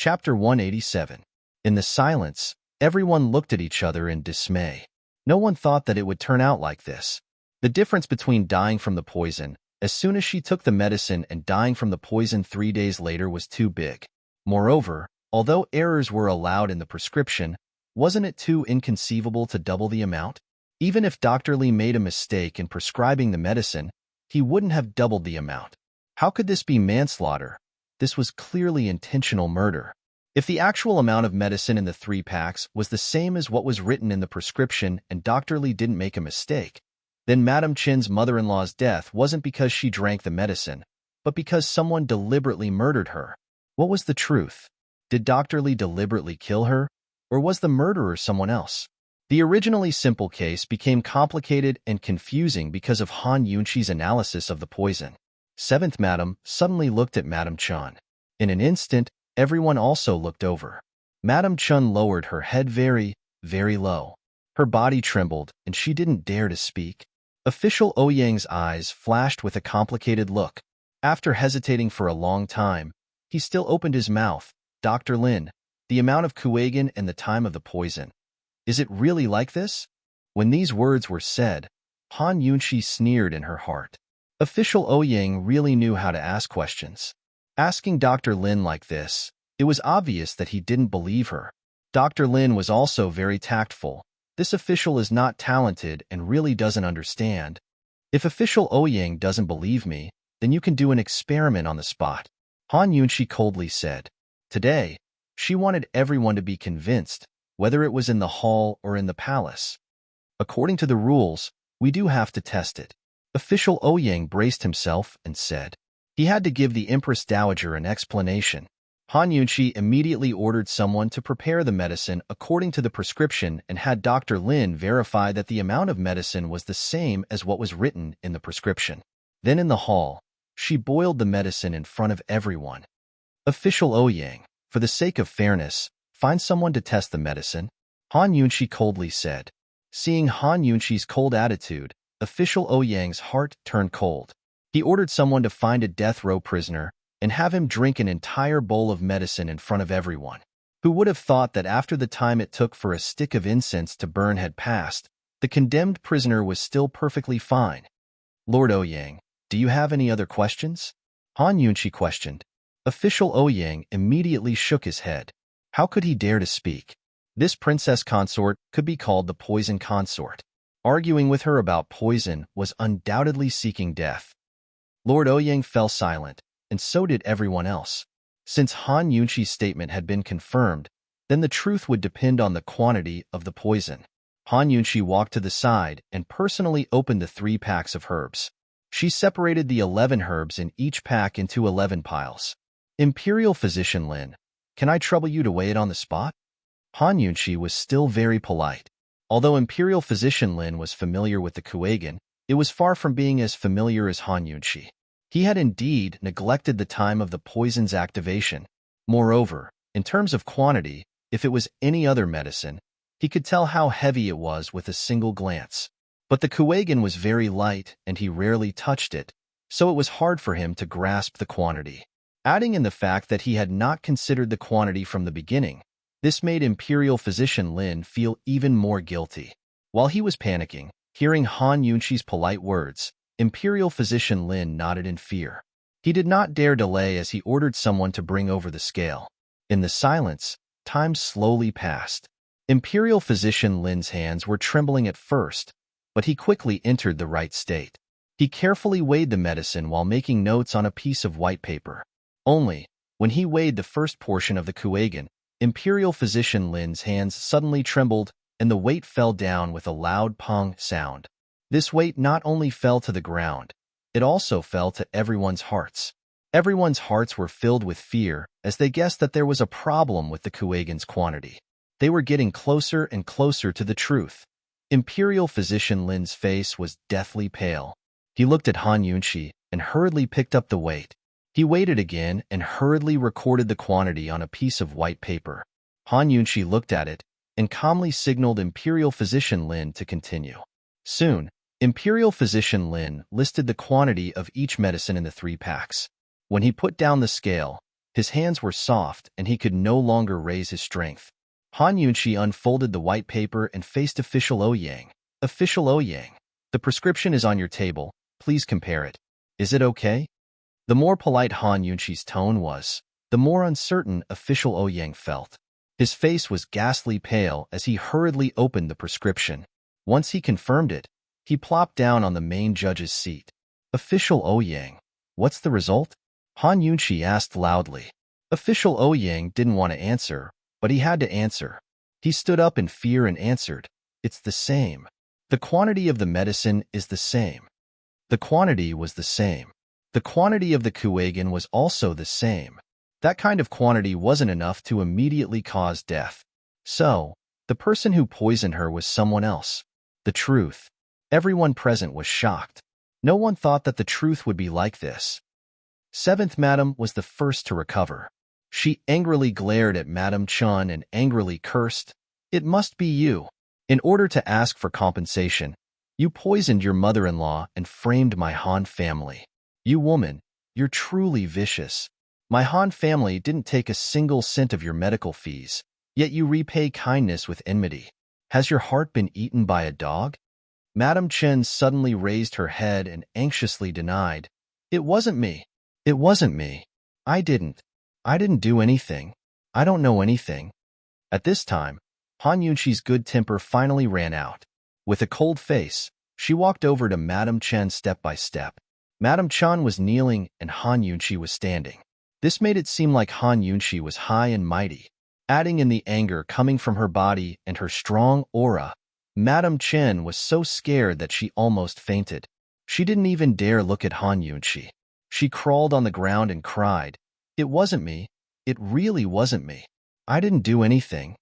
Chapter 187. In the silence, everyone looked at each other in dismay. No one thought that it would turn out like this. The difference between dying from the poison as soon as she took the medicine and dying from the poison 3 days later was too big. Moreover, although errors were allowed in the prescription, wasn't it too inconceivable to double the amount? Even if Dr. Lee made a mistake in prescribing the medicine, he wouldn't have doubled the amount. How could this be manslaughter? This was clearly intentional murder. If the actual amount of medicine in the 3 packs was the same as what was written in the prescription and Dr. Lee didn't make a mistake, then Madam Chin's mother-in-law's death wasn't because she drank the medicine, but because someone deliberately murdered her. What was the truth? Did Dr. Lee deliberately kill her, or was the murderer someone else? The originally simple case became complicated and confusing because of Han Yunqi's analysis of the poison. 7th Madam suddenly looked at Madam Chun. In an instant, everyone also looked over. Madam Chun lowered her head very, very low. Her body trembled, and she didn't dare to speak. Official Ouyang's eyes flashed with a complicated look. After hesitating for a long time, he still opened his mouth. Dr. Lin, the amount of Kuegan and the time of the poison. Is it really like this? When these words were said, Han Yunqi sneered in her heart. Official Ouyang really knew how to ask questions. Asking Dr. Lin like this, it was obvious that he didn't believe her. Dr. Lin was also very tactful. This official is not talented and really doesn't understand. If Official Ouyang doesn't believe me, then you can do an experiment on the spot. Han Yunqi coldly said. Today, she wanted everyone to be convinced, whether it was in the hall or in the palace. According to the rules, we do have to test it. Official Ouyang braced himself and said. He had to give the Empress Dowager an explanation. Han Yunqi immediately ordered someone to prepare the medicine according to the prescription and had Dr. Lin verify that the amount of medicine was the same as what was written in the prescription. Then in the hall, she boiled the medicine in front of everyone. Official Ouyang, for the sake of fairness, find someone to test the medicine, Han Yunqi coldly said. Seeing Han Yunqi's cold attitude, Official Ouyang's heart turned cold. He ordered someone to find a death row prisoner and have him drink an entire bowl of medicine in front of everyone. Who would have thought that after the time it took for a stick of incense to burn had passed, the condemned prisoner was still perfectly fine? Lord Ouyang, do you have any other questions? Han Yunqi questioned. Official Ouyang immediately shook his head. How could he dare to speak? This princess consort could be called the poison consort. Arguing with her about poison was undoubtedly seeking death. Lord Ouyang fell silent, and so did everyone else. Since Han Yunqi's statement had been confirmed, then the truth would depend on the quantity of the poison. Han Yunqi walked to the side and personally opened the 3 packs of herbs. She separated the 11 herbs in each pack into 11 piles. Imperial Physician Lin, can I trouble you to weigh it on the spot? Han Yunqi was still very polite. Although Imperial Physician Lin was familiar with the Kuegan, it was far from being as familiar as Han Yunqi. He had indeed neglected the time of the poison's activation. Moreover, in terms of quantity, if it was any other medicine, he could tell how heavy it was with a single glance. But the Kuegan was very light and he rarely touched it, so it was hard for him to grasp the quantity. Adding in the fact that he had not considered the quantity from the beginning, this made Imperial Physician Lin feel even more guilty. While he was panicking, hearing Han Yunqi's polite words, Imperial Physician Lin nodded in fear. He did not dare delay as he ordered someone to bring over the scale. In the silence, time slowly passed. Imperial Physician Lin's hands were trembling at first, but he quickly entered the right state. He carefully weighed the medicine while making notes on a piece of white paper. Only, when he weighed the first portion of the Kuegan, Imperial Physician Lin's hands suddenly trembled and the weight fell down with a loud pong sound. This weight not only fell to the ground, it also fell to everyone's hearts. Everyone's hearts were filled with fear as they guessed that there was a problem with the Kuegan's quantity. They were getting closer and closer to the truth. Imperial Physician Lin's face was deathly pale. He looked at Han Yunqi and hurriedly picked up the weight. He weighed it again and hurriedly recorded the quantity on a piece of white paper. Han Yunqi looked at it and calmly signaled Imperial Physician Lin to continue. Soon, Imperial Physician Lin listed the quantity of each medicine in the 3 packs. When he put down the scale, His hands were soft, and he could no longer raise his strength. Han Yunqi unfolded the white paper and faced Official Ouyang. Official Ouyang, the prescription is on your table. Please compare it. Is it okay? The more polite Han Yunqi's tone was, the more uncertain Official Ouyang felt. His face was ghastly pale as he hurriedly opened the prescription. Once he confirmed it, he plopped down on the main judge's seat. Official Ouyang, what's the result? Han Yunqi asked loudly. Official Ouyang didn't want to answer, but he had to answer. He stood up in fear and answered, it's the same. The quantity of the medicine is the same. The quantity was the same. The quantity of the Kuwagan was also the same. That kind of quantity wasn't enough to immediately cause death. So, the person who poisoned her was someone else. The truth. Everyone present was shocked. No one thought that the truth would be like this. Seventh Madam was the first to recover. She angrily glared at Madam Chun and angrily cursed, "It must be you. In order to ask for compensation, you poisoned your mother-in-law and framed my Han family. You woman, you're truly vicious. My Han family didn't take a single cent of your medical fees, yet you repay kindness with enmity. Has your heart been eaten by a dog?" Madam Chen suddenly raised her head and anxiously denied, "It wasn't me. It wasn't me. I didn't do anything. I don't know anything." At this time, Han Yunqi's good temper finally ran out. With a cold face, she walked over to Madam Chen step by step. Madam Chen was kneeling and Han Yunqi was standing. This made it seem like Han Yunqi was high and mighty. Adding in the anger coming from her body and her strong aura, Madam Chen was so scared that she almost fainted. She didn't even dare look at Han Yunqi. She crawled on the ground and cried, "It wasn't me. It really wasn't me. I didn't do anything."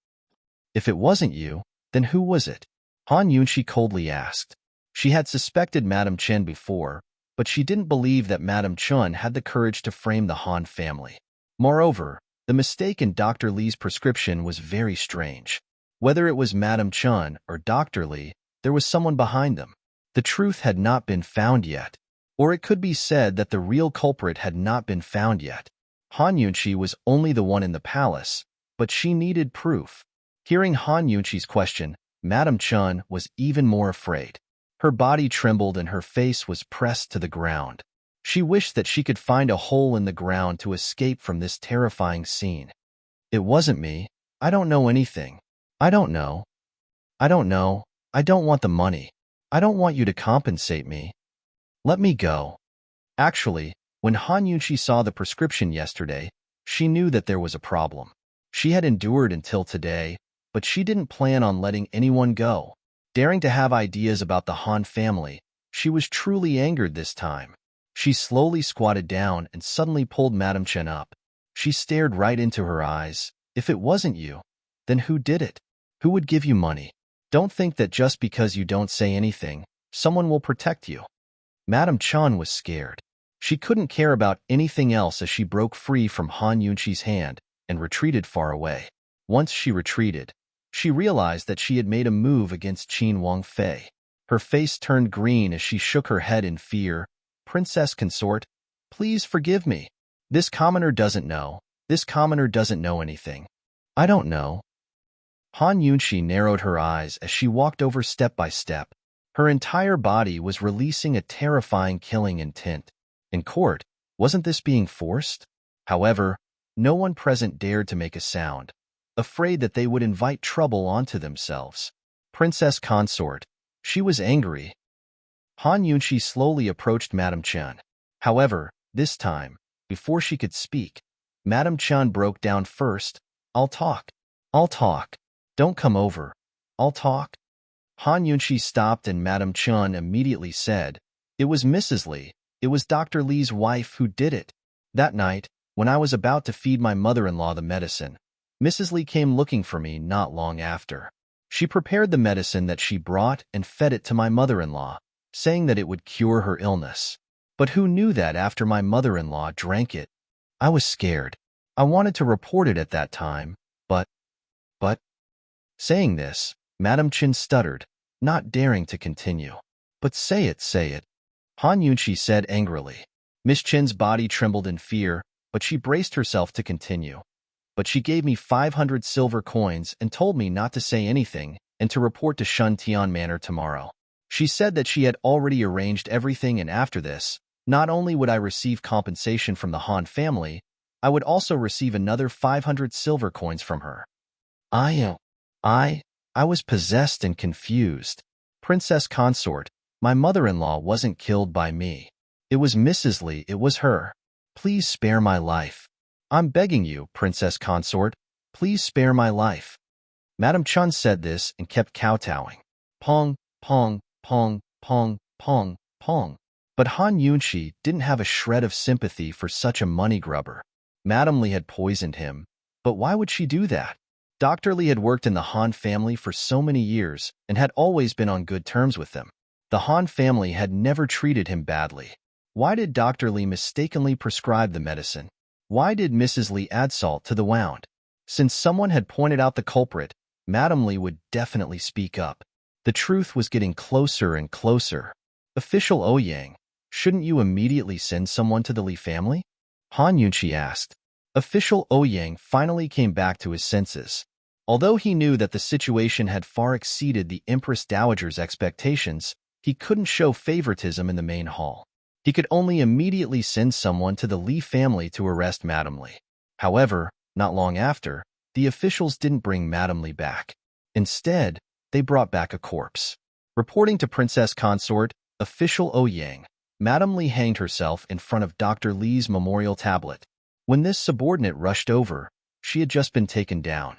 "If it wasn't you, then who was it?" Han Yunqi coldly asked. She had suspected Madam Chen before, but she didn't believe that Madam Chun had the courage to frame the Han family. Moreover, the mistake in Dr. Li's prescription was very strange. Whether it was Madam Chun or Dr. Li, there was someone behind them. The truth had not been found yet. Or it could be said that the real culprit had not been found yet. Han Yunqi was only the one in the palace, but she needed proof. Hearing Han Yunqi's question, Madam Chun was even more afraid. Her body trembled and her face was pressed to the ground. She wished that she could find a hole in the ground to escape from this terrifying scene. "It wasn't me. I don't know anything. I don't know. I don't know. I don't want the money. I don't want you to compensate me. Let me go." Actually, when Han Yunqi saw the prescription yesterday, she knew that there was a problem. She had endured until today, but she didn't plan on letting anyone go. Daring to have ideas about the Han family, she was truly angered this time. She slowly squatted down and suddenly pulled Madam Chen up. She stared right into her eyes. "If it wasn't you, then who did it? Who would give you money? Don't think that just because you don't say anything, someone will protect you." Madam Chen was scared. She couldn't care about anything else as she broke free from Han Yunqi's hand and retreated far away. Once she retreated, she realized that she had made a move against Qin Wangfei. Her face turned green as she shook her head in fear. "Princess Consort, please forgive me. This commoner doesn't know. This commoner doesn't know anything. I don't know." Han Yunqi narrowed her eyes as she walked over step by step. Her entire body was releasing a terrifying killing intent. In court, wasn't this being forced? However, no one present dared to make a sound, afraid that they would invite trouble onto themselves. Princess Consort, she was angry. Han Yunqi slowly approached Madam Chen. However, this time, before she could speak, Madam Chen broke down first. "I'll talk. I'll talk. Don't come over. I'll talk." Han Yunqi stopped and Madam Chen immediately said, "It was Mrs. Li. It was Dr. Li's wife who did it. That night, when I was about to feed my mother-in-law the medicine, Mrs. Li came looking for me not long after. She prepared the medicine that she brought and fed it to my mother-in-law, saying that it would cure her illness. But who knew that after my mother-in-law drank it? I was scared. I wanted to report it at that time, but... Saying this, Madam Chen stuttered, not daring to continue. "But say it, say it," Han Yunqi said angrily. Miss Chen's body trembled in fear. but she braced herself to continue. But she gave me 500 silver coins and told me not to say anything and to report to Shun Tian Manor tomorrow. She said that she had already arranged everything, and after this, not only would I receive compensation from the Han family, I would also receive another 500 silver coins from her. I was possessed and confused. Princess Consort, my mother-in-law wasn't killed by me. It was Mrs. Li, it was her. Please spare my life. I'm begging you, Princess Consort, please spare my life. Madame Chun said this and kept kowtowing. Pong, pong, pong, pong, pong, pong. But Han Yunshi didn't have a shred of sympathy for such a money grubber. Madame Li had poisoned him, but why would she do that? Dr. Li had worked in the Han family for so many years and had always been on good terms with them. The Han family had never treated him badly. Why did Dr. Li mistakenly prescribe the medicine? Why did Mrs. Li add salt to the wound? Since someone had pointed out the culprit, Madame Li would definitely speak up. The truth was getting closer and closer. Official Ouyang, shouldn't you immediately send someone to the Li family? Han Yunshi asked. Official Ouyang finally came back to his senses. Although he knew that the situation had far exceeded the Empress Dowager's expectations, he couldn't show favoritism in the main hall. He could only immediately send someone to the Li family to arrest Madame Li. However, not long after, the officials didn't bring Madame Li back. Instead, they brought back a corpse. Reporting to Princess Consort, Official Ouyang, Madame Li hanged herself in front of Dr. Li's memorial tablet. When this subordinate rushed over, she had just been taken down.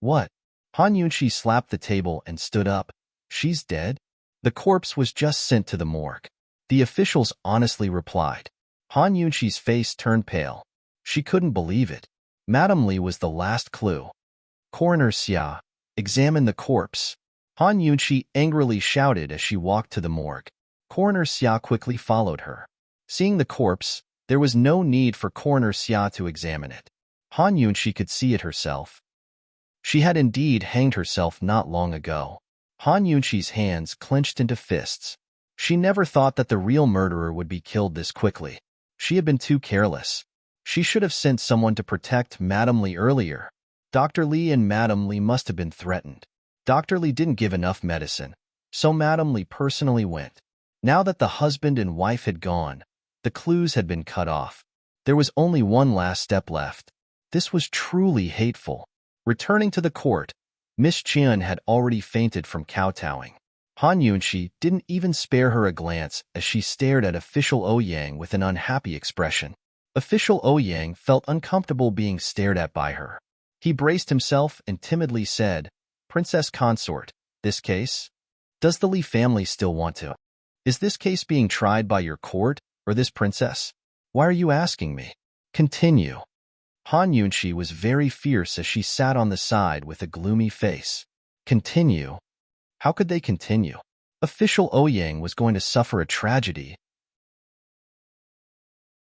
What? Han Yunshi slapped the table and stood up. She's dead? The corpse was just sent to the morgue. The officials honestly replied. Han Yunshi's face turned pale. She couldn't believe it. Madame Li was the last clue. Coroner Xia, examine the corpse. Han Yunshi angrily shouted as she walked to the morgue. Coroner Xia quickly followed her. Seeing the corpse, there was no need for Coroner Xia to examine it. Han Yunshi could see it herself. She had indeed hanged herself not long ago. Han Yunshi's hands clenched into fists. She never thought that the real murderer would be killed this quickly. She had been too careless. She should have sent someone to protect Madame Li earlier. Dr. Li and Madame Li must have been threatened. Dr. Li didn't give enough medicine, so Madame Li personally went. Now that the husband and wife had gone, the clues had been cut off. There was only one last step left. This was truly hateful. Returning to the court, Miss Qian had already fainted from kowtowing. Han Yunshi didn't even spare her a glance as she stared at Official Ouyang with an unhappy expression. Official Ouyang felt uncomfortable being stared at by her. He braced himself and timidly said, Princess Consort, this case? Does the Li family still want to? Is this case being tried by your court or this princess? Why are you asking me? Continue. Han Yunshi was very fierce as she sat on the side with a gloomy face. Continue? How could they continue? Official Ouyang was going to suffer a tragedy.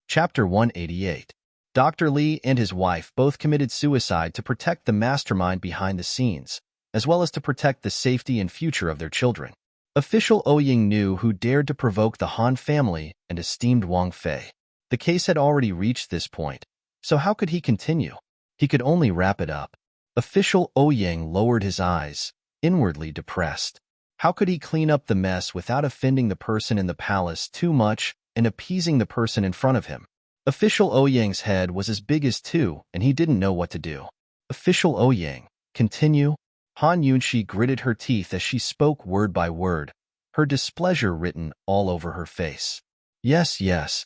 Chapter 188. Dr. Li and his wife both committed suicide to protect the mastermind behind the scenes, as well as to protect the safety and future of their children. Official Ouyang knew who dared to provoke the Han family and esteemed Wang Fei. The case had already reached this point, so how could he continue? He could only wrap it up. Official Ouyang lowered his eyes, inwardly depressed. How could he clean up the mess without offending the person in the palace too much and appeasing the person in front of him? Official Ouyang's head was as big as two, and he didn't know what to do. Official Ouyang, continue? Han Yunshi gritted her teeth as she spoke word by word, her displeasure written all over her face. Yes, yes.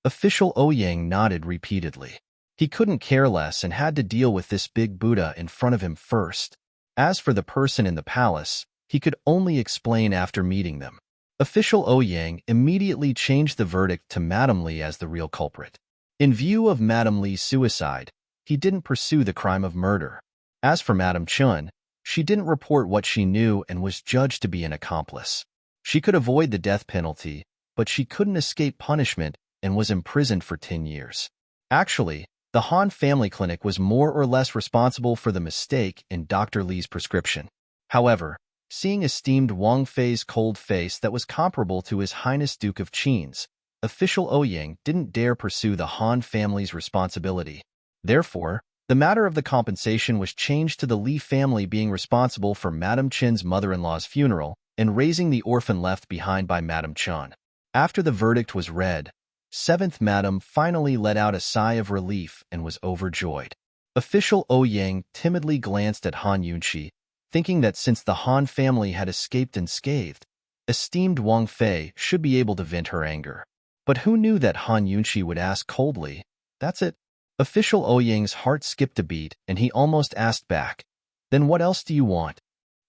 Official Ouyang nodded repeatedly. He couldn't care less and had to deal with this big Buddha in front of him first. As for the person in the palace, he could only explain after meeting them. Official Ouyang immediately changed the verdict to Madame Li as the real culprit. In view of Madame Li's suicide, he didn't pursue the crime of murder. As for Madame Chun, she didn't report what she knew and was judged to be an accomplice. She could avoid the death penalty, but she couldn't escape punishment and was imprisoned for 10 years. Actually, the Han family clinic was more or less responsible for the mistake in Dr. Li's prescription. However, seeing esteemed Wang Fei's cold face that was comparable to His Highness Duke of Qin's, official Ouyang didn't dare pursue the Han family's responsibility. Therefore, the matter of the compensation was changed to the Li family being responsible for Madame Chen's mother-in-law's funeral and raising the orphan left behind by Madame Chen. After the verdict was read, 7th Madame finally let out a sigh of relief and was overjoyed. Official Ouyang timidly glanced at Han Yunxi, thinking that since the Han family had escaped unscathed, esteemed Wang Fei should be able to vent her anger. But who knew that Han Yunxi would ask coldly, "That's it?" Official Ouyang's heart skipped a beat, and he almost asked back, "Then what else do you want?"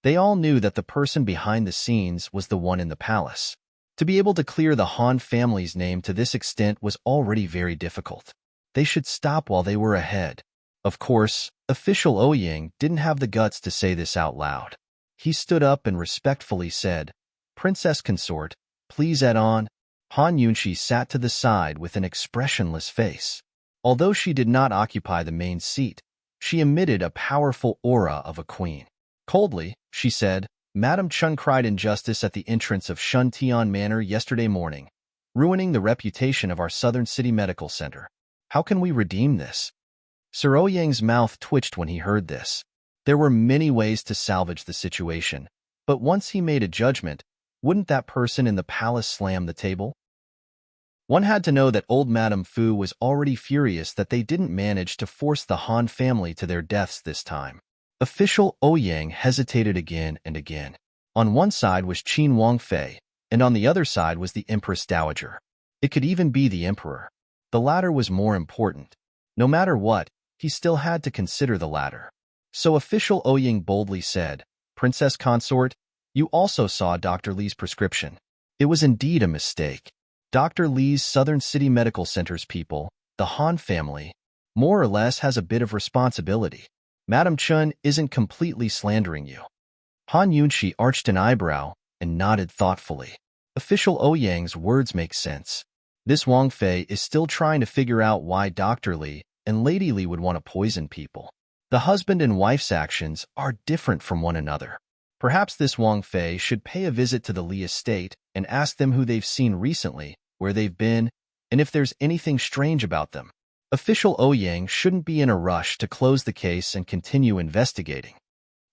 They all knew that the person behind the scenes was the one in the palace. To be able to clear the Han family's name to this extent was already very difficult. They should stop while they were ahead. Of course, official Ouyang didn't have the guts to say this out loud. He stood up and respectfully said, "Princess Consort, please add on." Han Yunxi sat to the side with an expressionless face. Although she did not occupy the main seat, she emitted a powerful aura of a queen. Coldly, she said, "Madame Chen cried injustice at the entrance of Shuntian Manor yesterday morning, ruining the reputation of our Southern City Medical Center. How can we redeem this?" Sir Ouyang's mouth twitched when he heard this. There were many ways to salvage the situation, but once he made a judgment, wouldn't that person in the palace slam the table? One had to know that old Madame Fu was already furious that they didn't manage to force the Han family to their deaths this time. Official Ouyang hesitated again and again. On one side was Qin Wang Fei, and on the other side was the Empress Dowager. It could even be the Emperor. The latter was more important. No matter what, he still had to consider the latter. So official Ouyang boldly said, "Princess Consort, you also saw Dr. Li's prescription. It was indeed a mistake. Dr. Li's Southern City Medical Center's people, the Han family, more or less has a bit of responsibility. Madame Chen isn't completely slandering you." Han Yunxi arched an eyebrow and nodded thoughtfully. Official Ouyang's words make sense. This Wang Fei is still trying to figure out why Dr. Li and Lady Li would want to poison people. The husband and wife's actions are different from one another. Perhaps this Wang Fei should pay a visit to the Li estate and ask them who they've seen recently, where they've been, and if there's anything strange about them. Official Ouyang shouldn't be in a rush to close the case and continue investigating.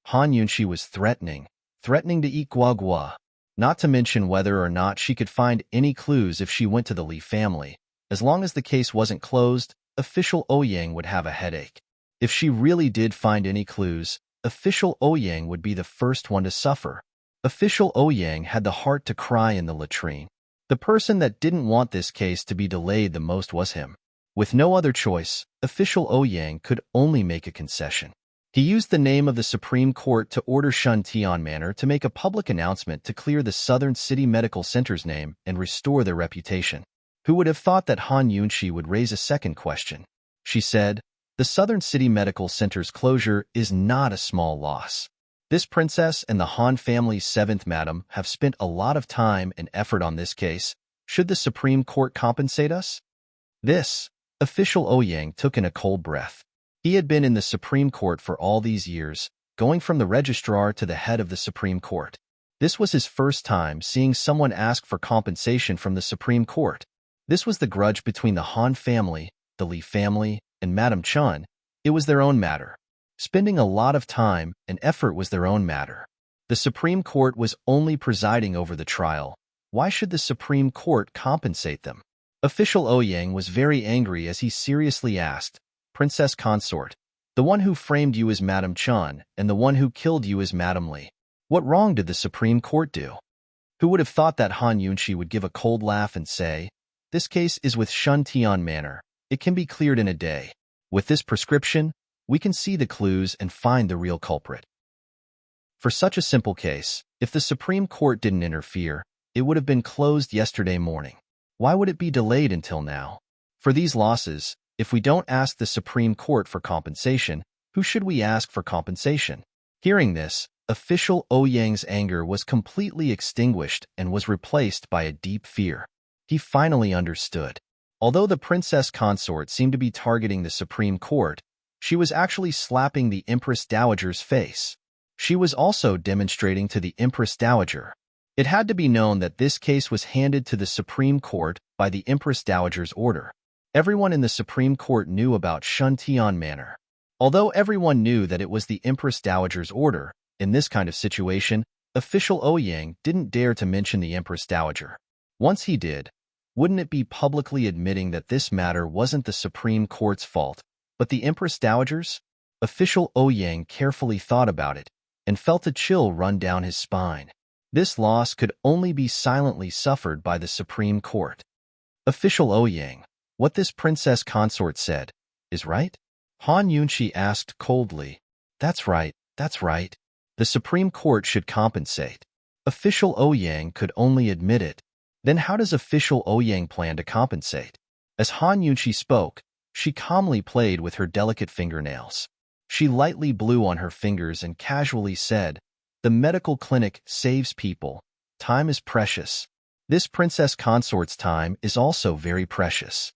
Han Yunxi was threatening to eat guagua, not to mention whether or not she could find any clues if she went to the Li family. As long as the case wasn't closed, official Ouyang would have a headache. If she really did find any clues, official Ouyang would be the first one to suffer. Official Ouyang had the heart to cry in the latrine. The person that didn't want this case to be delayed the most was him. With no other choice, official Ouyang could only make a concession. He used the name of the Supreme Court to order Shuntian Manor to make a public announcement to clear the Southern City Medical Center's name and restore their reputation. Who would have thought that Han Yunxi would raise a second question? She said, "The Southern City Medical Center's closure is not a small loss. This princess and the Han family's 7th madam have spent a lot of time and effort on this case. Should the Supreme Court compensate us?" This, official Ouyang took in a cold breath. He had been in the Supreme Court for all these years, going from the registrar to the head of the Supreme Court. This was his first time seeing someone ask for compensation from the Supreme Court. This was the grudge between the Han family, the Li family, and Madame Chen. It was their own matter. Spending a lot of time and effort was their own matter. The Supreme Court was only presiding over the trial. Why should the Supreme Court compensate them? Official Ouyang was very angry as he seriously asked, "Princess Consort, the one who framed you is Madame Chen, and the one who killed you is Madame Li. What wrong did the Supreme Court do?" Who would have thought that Han Yunxi would give a cold laugh and say, "This case is with Shuntian Manor. It can be cleared in a day. With this prescription, we can see the clues and find the real culprit." For such a simple case, if the Supreme Court didn't interfere, it would have been closed yesterday morning. Why would it be delayed until now? For these losses, if we don't ask the Supreme Court for compensation, who should we ask for compensation? Hearing this, official Ouyang's anger was completely extinguished and was replaced by a deep fear. He finally understood. Although the Princess Consort seemed to be targeting the Supreme Court, she was actually slapping the Empress Dowager's face. She was also demonstrating to the Empress Dowager. It had to be known that this case was handed to the Supreme Court by the Empress Dowager's order. Everyone in the Supreme Court knew about Shuntian Manor. Although everyone knew that it was the Empress Dowager's order, in this kind of situation, official Ouyang didn't dare to mention the Empress Dowager. Once he did, wouldn't it be publicly admitting that this matter wasn't the Supreme Court's fault, but the Empress Dowager's? Official Ouyang carefully thought about it and felt a chill run down his spine. This loss could only be silently suffered by the Supreme Court. Official Ouyang, what this princess consort said, is right? Han Yunshi asked coldly. That's right, that's right. The Supreme Court should compensate. Official Ouyang could only admit it. Then how does official Ouyang plan to compensate? As Han Yunshi spoke, she calmly played with her delicate fingernails. She lightly blew on her fingers and casually said, "The medical clinic saves people. Time is precious. This princess consort's time is also very precious."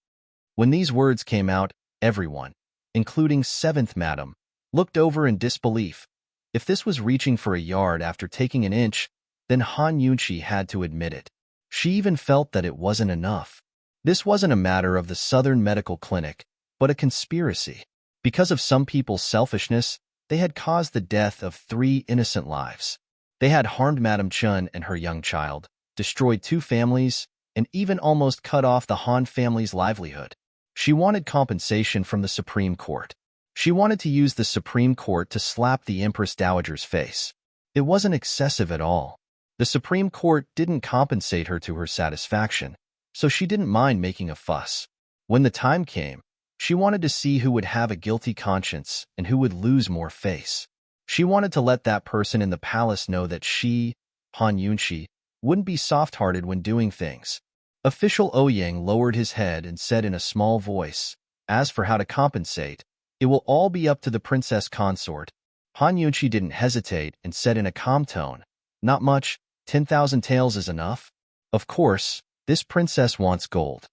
When these words came out, everyone, including Seventh Madam, looked over in disbelief. If this was reaching for a yard after taking an inch, then Han Yunshi had to admit it. She even felt that it wasn't enough. This wasn't a matter of the Southern Medical Clinic, but a conspiracy. Because of some people's selfishness, they had caused the death of 3 innocent lives. They had harmed Madame Chun and her young child, destroyed 2 families, and even almost cut off the Han family's livelihood. She wanted compensation from the Supreme Court. She wanted to use the Supreme Court to slap the Empress Dowager's face. It wasn't excessive at all. The Supreme Court didn't compensate her to her satisfaction, so she didn't mind making a fuss. When the time came, she wanted to see who would have a guilty conscience and who would lose more face. She wanted to let that person in the palace know that she, Han Yunshi, wouldn't be soft-hearted when doing things. Official Ouyang lowered his head and said in a small voice, "As for how to compensate, it will all be up to the princess consort." Han Yunshi didn't hesitate and said in a calm tone, "Not much, 10,000 taels is enough. Of course, this princess wants gold."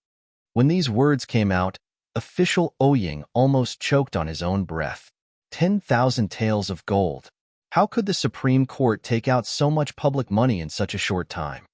When these words came out, official Ouyang almost choked on his own breath. 10,000 taels of gold. How could the Supreme Court take out so much public money in such a short time?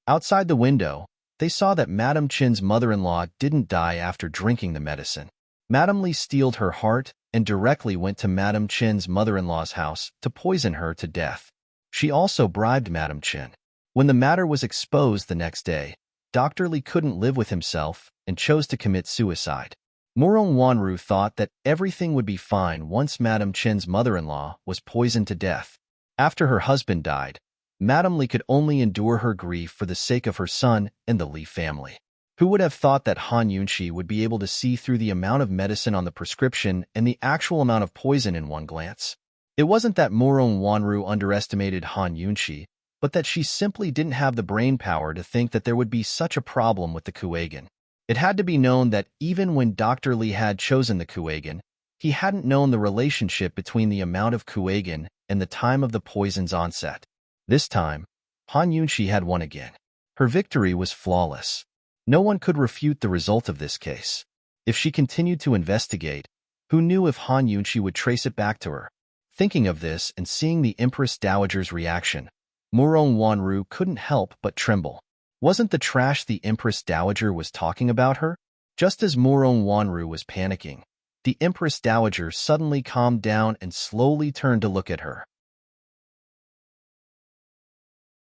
Outside the window, they saw that Madame Chin's mother-in-law didn't die after drinking the medicine. Madame Li steeled her heart and directly went to Madame Chin's mother-in-law's house to poison her to death. She also bribed Madame Chin. When the matter was exposed the next day, Dr. Li couldn't live with himself and chose to commit suicide. Murong Wanru thought that everything would be fine once Madame Chin's mother-in-law was poisoned to death. After her husband died, Madame Li could only endure her grief for the sake of her son and the Li family. Who would have thought that Han Yunshi would be able to see through the amount of medicine on the prescription and the actual amount of poison in one glance? It wasn't that Murong Wanru underestimated Han Yunshi, but that she simply didn't have the brain power to think that there would be such a problem with the Kuwagan. It had to be known that even when Dr. Li had chosen the Kuwagan, he hadn't known the relationship between the amount of Kuwagan and the time of the poison's onset. This time, Han Yunshi had won again. Her victory was flawless. No one could refute the result of this case. If she continued to investigate, who knew if Han Yunshi would trace it back to her? Thinking of this and seeing the Empress Dowager's reaction, Murong Wanru couldn't help but tremble. Wasn't the trash the Empress Dowager was talking about her? Just as Murong Wanru was panicking, the Empress Dowager suddenly calmed down and slowly turned to look at her.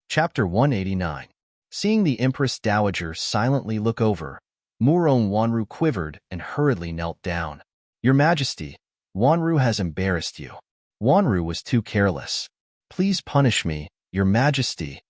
Chapter 189. Seeing the Empress Dowager silently look over, Murong Wanru quivered and hurriedly knelt down. "Your Majesty, Wanru has embarrassed you." Wanru was too careless. "Please punish me, Your Majesty."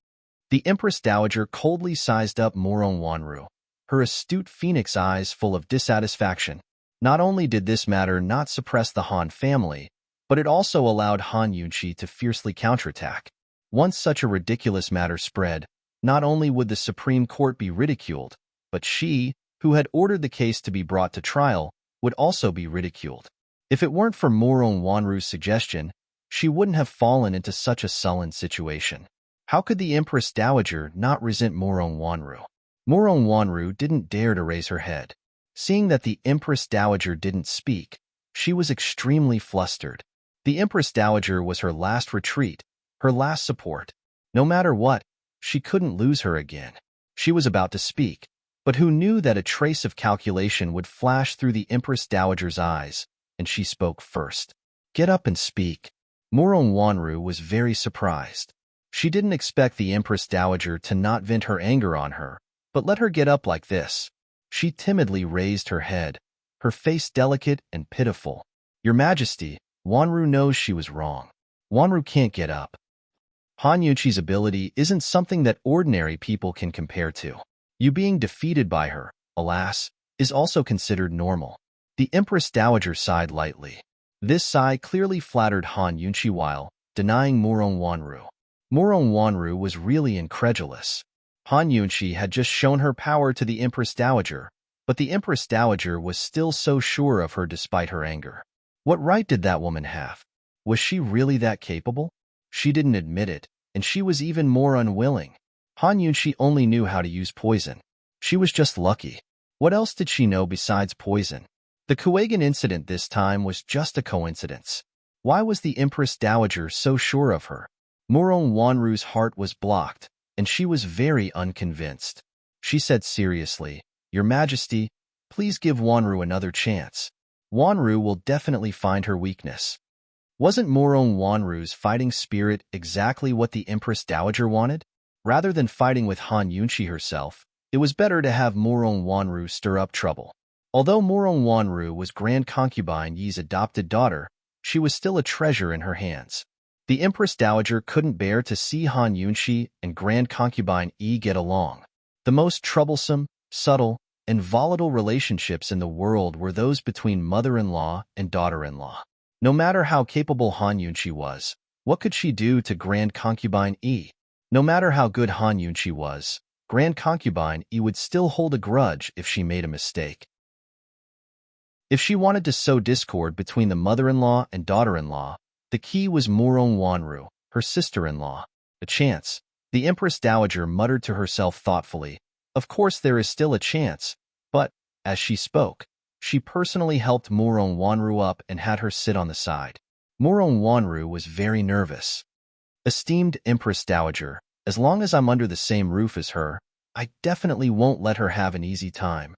The Empress Dowager coldly sized up Murong Wanru, her astute phoenix eyes full of dissatisfaction. Not only did this matter not suppress the Han family, but it also allowed Han Yunshi to fiercely counterattack. Once such a ridiculous matter spread, not only would the Supreme Court be ridiculed, but she, who had ordered the case to be brought to trial, would also be ridiculed. If it weren't for Murong Wanru's suggestion, she wouldn't have fallen into such a sullen situation. How could the Empress Dowager not resent Murong Wanru? Murong Wanru didn't dare to raise her head. Seeing that the Empress Dowager didn't speak, she was extremely flustered. The Empress Dowager was her last retreat, her last support. No matter what, she couldn't lose her again. She was about to speak, but who knew that a trace of calculation would flash through the Empress Dowager's eyes, and she spoke first. Get up and speak. Murong Wanru was very surprised. She didn't expect the Empress Dowager to not vent her anger on her, but let her get up like this. She timidly raised her head, her face delicate and pitiful. Your Majesty, Wanru knows she was wrong. Wanru can't get up. Han Yunqi's ability isn't something that ordinary people can compare to. You being defeated by her, alas, is also considered normal. The Empress Dowager sighed lightly. This sigh clearly flattered Han Yunqi while denying Murong Wanru. Murong Wanru was really incredulous. Han Yunqi had just shown her power to the Empress Dowager, but the Empress Dowager was still so sure of her despite her anger. What right did that woman have? Was she really that capable? She didn't admit it, and she was even more unwilling. Han Yunqi only knew how to use poison. She was just lucky. What else did she know besides poison? The Kuwagan incident this time was just a coincidence. Why was the Empress Dowager so sure of her? Murong Wanru's heart was blocked, and she was very unconvinced. She said seriously, Your Majesty, please give Wanru another chance. Wanru will definitely find her weakness. Wasn't Murong Wanru's fighting spirit exactly what the Empress Dowager wanted? Rather than fighting with Han Yunqi herself, it was better to have Murong Wanru stir up trouble. Although Murong Wanru was Grand Concubine Yi's adopted daughter, she was still a treasure in her hands. The Empress Dowager couldn't bear to see Han Yunqi and Grand Concubine Yi get along. The most troublesome, subtle, and volatile relationships in the world were those between mother-in-law and daughter-in-law. No matter how capable Han Yunqi was, what could she do to Grand Concubine Yi? No matter how good Han Yunqi was, Grand Concubine Yi would still hold a grudge if she made a mistake. If she wanted to sow discord between the mother-in-law and daughter-in-law, the key was Murong Wanru, her sister-in-law. A chance. The Empress Dowager muttered to herself thoughtfully, Of course there is still a chance, but, as she spoke, she personally helped Murong Wanru up and had her sit on the side. Murong Wanru was very nervous. Esteemed Empress Dowager, as long as I'm under the same roof as her, I definitely won't let her have an easy time.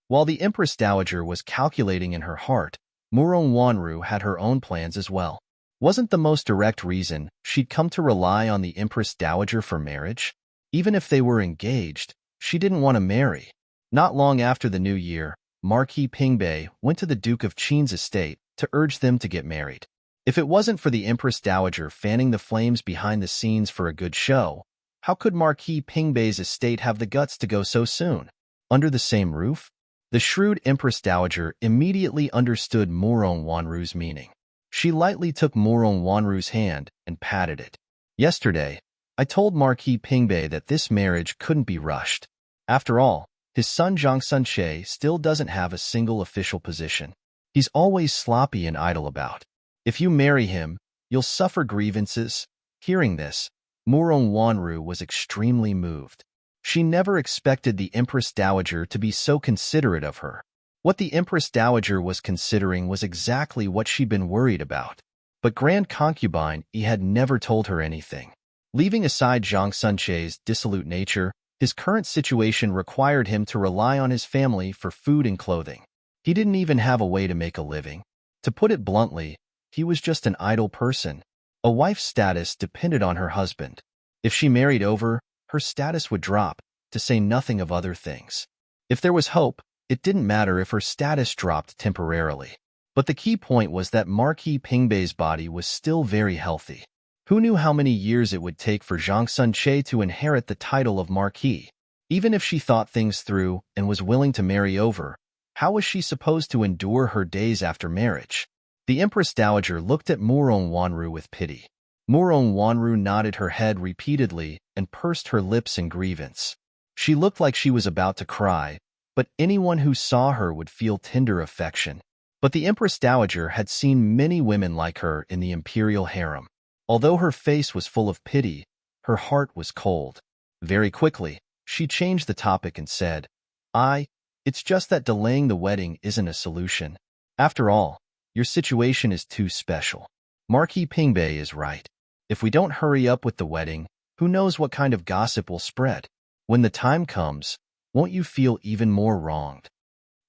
While the Empress Dowager was calculating in her heart, Murong Wanru had her own plans as well. Wasn't the most direct reason she'd come to rely on the Empress Dowager for marriage? Even if they were engaged, she didn't want to marry. Not long after the new year, Marquis Pingbei went to the Duke of Qin's estate to urge them to get married. If it wasn't for the Empress Dowager fanning the flames behind the scenes for a good show, how could Marquis Pingbei's estate have the guts to go so soon? Under the same roof? The shrewd Empress Dowager immediately understood Murong Wanru's meaning. She lightly took Murong Wanru's hand and patted it. Yesterday, I told Marquis Pingbei that this marriage couldn't be rushed. After all, his son Zhang Sunche still doesn't have a single official position. He's always sloppy and idle about. If you marry him, you'll suffer grievances. Hearing this, Murong Wanru was extremely moved. She never expected the Empress Dowager to be so considerate of her. What the Empress Dowager was considering was exactly what she'd been worried about. But Grand Concubine Yi had never told her anything. Leaving aside Zhang Sunche's dissolute nature, his current situation required him to rely on his family for food and clothing. He didn't even have a way to make a living. To put it bluntly, he was just an idle person. A wife's status depended on her husband. If she married over, her status would drop, to say nothing of other things. If there was hope, it didn't matter if her status dropped temporarily. But the key point was that Marquis Pingbei's body was still very healthy. Who knew how many years it would take for Zhang Sunche to inherit the title of Marquis? Even if she thought things through and was willing to marry over, how was she supposed to endure her days after marriage? The Empress Dowager looked at Murong Wanru with pity. Murong Wanru nodded her head repeatedly and pursed her lips in grievance. She looked like she was about to cry, but anyone who saw her would feel tender affection. But the Empress Dowager had seen many women like her in the imperial harem. Although her face was full of pity, her heart was cold. Very quickly, she changed the topic and said, It's just that delaying the wedding isn't a solution. After all, your situation is too special. Marquis Pingbei is right. If we don't hurry up with the wedding, who knows what kind of gossip will spread? When the time comes, won't you feel even more wronged?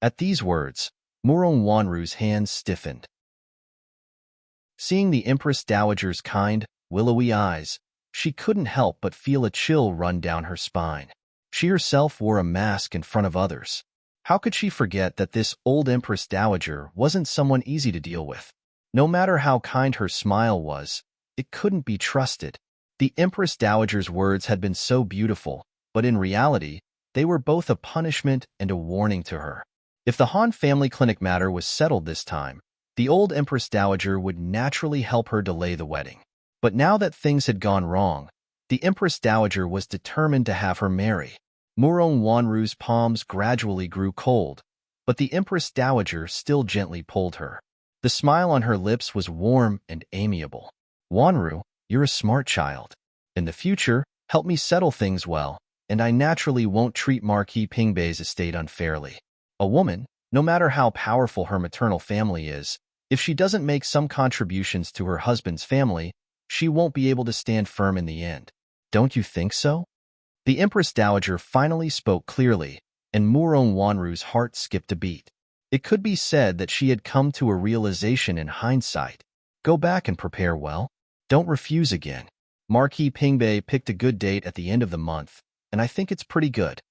At these words, Murong Wanru's hands stiffened. Seeing the Empress Dowager's kind, willowy eyes, she couldn't help but feel a chill run down her spine. She herself wore a mask in front of others. How could she forget that this old Empress Dowager wasn't someone easy to deal with? No matter how kind her smile was, it couldn't be trusted. The Empress Dowager's words had been so beautiful, but in reality, they were both a punishment and a warning to her. If the Han family clinic matter was settled this time, the old Empress Dowager would naturally help her delay the wedding. But now that things had gone wrong, the Empress Dowager was determined to have her marry. Murong Wanru's palms gradually grew cold, but the Empress Dowager still gently pulled her. The smile on her lips was warm and amiable. Wanru, you're a smart child. In the future, help me settle things well, and I naturally won't treat Marquis Pingbei's estate unfairly. A woman, no matter how powerful her maternal family is, if she doesn't make some contributions to her husband's family, she won't be able to stand firm in the end. Don't you think so? The Empress Dowager finally spoke clearly, and Murong Wanru's heart skipped a beat. It could be said that she had come to a realization in hindsight. Go back and prepare well. Don't refuse again. Marquis Pingbei picked a good date at the end of the month, and I think it's pretty good.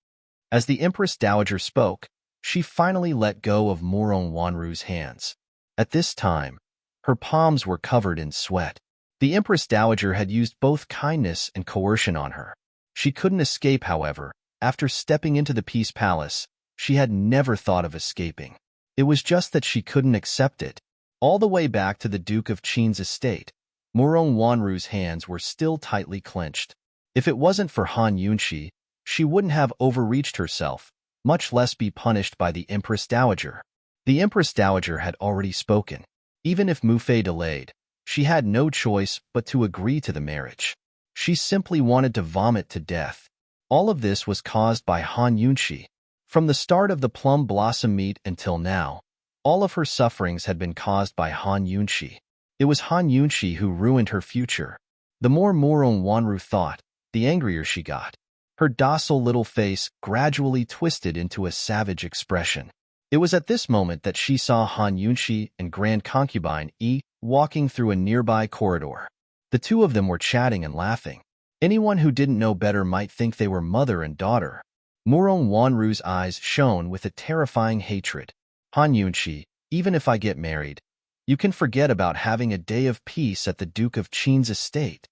As the Empress Dowager spoke, she finally let go of Murong Wanru's hands. At this time, her palms were covered in sweat. The Empress Dowager had used both kindness and coercion on her. She couldn't escape, however. After stepping into the Peace Palace, she had never thought of escaping. It was just that she couldn't accept it. All the way back to the Duke of Qin's estate, Murong Wanru's hands were still tightly clenched. If it wasn't for Han Yunshi, she wouldn't have overreached herself, much less be punished by the Empress Dowager. The Empress Dowager had already spoken. Even if Mu Fei delayed, she had no choice but to agree to the marriage. She simply wanted to vomit to death. All of this was caused by Han Yunshi. From the start of the plum blossom meet until now, all of her sufferings had been caused by Han Yunshi. It was Han Yunshi who ruined her future. The more Murong Wanru thought, the angrier she got. Her docile little face gradually twisted into a savage expression. It was at this moment that she saw Han Yunshi and Grand Concubine Yi walking through a nearby corridor. The two of them were chatting and laughing. Anyone who didn't know better might think they were mother and daughter. Murong Wanru's eyes shone with a terrifying hatred. Han Yunshi, even if I get married, you can forget about having a day of peace at the Duke of Qin's estate.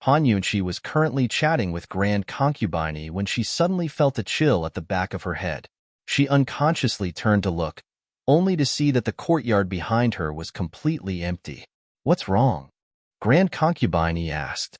Han Yunshi was currently chatting with Grand Concubine Yi when she suddenly felt a chill at the back of her head. She unconsciously turned to look, only to see that the courtyard behind her was completely empty. What's wrong? Grand Concubine Yi asked.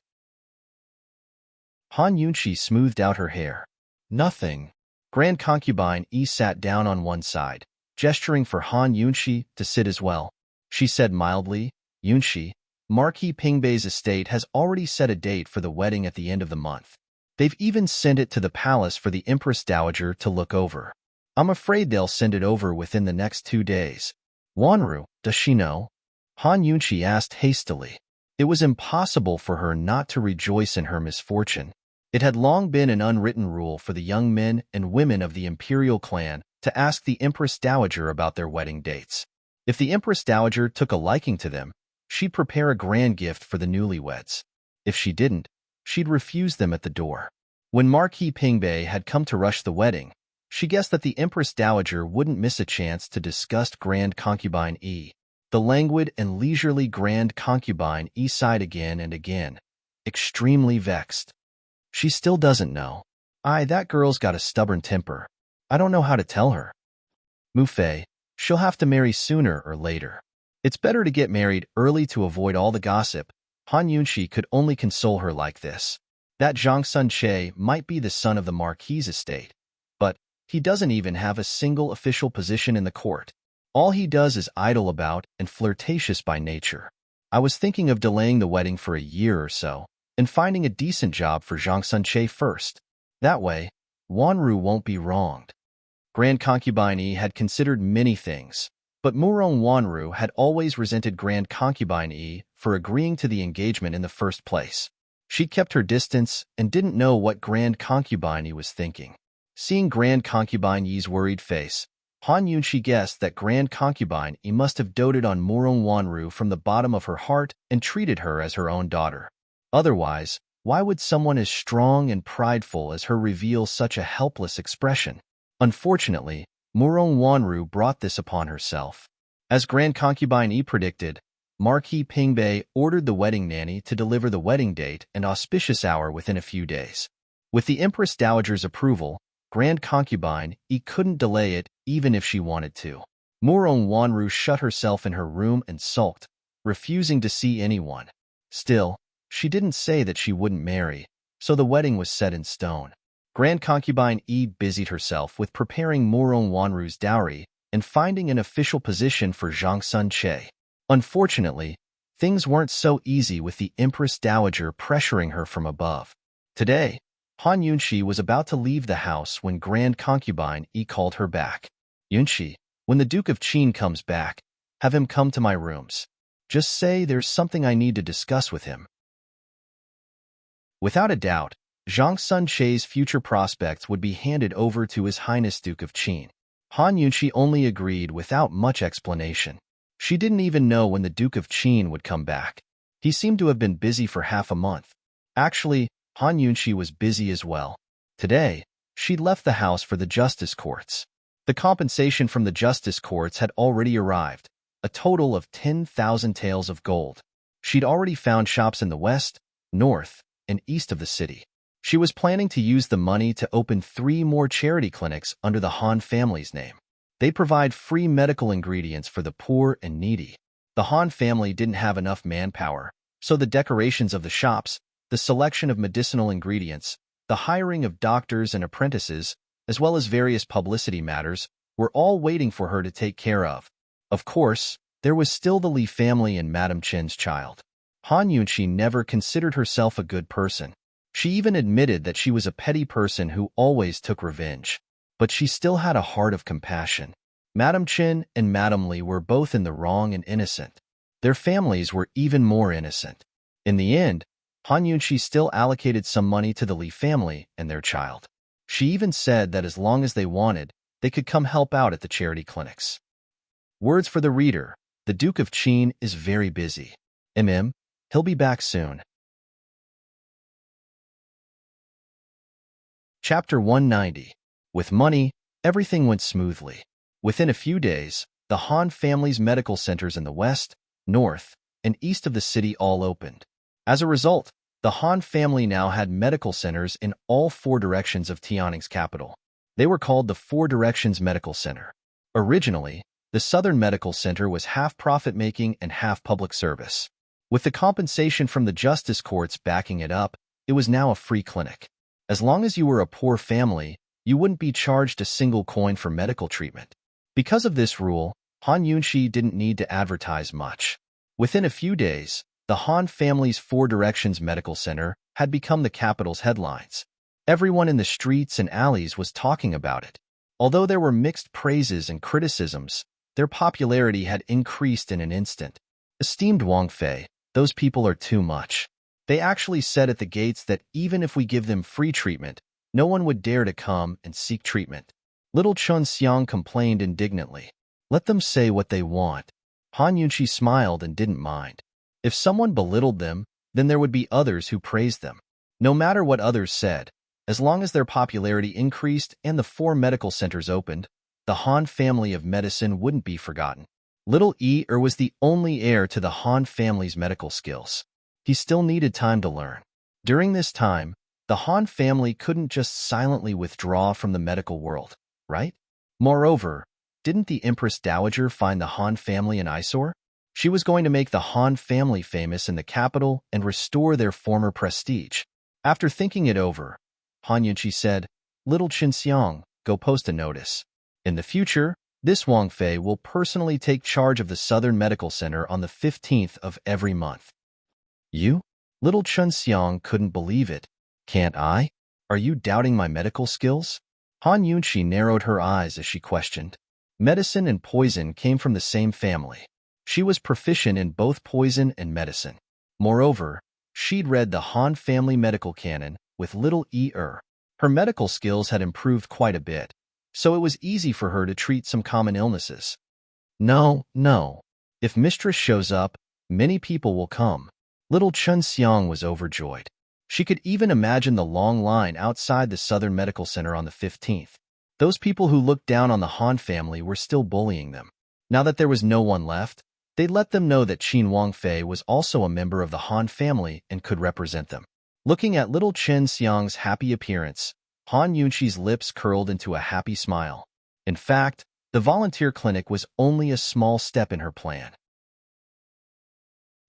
Han Yunshi smoothed out her hair. Nothing. Grand Concubine Yi sat down on one side, gesturing for Han Yunshi to sit as well. She said mildly, Yunshi, Marquis Pingbei's estate has already set a date for the wedding at the end of the month. They've even sent it to the palace for the Empress Dowager to look over. I'm afraid they'll send it over within the next 2 days. Wanru, does she know? Han Yunshi asked hastily. It was impossible for her not to rejoice in her misfortune. It had long been an unwritten rule for the young men and women of the imperial clan to ask the Empress Dowager about their wedding dates. If the Empress Dowager took a liking to them, she'd prepare a grand gift for the newlyweds. If she didn't, she'd refuse them at the door. When Marquis Pingbei had come to rush the wedding, she guessed that the Empress Dowager wouldn't miss a chance to disgust Grand Concubine Yi. The languid and leisurely Grand Concubine Yi sighed again and again, extremely vexed. She still doesn't know. That girl's got a stubborn temper. I don't know how to tell her. Mu Fei, she'll have to marry sooner or later. It's better to get married early to avoid all the gossip. Han Yunshi could only console her like this. That Zhang Sun Che might be the son of the Marquis' estate, but he doesn't even have a single official position in the court. All he does is idle about and flirtatious by nature. I was thinking of delaying the wedding for a year or so, and finding a decent job for Zhang Sun Che first. That way, Wanru won't be wronged. Grand Concubine Yi had considered many things, but Murong Wanru had always resented Grand Concubine Yi for agreeing to the engagement in the first place. She kept her distance and didn't know what Grand Concubine Yi was thinking. Seeing Grand Concubine Yi's worried face, Han Yunshi guessed that Grand Concubine Yi must have doted on Murong Wanru from the bottom of her heart and treated her as her own daughter. Otherwise, why would someone as strong and prideful as her reveal such a helpless expression? Unfortunately, Murong Wanru brought this upon herself. As Grand Concubine Yi predicted, Marquis Pingbei ordered the wedding nanny to deliver the wedding date and auspicious hour within a few days. With the Empress Dowager's approval, Grand Concubine Yi couldn't delay it even if she wanted to. Murong Wanru shut herself in her room and sulked, refusing to see anyone. Still, she didn't say that she wouldn't marry, so the wedding was set in stone. Grand Concubine Yi busied herself with preparing Murong Wanru's dowry and finding an official position for Zhang Sun-che. Unfortunately, things weren't so easy with the Empress Dowager pressuring her from above. Today, Han Yunshi was about to leave the house when Grand Concubine Yi called her back. "Yunshi, when the Duke of Qin comes back, have him come to my rooms. Just say there's something I need to discuss with him." Without a doubt, Zhang Sun-che's future prospects would be handed over to His Highness Duke of Qin. Han Yunshi only agreed without much explanation. She didn't even know when the Duke of Qin would come back. He seemed to have been busy for half a month. Actually, Han Yunshi was busy as well. Today, she'd left the house for the justice courts. The compensation from the justice courts had already arrived, a total of 10,000 taels of gold. She'd already found shops in the west, north, and east of the city. She was planning to use the money to open 3 more charity clinics under the Han family's name. They provide free medical ingredients for the poor and needy. The Han family didn't have enough manpower, so the decorations of the shops, the selection of medicinal ingredients, the hiring of doctors and apprentices, as well as various publicity matters, were all waiting for her to take care of. Of course, there was still the Li family and Madame Chen's child. Han Yunshi never considered herself a good person. She even admitted that she was a petty person who always took revenge. But she still had a heart of compassion. Madame Chen and Madame Li were both in the wrong and innocent. Their families were even more innocent. In the end, Han Yunshi still allocated some money to the Li family and their child. She even said that as long as they wanted, they could come help out at the charity clinics. Words for the reader: the Duke of Qin is very busy. He'll be back soon. Chapter 190. With money, everything went smoothly. Within a few days, the Han family's medical centers in the west, north, and east of the city all opened. As a result, the Han family now had medical centers in all 4 directions of Tianning's capital. They were called the 4 Directions Medical Center. Originally, the Southern Medical Center was half profit-making and half public service. With the compensation from the justice courts backing it up, it was now a free clinic. As long as you were a poor family, you wouldn't be charged a single coin for medical treatment. Because of this rule, Han Yunshi didn't need to advertise much. Within a few days, the Han family's 4 Directions Medical Center had become the capital's headlines. Everyone in the streets and alleys was talking about it. Although there were mixed praises and criticisms, their popularity had increased in an instant. Esteemed Wang Fei, those people are too much. They actually said at the gates that even if we give them free treatment, no one would dare to come and seek treatment. Little Chun Xiang complained indignantly. Let them say what they want. Han Yunshi smiled and didn't mind. If someone belittled them, then there would be others who praised them. No matter what others said, as long as their popularity increased and the 4 medical centers opened, the Han family of medicine wouldn't be forgotten. Little Er was the only heir to the Han family's medical skills. He still needed time to learn. During this time, the Han family couldn't just silently withdraw from the medical world, right? Moreover, didn't the Empress Dowager find the Han family an eyesore? She was going to make the Han family famous in the capital and restore their former prestige. After thinking it over, Han Yunshi said, Little Qin Xiang, go post a notice. In the future, this Wang Fei will personally take charge of the Southern Medical Center on the 15th of every month. You? Little Chun Xiang couldn't believe it. Can't I? Are you doubting my medical skills? Han Yunshi narrowed her eyes as she questioned. Medicine and poison came from the same family. She was proficient in both poison and medicine. Moreover, She'd read the Han family medical canon with little E.R. Her medical skills had improved quite a bit, so it was easy for her to treat some common illnesses. No, no. If Mistress shows up, many people will come. Little Chun Xiang was overjoyed. She could even imagine the long line outside the Southern Medical Center on the 15th. Those people who looked down on the Han family were still bullying them. Now that there was no one left, they let them know that Qin Wangfei was also a member of the Han family and could represent them. Looking at little Chen Xiang's happy appearance, Han Yunqi's lips curled into a happy smile. In fact, the volunteer clinic was only a small step in her plan.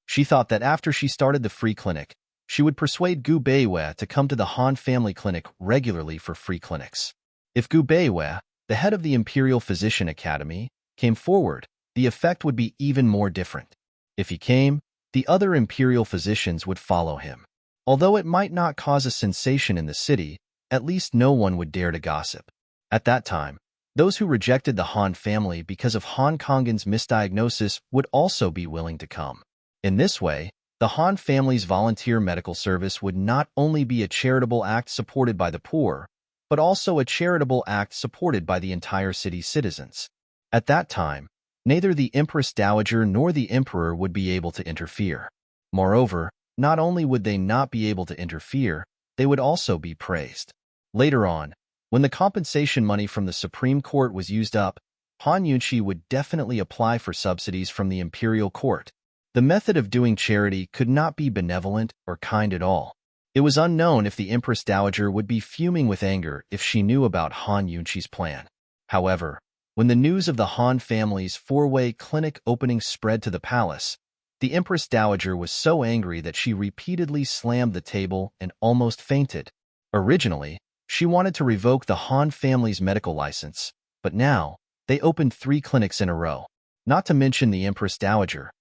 She thought that after she started the free clinic, she would persuade Gu Beiwei to come to the Han family clinic regularly for free clinics. If Gu Beiwei, the head of the Imperial Physician Academy, came forward, the effect would be even more different. If he came, the other imperial physicians would follow him. Although it might not cause a sensation in the city, at least no one would dare to gossip. At that time, those who rejected the Han family because of Han Kongan's misdiagnosis would also be willing to come. In this way, the Han family's volunteer medical service would not only be a charitable act supported by the poor, but also a charitable act supported by the entire city's citizens. At that time, neither the Empress Dowager nor the Emperor would be able to interfere. Moreover, not only would they not be able to interfere, they would also be praised. Later on, when the compensation money from the Supreme Court was used up, Han Yunqi would definitely apply for subsidies from the Imperial Court. The method of doing charity could not be benevolent or kind at all. It was unknown if the Empress Dowager would be fuming with anger if she knew about Han Yunqi's plan. However, when the news of the Han family's four-way clinic opening spread to the palace, the Empress Dowager was so angry that she repeatedly slammed the table and almost fainted. Originally, she wanted to revoke the Han family's medical license, but now, they opened 3 clinics in a row. Not to mention the Empress Dowager.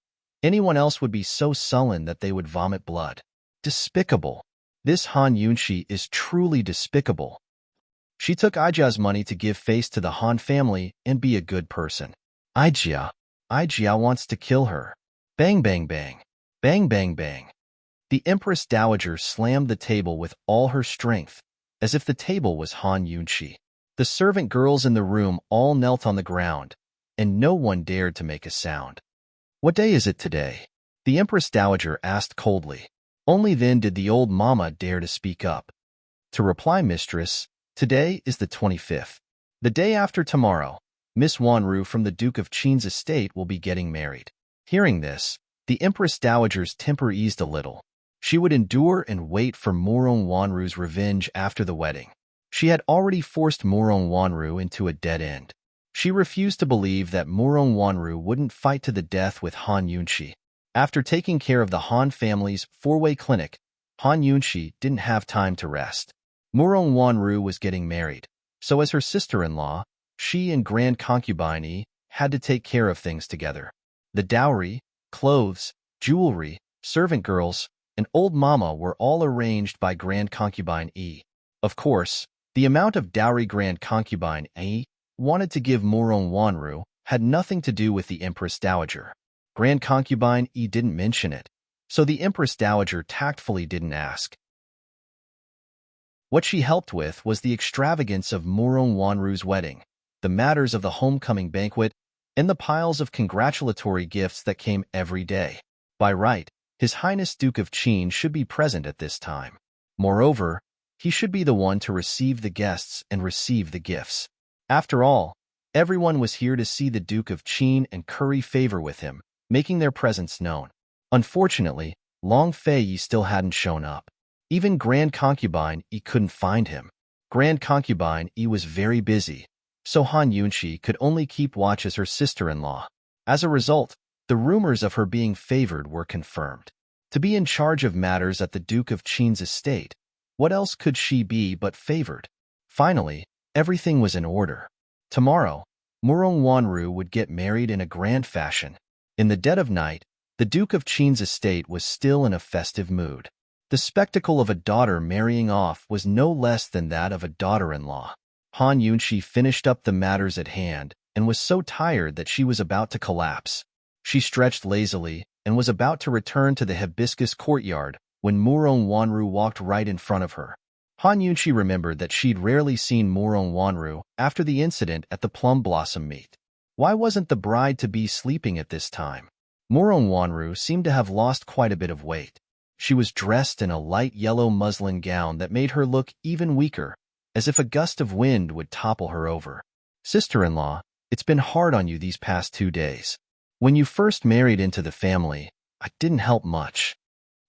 Anyone else would be so sullen that they would vomit blood. Despicable. This Han Yunqi is truly despicable. She took Aijia's money to give face to the Han family and be a good person. Aijia wants to kill her. Bang, bang, bang. Bang, bang, bang. The Empress Dowager slammed the table with all her strength, as if the table was Han Yunqi. The servant girls in the room all knelt on the ground, and no one dared to make a sound. What day is it today? The Empress Dowager asked coldly. Only then did the old mama dare to speak up. To reply, Mistress, today is the 25th. The day after tomorrow, Miss Wanru from the Duke of Qin's estate will be getting married. Hearing this, the Empress Dowager's temper eased a little. She would endure and wait for Murong Wanru's revenge after the wedding. She had already forced Murong Wanru into a dead end. She refused to believe that Murong Wanru wouldn't fight to the death with Han Yunqi. After taking care of the Han family's four-way clinic, Han Yunqi didn't have time to rest. Murong Wanru was getting married, so as her sister-in-law, she and Grand Concubine Yi had to take care of things together. The dowry, clothes, jewelry, servant girls, and old mama were all arranged by Grand Concubine Yi. Of course, the amount of dowry Grand Concubine Yi wanted to give Murong Wanru had nothing to do with the Empress Dowager. Grand Concubine Yi didn't mention it, so the Empress Dowager tactfully didn't ask. What she helped with was the extravagance of Murong Wanru's wedding, the matters of the homecoming banquet, and the piles of congratulatory gifts that came every day. By right, His Highness Duke of Qin should be present at this time. Moreover, he should be the one to receive the guests and receive the gifts. After all, everyone was here to see the Duke of Qin and curry favor with him, making their presence known. Unfortunately, Long Fei Yi still hadn't shown up. Even Grand Concubine Yi couldn't find him. Grand Concubine Yi was very busy, so Han Yunqi could only keep watch as her sister-in-law. As a result, the rumors of her being favored were confirmed. To be in charge of matters at the Duke of Qin's estate, what else could she be but favored? Finally, everything was in order. Tomorrow, Murong Wanru would get married in a grand fashion. In the dead of night, the Duke of Qin's estate was still in a festive mood. The spectacle of a daughter marrying off was no less than that of a daughter-in-law. Han Yunqi finished up the matters at hand and was so tired that she was about to collapse. She stretched lazily and was about to return to the hibiscus courtyard when Murong Wanru walked right in front of her. Han Yunqi remembered that she'd rarely seen Murong Wanru after the incident at the Plum Blossom meet. Why wasn't the bride-to-be sleeping at this time? Murong Wanru seemed to have lost quite a bit of weight. She was dressed in a light yellow muslin gown that made her look even weaker, as if a gust of wind would topple her over. Sister-in-law, it's been hard on you these past 2 days. When you first married into the family, I didn't help much.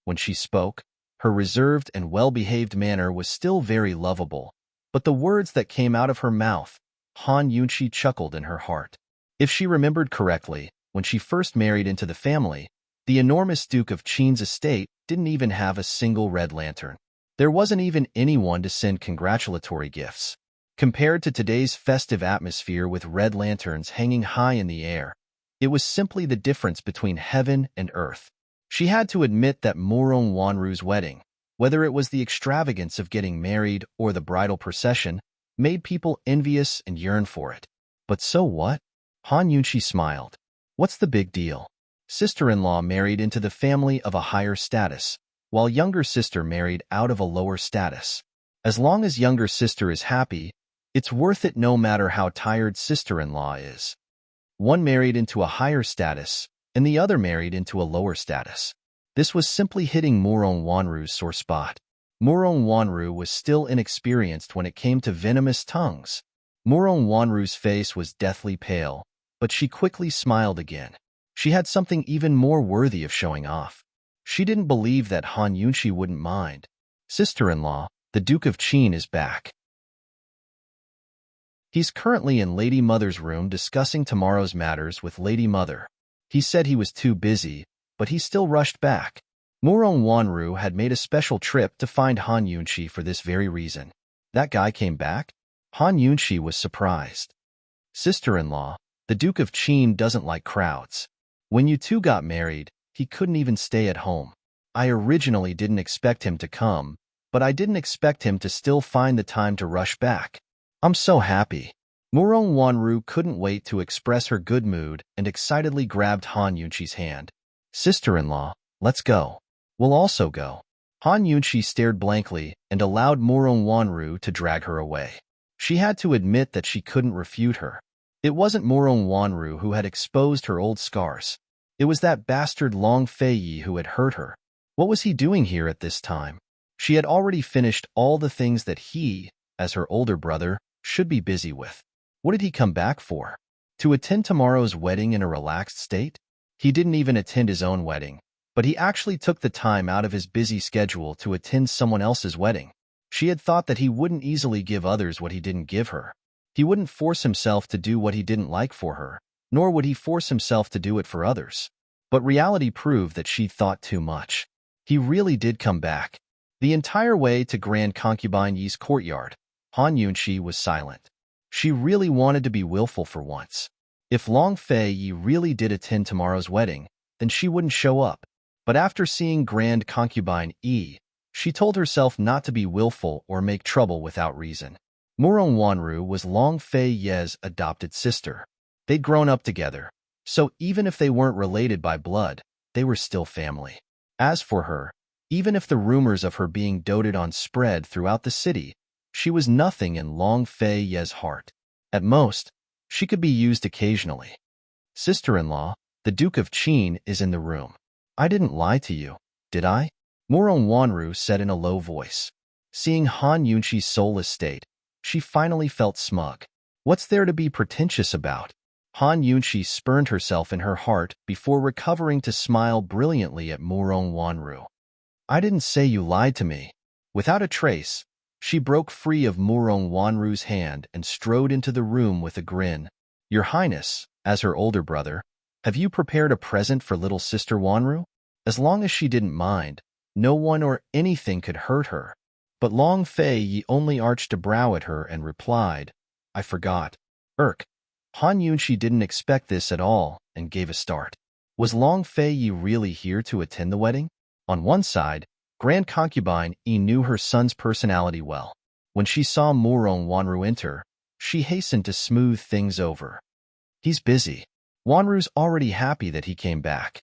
When she spoke, her reserved and well-behaved manner was still very lovable, but the words that came out of her mouth, Han Yunqi chuckled in her heart. If she remembered correctly, when she first married into the family, the enormous Duke of Qin's estate didn't even have a single red lantern. There wasn't even anyone to send congratulatory gifts. Compared to today's festive atmosphere with red lanterns hanging high in the air, it was simply the difference between heaven and earth. She had to admit that Murong Wanru's wedding, whether it was the extravagance of getting married or the bridal procession, made people envious and yearn for it. But so what? Han Yunqi smiled. What's the big deal? Sister-in-law married into the family of a higher status, while younger sister married out of a lower status. As long as younger sister is happy, it's worth it no matter how tired sister-in-law is. One married into a higher status, and the other married into a lower status. This was simply hitting Murong Wanru's sore spot. Murong Wanru was still inexperienced when it came to venomous tongues. Murong Wanru's face was deathly pale, but she quickly smiled again. She had something even more worthy of showing off. She didn't believe that Han Yunqi wouldn't mind. Sister-in-law, the Duke of Qin is back. He's currently in Lady Mother's room discussing tomorrow's matters with Lady Mother. He said he was too busy, but he still rushed back. Murong Wanru had made a special trip to find Han Yunqi for this very reason. That guy came back? Han Yunqi was surprised. Sister-in-law, the Duke of Qin doesn't like crowds. When you two got married, he couldn't even stay at home. I originally didn't expect him to come, but I didn't expect him to still find the time to rush back. I'm so happy. Murong Wanru couldn't wait to express her good mood and excitedly grabbed Han Yunqi's hand. Sister-in-law, let's go. We'll also go. Han Yunqi stared blankly and allowed Murong Wanru to drag her away. She had to admit that she couldn't refute her. It wasn't Murong Wanru who had exposed her old scars. It was that bastard Long Feiyi who had hurt her. What was he doing here at this time? She had already finished all the things that he, as her older brother, should be busy with. What did he come back for? To attend tomorrow's wedding in a relaxed state? He didn't even attend his own wedding, but he actually took the time out of his busy schedule to attend someone else's wedding. She had thought that he wouldn't easily give others what he didn't give her. He wouldn't force himself to do what he didn't like for her, nor would he force himself to do it for others. But reality proved that she thought too much. He really did come back. The entire way to Grand Concubine Yi's courtyard, Han Yunqi was silent. She really wanted to be willful for once. If Long Feiyi really did attend tomorrow's wedding, then she wouldn't show up. But after seeing Grand Concubine Yi, she told herself not to be willful or make trouble without reason. Murong Wanru was Long Feiyi's adopted sister. They'd grown up together, so even if they weren't related by blood, they were still family. As for her, even if the rumors of her being doted on spread throughout the city, she was nothing in Long Feiyi's heart. At most, she could be used occasionally. Sister-in-law, the Duke of Qin is in the room. I didn't lie to you, did I? Murong Wanru said in a low voice. Seeing Han Yunqi's soulless state, she finally felt smug. What's there to be pretentious about? Han Yunqi spurned herself in her heart before recovering to smile brilliantly at Murong Wanru. I didn't say you lied to me. Without a trace, she broke free of Murong Wanru's hand and strode into the room with a grin. Your Highness, as her older brother, have you prepared a present for little sister Wanru? As long as she didn't mind, no one or anything could hurt her. But Long Feiyi only arched a brow at her and replied, I forgot. Han Yunqi didn't expect this at all and gave a start. Was Long Feiyi really here to attend the wedding? On one side, Grand Concubine Yi knew her son's personality well. When she saw Murong Wanru enter, she hastened to smooth things over. He's busy. Wanru's already happy that he came back.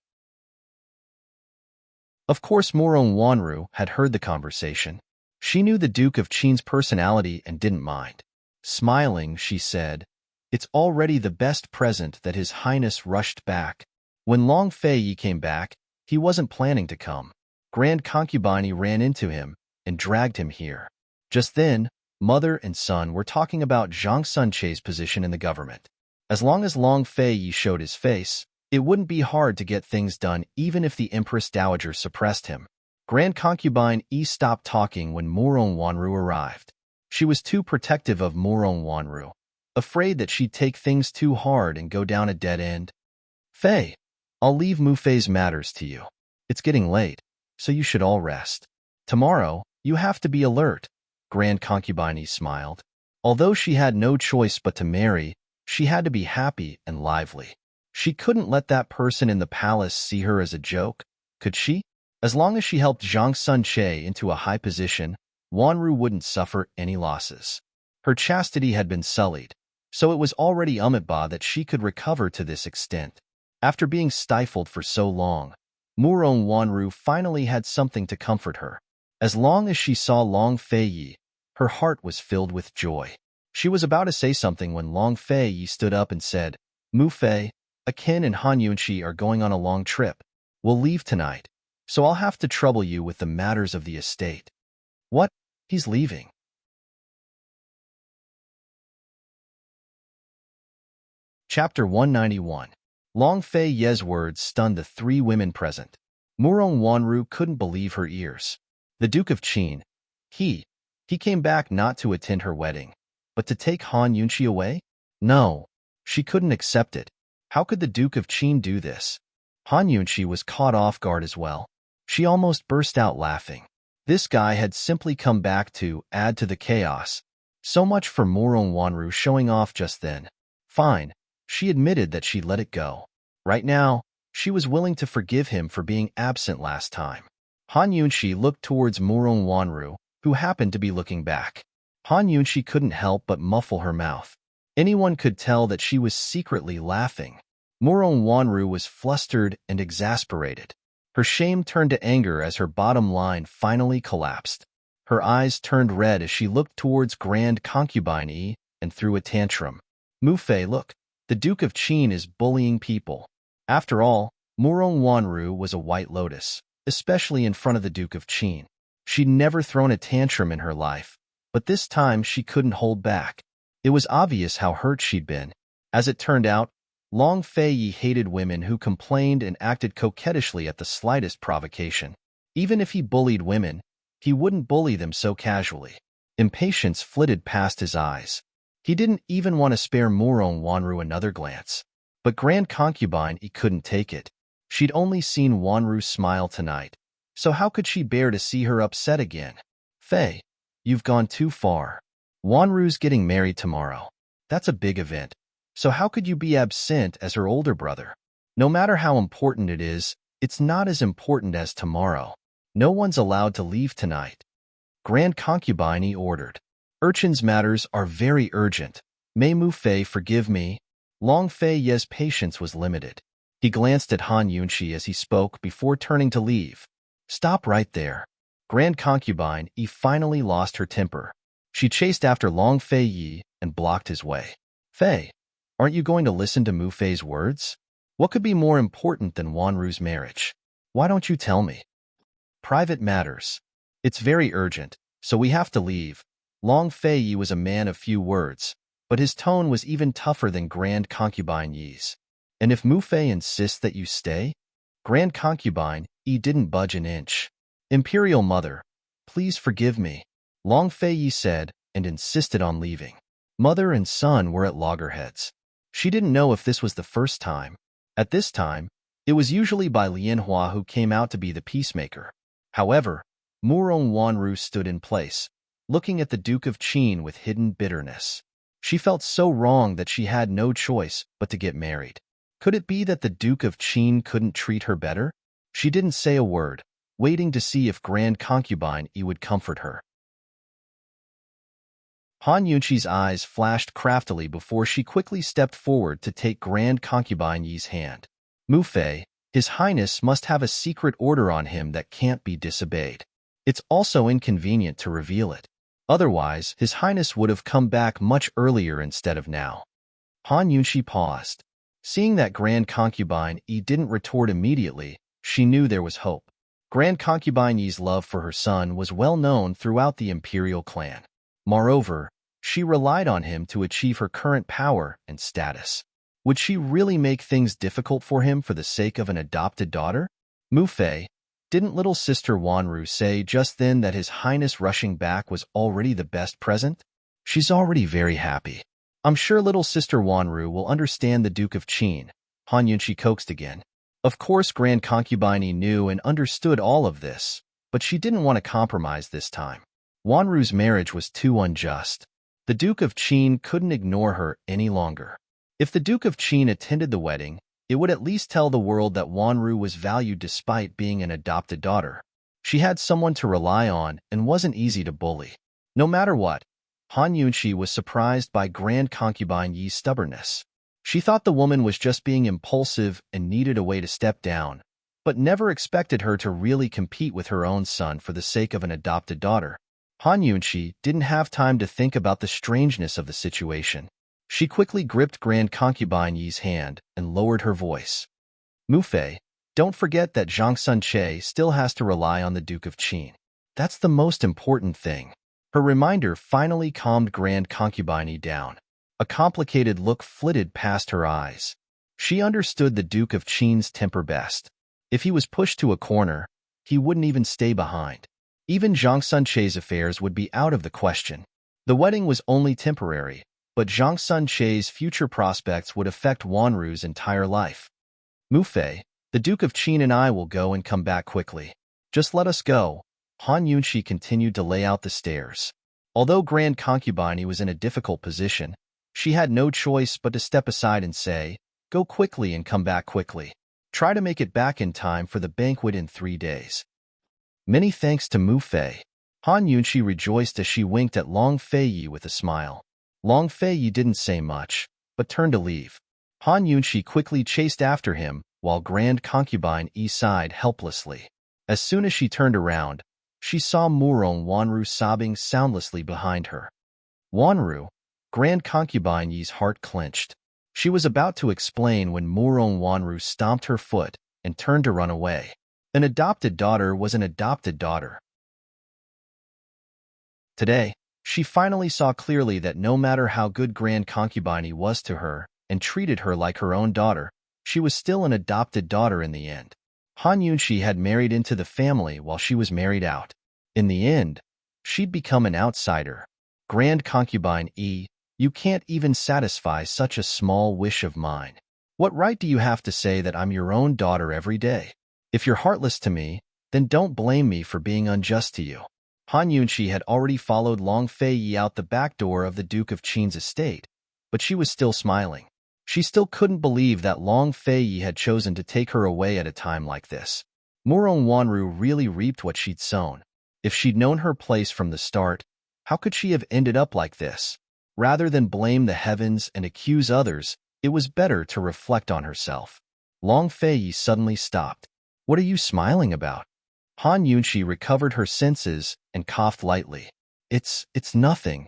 Of course, Morong Wanru had heard the conversation. She knew the Duke of Qin's personality and didn't mind. Smiling, she said, "It's already the best present." That His Highness rushed back. When Long Fei came back, he wasn't planning to come. Grand Concubine ran into him and dragged him here. Just then, mother and son were talking about Zhang Sunche's position in the government. As long as Long Fei showed his face, it wouldn't be hard to get things done even if the Empress Dowager suppressed him. Grand Concubine stopped talking when Morong Wanru arrived. She was too protective of Morong Wanru, afraid that she'd take things too hard and go down a dead end. "Fei, I'll leave Mu Fei's matters to you. It's getting late, so you should all rest. Tomorrow, you have to be alert." Grand Concubine smiled. Although she had no choice but to marry, she had to be happy and lively. She couldn't let that person in the palace see her as a joke, could she? As long as she helped Zhang Sunche into a high position, Wanru wouldn't suffer any losses. Her chastity had been sullied, so it was already umidba that she could recover to this extent. After being stifled for so long, Morong Wanru finally had something to comfort her. As long as she saw Long Fei, her heart was filled with joy. She was about to say something when Long Fei stood up and said, "Mu Fei, Akin and Han Yunqi are going on a long trip. We'll leave tonight, so I'll have to trouble you with the matters of the estate." "What? He's leaving?" Chapter 191. Long Fei's words stunned the three women present. Morong Wanru couldn't believe her ears. The Duke of Qin, he came back not to attend her wedding, but to take Han Yunqi away? No, she couldn't accept it. How could the Duke of Qin do this? Han Yunqi was caught off guard as well. She almost burst out laughing. This guy had simply come back to add to the chaos. So much for Morong Wanru showing off just then. Fine, she admitted that she'd let it go. Right now, she was willing to forgive him for being absent last time. Han Yunqi looked towards Morong Wanru, who happened to be looking back. Han Yunqi couldn't help but muffle her mouth. Anyone could tell that she was secretly laughing. Morong Wanru was flustered and exasperated. Her shame turned to anger as her bottom line finally collapsed. Her eyes turned red as she looked towards Grand Concubine and threw a tantrum. "Mu Fei, look, the Duke of Qin is bullying people." After all, Morong Wanru was a white lotus, especially in front of the Duke of Qin. She'd never thrown a tantrum in her life, but this time she couldn't hold back. It was obvious how hurt she'd been. As it turned out, Long Fei hated women who complained and acted coquettishly at the slightest provocation. Even if he bullied women, he wouldn't bully them so casually. Impatience flitted past his eyes. He didn't even want to spare Morong Wanru another glance. But Grand Concubine couldn't take it. She'd only seen Wanru smile tonight, so how could she bear to see her upset again? "Fei, you've gone too far. Wanru's getting married tomorrow. That's a big event. So how could you be absent as her older brother? No matter how important it is, it's not as important as tomorrow. No one's allowed to leave tonight." Grand Concubine ordered. "Urchin's matters are very urgent. May Mu Fei forgive me?" Long Fei's patience was limited. He glanced at Han Yunqi as he spoke before turning to leave. "Stop right there." Grand Concubine finally lost her temper. She chased after Long Fei and blocked his way. "Fei, aren't you going to listen to Mu Fei's words? What could be more important than Wanru's marriage? Why don't you tell me?" "Private matters. It's very urgent, so we have to leave." Long Fei was a man of few words, but his tone was even tougher than Grand Concubine's. "And if Mu Fei insists that you stay?" Grand Concubine didn't budge an inch. "Imperial Mother, please forgive me," Long Fei said, and insisted on leaving. Mother and son were at loggerheads. She didn't know if this was the first time. At this time, it was usually by Lianhua who came out to be the peacemaker. However, Morong Wanru stood in place, looking at the Duke of Qin with hidden bitterness. She felt so wrong that she had no choice but to get married. Could it be that the Duke of Qin couldn't treat her better? She didn't say a word, waiting to see if Grand Concubine would comfort her. Han Yunqi's eyes flashed craftily before she quickly stepped forward to take Grand Concubine's hand. "Mu Fei, His Highness must have a secret order on him that can't be disobeyed. It's also inconvenient to reveal it. Otherwise, His Highness would have come back much earlier instead of now. Han Yunshi paused. Seeing that Grand Concubine Yi didn't retort immediately, she knew there was hope. Grand Concubine Yi's love for her son was well known throughout the imperial clan. Moreover, she relied on him to achieve her current power and status. Would she really make things difficult for him for the sake of an adopted daughter? Mu Fei, didn't little sister Wanru say just then that His Highness rushing back was already the best present? She's already very happy. I'm sure little sister Wanru will understand the Duke of Qin, Han Yunshi coaxed again. Of course Grand Concubine knew and understood all of this, but she didn't want to compromise this time. Wanru's marriage was too unjust. The Duke of Qin couldn't ignore her any longer. If the Duke of Qin attended the wedding, it would at least tell the world that Wanru was valued despite being an adopted daughter. She had someone to rely on and wasn't easy to bully. No matter what, Han Yunshi was surprised by Grand Concubine Yi's stubbornness. She thought the woman was just being impulsive and needed a way to step down, but never expected her to really compete with her own son for the sake of an adopted daughter. Han Yunshi didn't have time to think about the strangeness of the situation. She quickly gripped Grand Concubine Yi's hand and lowered her voice. Mu Fei, don't forget that Zhang Sun Che still has to rely on the Duke of Qin. That's the most important thing. Her reminder finally calmed Grand Concubine Yi down. A complicated look flitted past her eyes. She understood the Duke of Qin's temper best. If he was pushed to a corner, he wouldn't even stay behind. Even Zhang Sun Che's affairs would be out of the question. The wedding was only temporary, but Zhang Sun Che's future prospects would affect Wanru's entire life. Mu Fei, the Duke of Qin and I will go and come back quickly. Just let us go. Han Yunshi continued to lay out the stairs. Although Grand Concubine was in a difficult position, she had no choice but to step aside and say, go quickly and come back quickly. Try to make it back in time for the banquet in 3 days. Many thanks to Mu Fei. Han Yunshi rejoiced as she winked at Long Fei Yi with a smile. Long Fei Yi didn't say much, but turned to leave. Han Yunshi quickly chased after him, while Grand Concubine Yi sighed helplessly. As soon as she turned around, she saw Murong Wanru sobbing soundlessly behind her. Wanru, Grand Concubine Yi's heart clenched. She was about to explain when Murong Wanru stomped her foot and turned to run away. An adopted daughter was an adopted daughter. Today, she finally saw clearly that no matter how good Grand Concubine was to her and treated her like her own daughter, she was still an adopted daughter in the end. Han Yunshi had married into the family while she was married out. In the end, she'd become an outsider. Grand Concubine Yi, you can't even satisfy such a small wish of mine. What right do you have to say that I'm your own daughter every day? If you're heartless to me, then don't blame me for being unjust to you. Han Yunshi had already followed Long Fei Yi out the back door of the Duke of Qin's estate, but she was still smiling. She still couldn't believe that Long Fei Yi had chosen to take her away at a time like this. Murong Wanru really reaped what she'd sown. If she'd known her place from the start, how could she have ended up like this? Rather than blame the heavens and accuse others, it was better to reflect on herself. Long Fei Yi suddenly stopped. What are you smiling about? Han Yunshi recovered her senses and coughed lightly. It's nothing.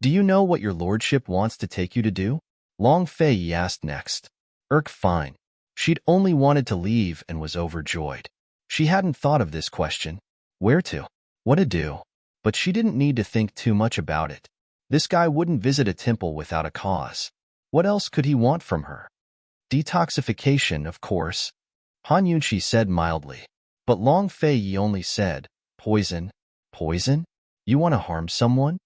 Do you know what your lordship wants to take you to do? Long Fei Yi asked next. Fine. She'd only wanted to leave and was overjoyed. She hadn't thought of this question. Where to? What to do? But she didn't need to think too much about it. This guy wouldn't visit a temple without a cause. What else could he want from her? Detoxification, of course. Han Yunshi said mildly. But Long Fei Yi only said, Poison? Poison? You want to harm someone?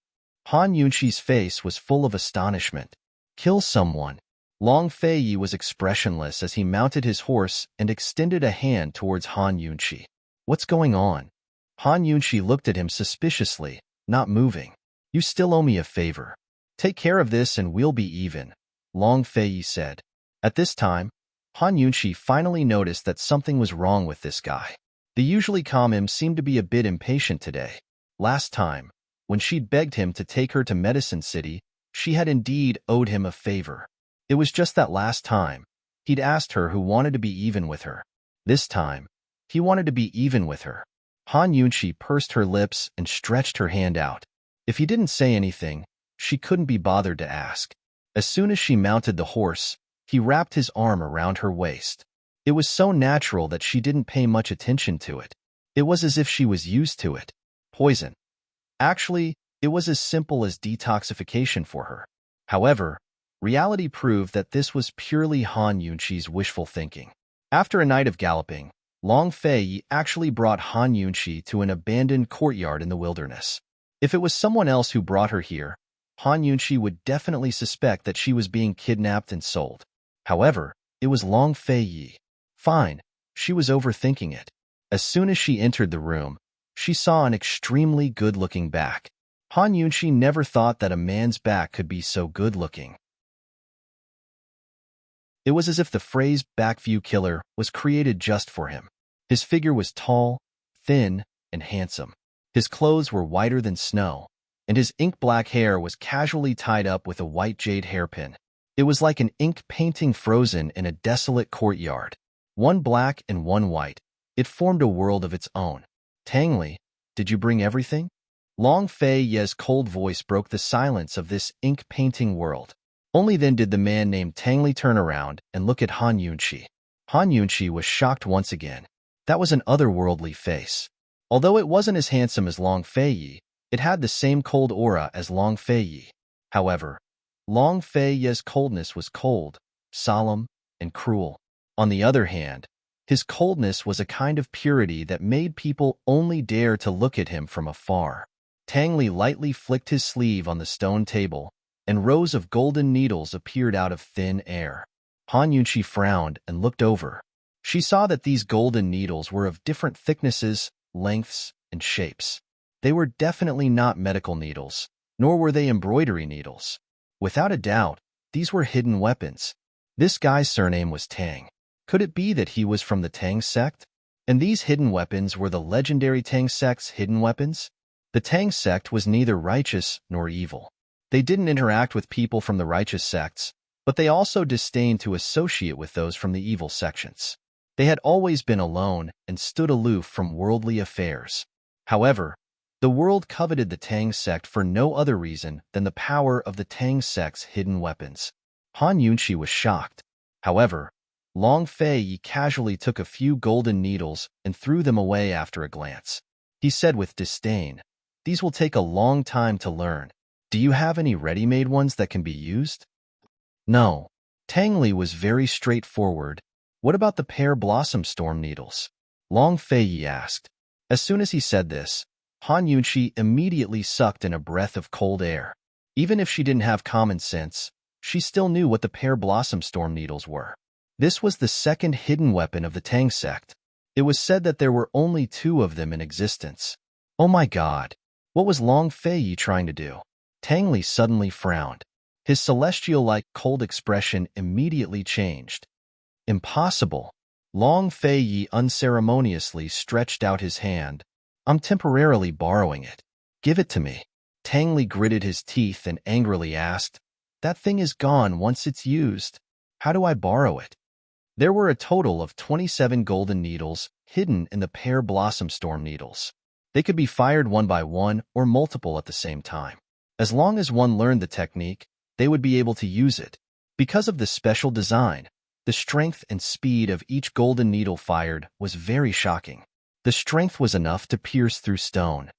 Han Yunshi's face was full of astonishment. Kill someone. Long Fei Yi was expressionless as he mounted his horse and extended a hand towards Han Yunshi. What's going on? Han Yunshi looked at him suspiciously, not moving. You still owe me a favor. Take care of this and we'll be even, Long Fei Yi said. At this time, Han Yunshi finally noticed that something was wrong with this guy. The usually calm him seemed to be a bit impatient today. Last time, when she'd begged him to take her to Medicine City, she had indeed owed him a favor. It was just that last time, he'd asked her who wanted to be even with her. This time, he wanted to be even with her. Han Yunqi pursed her lips and stretched her hand out. If he didn't say anything, she couldn't be bothered to ask. As soon as she mounted the horse, he wrapped his arm around her waist. It was so natural that she didn't pay much attention to it. It was as if she was used to it. Poison. Actually, it was as simple as detoxification for her. However, reality proved that this was purely Han Yunqi's wishful thinking. After a night of galloping, Long Fei actually brought Han Yunqi to an abandoned courtyard in the wilderness. If it was someone else who brought her here, Han Yunqi would definitely suspect that she was being kidnapped and sold. However, it was Long Fei. Fine, she was overthinking it. As soon as she entered the room, she saw an extremely good-looking back. Han Yunqi never thought that a man's back could be so good-looking. It was as if the phrase back view killer was created just for him. His figure was tall, thin, and handsome. His clothes were whiter than snow, and his ink-black hair was casually tied up with a white jade hairpin. It was like an ink painting frozen in a desolate courtyard. One black and one white. It formed a world of its own. Tang Li, did you bring everything? Long Fei Ye's cold voice broke the silence of this ink-painting world. Only then did the man named Tang Li turn around and look at Han Yunqi. Han Yunqi was shocked once again. That was an otherworldly face. Although it wasn't as handsome as Long Fei Yi, it had the same cold aura as Long Fei Yi. However, Long Fei Ye's coldness was cold, solemn, and cruel. On the other hand, his coldness was a kind of purity that made people only dare to look at him from afar. Tang Li lightly flicked his sleeve on the stone table, and rows of golden needles appeared out of thin air. Han Yunqi frowned and looked over. She saw that these golden needles were of different thicknesses, lengths, and shapes. They were definitely not medical needles, nor were they embroidery needles. Without a doubt, these were hidden weapons. This guy's surname was Tang. Could it be that he was from the Tang sect? And these hidden weapons were the legendary Tang sect's hidden weapons? The Tang sect was neither righteous nor evil. They didn't interact with people from the righteous sects, but they also disdained to associate with those from the evil sections. They had always been alone and stood aloof from worldly affairs. However, the world coveted the Tang sect for no other reason than the power of the Tang sect's hidden weapons. Han Yunqi was shocked. However, Long Fei Yi casually took a few golden needles and threw them away after a glance. He said with disdain, "These will take a long time to learn. Do you have any ready-made ones that can be used?" No. Tang Li was very straightforward. What about the pear blossom storm needles? Long Fei Yi asked. As soon as he said this, Han Yunqi immediately sucked in a breath of cold air. Even if she didn't have common sense, she still knew what the pear blossom storm needles were. This was the second hidden weapon of the Tang sect. It was said that there were only 2 of them in existence. Oh my god. What was Long Fei Yi trying to do? Tang Li suddenly frowned. His celestial-like cold expression immediately changed. Impossible. Long Fei Yi unceremoniously stretched out his hand. I'm temporarily borrowing it. Give it to me. Tang Li gritted his teeth and angrily asked, That thing is gone once it's used. How do I borrow it? There were a total of 27 golden needles hidden in the pear blossom storm needles. They could be fired one by one or multiple at the same time. As long as one learned the technique, they would be able to use it. Because of the special design, the strength and speed of each golden needle fired was very shocking. The strength was enough to pierce through stone.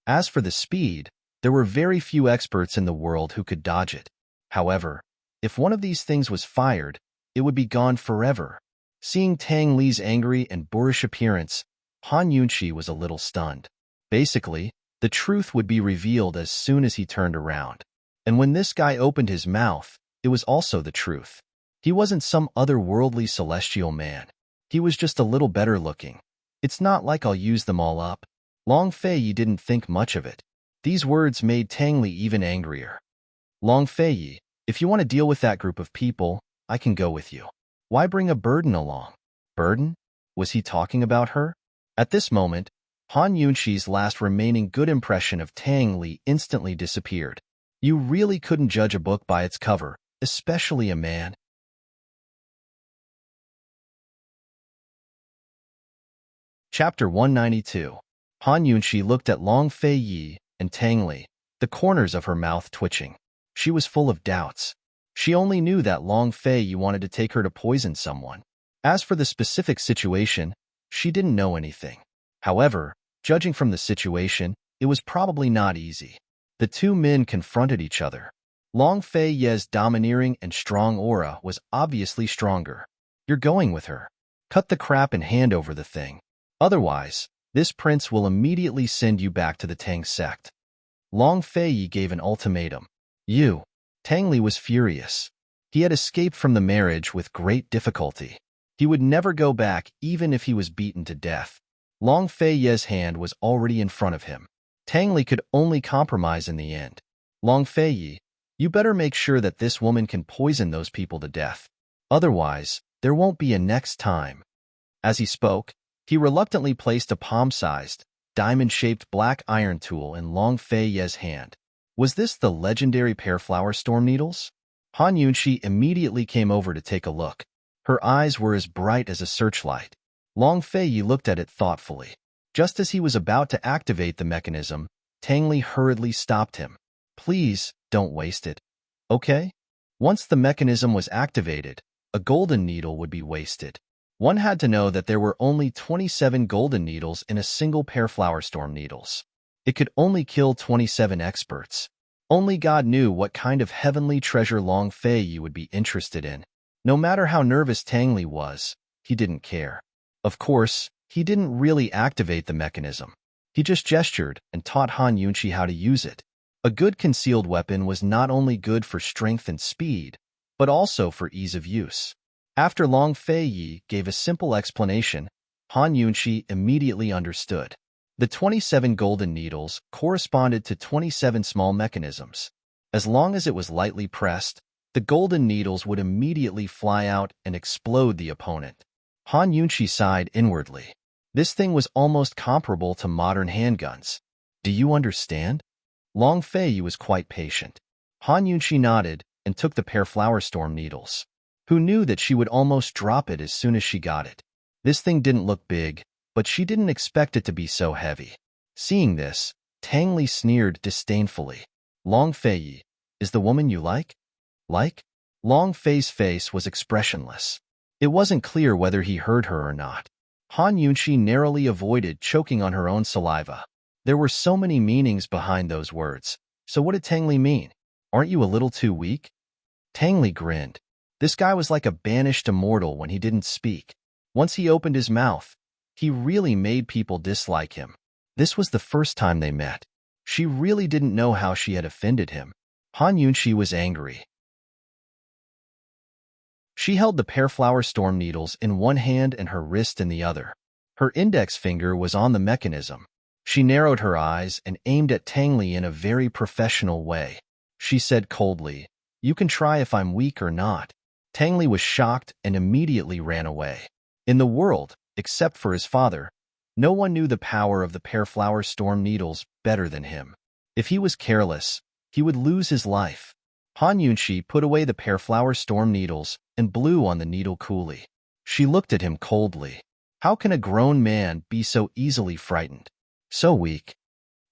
As for the speed, there were very few experts in the world who could dodge it. However, if one of these things was fired, it would be gone forever. Seeing Tang Li's angry and boorish appearance, Han Yunqi was a little stunned. Basically, the truth would be revealed as soon as he turned around. And when this guy opened his mouth, it was also the truth. He wasn't some otherworldly celestial man. He was just a little better looking. It's not like I'll use them all up. Long Fei Yi didn't think much of it. These words made Tang Li even angrier. Long Fei Yi, if you want to deal with that group of people, I can go with you. Why bring a burden along? Burden? Was he talking about her? At this moment, Han Yunqi's last remaining good impression of Tang Li instantly disappeared. You really couldn't judge a book by its cover, especially a man. Chapter 192. Han Yunxi looked at Long Fei Yi and Tang Li, the corners of her mouth twitching. She was full of doubts. She only knew that Long Fei Yi wanted to take her to poison someone. As for the specific situation, she didn't know anything. However, judging from the situation, it was probably not easy. The two men confronted each other. Long Fei Yi's domineering and strong aura was obviously stronger. You're going with her. Cut the crap and hand over the thing. Otherwise, this prince will immediately send you back to the Tang sect. Long Fei Yi gave an ultimatum. Tang Li was furious. He had escaped from the marriage with great difficulty. He would never go back even if he was beaten to death. Long Fei Yi's hand was already in front of him. Tang Li could only compromise in the end. Long Fei Yi, you better make sure that this woman can poison those people to death. Otherwise, there won't be a next time. As he spoke, he reluctantly placed a palm-sized, diamond-shaped black iron tool in Long Fei Yi's hand. Was this the legendary pear-flower storm needles? Han Yunxi immediately came over to take a look. Her eyes were as bright as a searchlight. Long Fei Yi looked at it thoughtfully. Just as he was about to activate the mechanism, Tang Li hurriedly stopped him. Please, don't waste it. Okay? Once the mechanism was activated, a golden needle would be wasted. One had to know that there were only 27 golden needles in a single pear-flower storm needles. It could only kill 27 experts. Only God knew what kind of heavenly treasure Long Fei Yi would be interested in. No matter how nervous Tang Li was, he didn't care. Of course, he didn't really activate the mechanism. He just gestured and taught Han Yunxi how to use it. A good concealed weapon was not only good for strength and speed, but also for ease of use. After Long Fei Yi gave a simple explanation, Han Yunxi immediately understood. The 27 golden needles corresponded to 27 small mechanisms. As long as it was lightly pressed, the golden needles would immediately fly out and explode the opponent. Han Yunxi sighed inwardly. This thing was almost comparable to modern handguns. Do you understand? Long Fei Yi was quite patient. Han Yunxi nodded and took the pear-flower storm needles. Who knew that she would almost drop it as soon as she got it? This thing didn't look big, but she didn't expect it to be so heavy. Seeing this, Tang Li sneered disdainfully. Long Fei Yi, is the woman you like? Like? Long Fei's face was expressionless. It wasn't clear whether he heard her or not. Han Yunxi narrowly avoided choking on her own saliva. There were so many meanings behind those words. So what did Tang Li mean? Aren't you a little too weak? Tang Li grinned. This guy was like a banished immortal when he didn't speak. Once he opened his mouth, he really made people dislike him. This was the first time they met. She really didn't know how she had offended him. Han Yunxi was angry. She held the pear-flower storm needles in one hand and her wrist in the other. Her index finger was on the mechanism. She narrowed her eyes and aimed at Tang Li in a very professional way. She said coldly, "You can try if I'm weak or not." Tang Li was shocked and immediately ran away. In the world, except for his father, no one knew the power of the pear-flower storm needles better than him. If he was careless, he would lose his life. Han Yunxi put away the pear-flower storm needles and blew on the needle coolly. She looked at him coldly. How can a grown man be so easily frightened? So weak.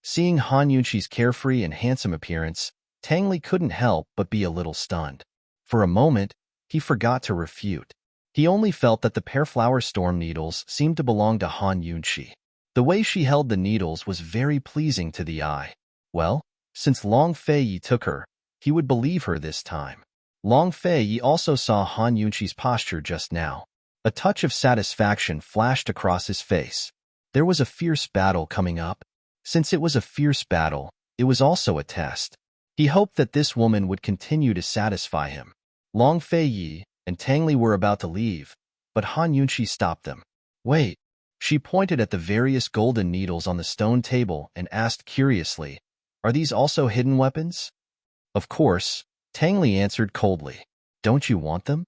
Seeing Han Yunxi's carefree and handsome appearance, Tang Li couldn't help but be a little stunned. For a moment, he forgot to refute. He only felt that the pear-flower storm needles seemed to belong to Han Yunxi. The way she held the needles was very pleasing to the eye. Well, since Long Fei Yi took her, he would believe her this time. Long Fei Yi also saw Han Yunxi's posture just now. A touch of satisfaction flashed across his face. There was a fierce battle coming up. Since it was a fierce battle, it was also a test. He hoped that this woman would continue to satisfy him. Long Fei Yi and Tang Li were about to leave, but Han Yunxi stopped them. Wait. She pointed at the various golden needles on the stone table and asked curiously, "Are these also hidden weapons?" Of course, Tang Li answered coldly. "Don't you want them?"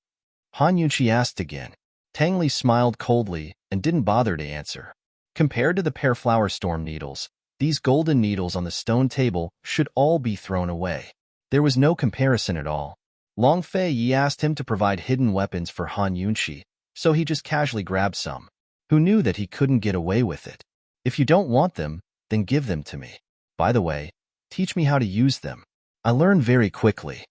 Han Yunxi asked again. Tang Li smiled coldly and didn't bother to answer. Compared to the pear-flower storm needles, these golden needles on the stone table should all be thrown away. There was no comparison at all. Long Fei Yi asked him to provide hidden weapons for Han Yunxi, so he just casually grabbed some. who knew that he couldn't get away with it. If you don't want them, then give them to me. By the way, teach me how to use them. I learned very quickly.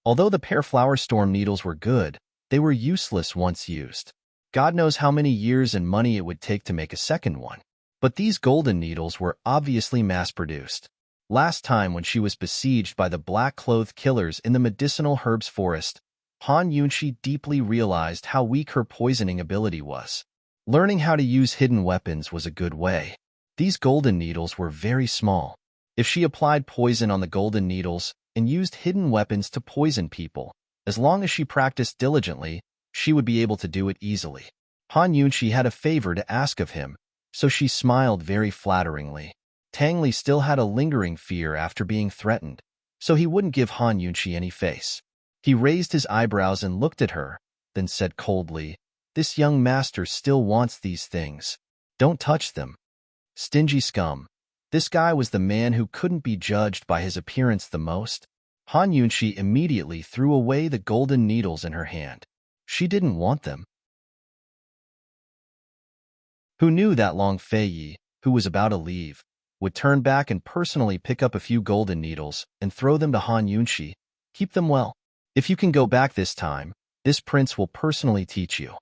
Although the pear flower storm needles were good, they were useless once used. God knows how many years and money it would take to make a second one. But these golden needles were obviously mass-produced. Last time when she was besieged by the black-clothed killers in the medicinal herbs forest, Han Yunshi deeply realized how weak her poisoning ability was. Learning how to use hidden weapons was a good way. These golden needles were very small. If she applied poison on the golden needles and used hidden weapons to poison people, as long as she practiced diligently, she would be able to do it easily. Han Yunshi had a favor to ask of him, so she smiled very flatteringly. Tang Li still had a lingering fear after being threatened, so he wouldn't give Han Yunshi any face. He raised his eyebrows and looked at her, then said coldly, "This young master still wants these things. Don't touch them. Stingy scum." This guy was the man who couldn't be judged by his appearance the most. Han Yunshi immediately threw away the golden needles in her hand. She didn't want them. Who knew that Long Feiyi, who was about to leave, would turn back and personally pick up a few golden needles and throw them to Han Yunshi. "Keep them well. If you can go back this time, this prince will personally teach you."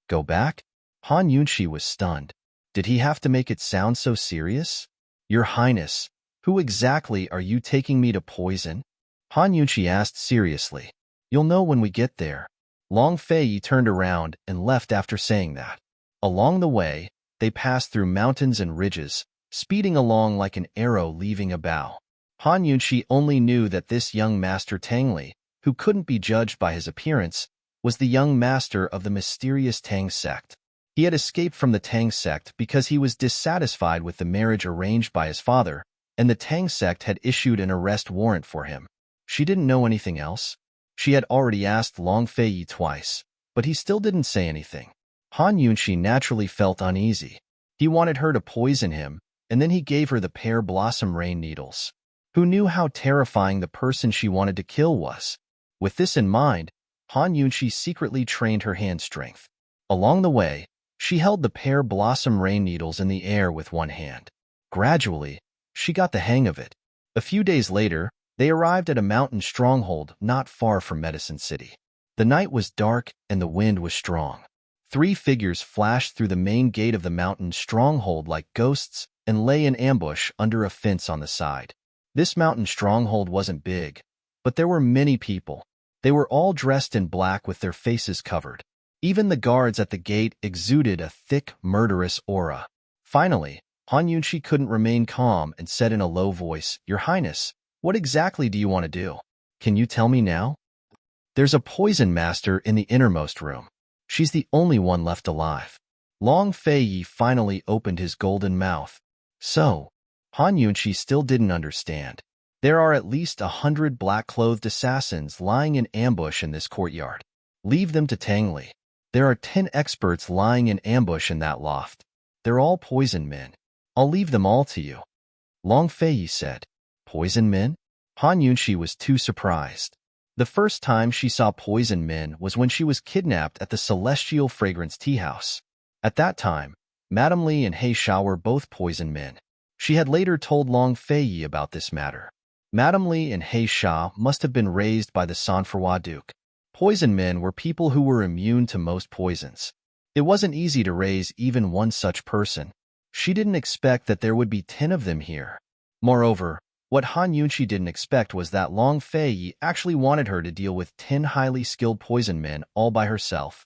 Go back? Han Yunshi was stunned. Did he have to make it sound so serious? "Your Highness, who exactly are you taking me to poison?" Han Yunshi asked seriously. "You'll know when we get there." Long Feiyi turned around and left after saying that. Along the way, they passed through mountains and ridges, speeding along like an arrow leaving a bow. Han Yunshi only knew that this young master Tang Li, who couldn't be judged by his appearance, was the young master of the mysterious Tang sect. He had escaped from the Tang sect because he was dissatisfied with the marriage arranged by his father, and the Tang sect had issued an arrest warrant for him. She didn't know anything else. She had already asked Long Feiyi twice, but he still didn't say anything. Han Yunshi naturally felt uneasy. He wanted her to poison him, and then he gave her the pear blossom rain needles. Who knew how terrifying the person she wanted to kill was? With this in mind, Han Yunshi secretly trained her hand strength. Along the way, she held the pear blossom rain needles in the air with one hand. Gradually, she got the hang of it. A few days later, they arrived at a mountain stronghold not far from Medicine City. The night was dark and the wind was strong. 3 figures flashed through the main gate of the mountain stronghold like ghosts and lay in ambush under a fence on the side. This mountain stronghold wasn't big, but there were many people. They were all dressed in black with their faces covered. Even the guards at the gate exuded a thick, murderous aura. Finally, Han Yunshi couldn't remain calm and said in a low voice, "Your Highness, what exactly do you want to do? Can you tell me now?" "There's a poison master in the innermost room. She's the only one left alive." Long Feiyi finally opened his golden mouth. "So?" Han Yunshi still didn't understand. "There are at least 100 black-clothed assassins lying in ambush in this courtyard. Leave them to Tang Li. There are 10 experts lying in ambush in that loft. They're all poison men. I'll leave them all to you." Long Feiyi said. "Poison men?" Han Yunshi was too surprised. The first time she saw poison men was when she was kidnapped at the Celestial Fragrance Tea House. At that time, Madame Li and He Sha were both poison men. She had later told Long Feiyi about this matter. Madame Li and He Sha must have been raised by the Sanfroid Duke. Poison men were people who were immune to most poisons. It wasn't easy to raise even one such person. She didn't expect that there would be 10 of them here. Moreover, what Han Yunshi didn't expect was that Long Feiyi actually wanted her to deal with 10 highly skilled poison men all by herself.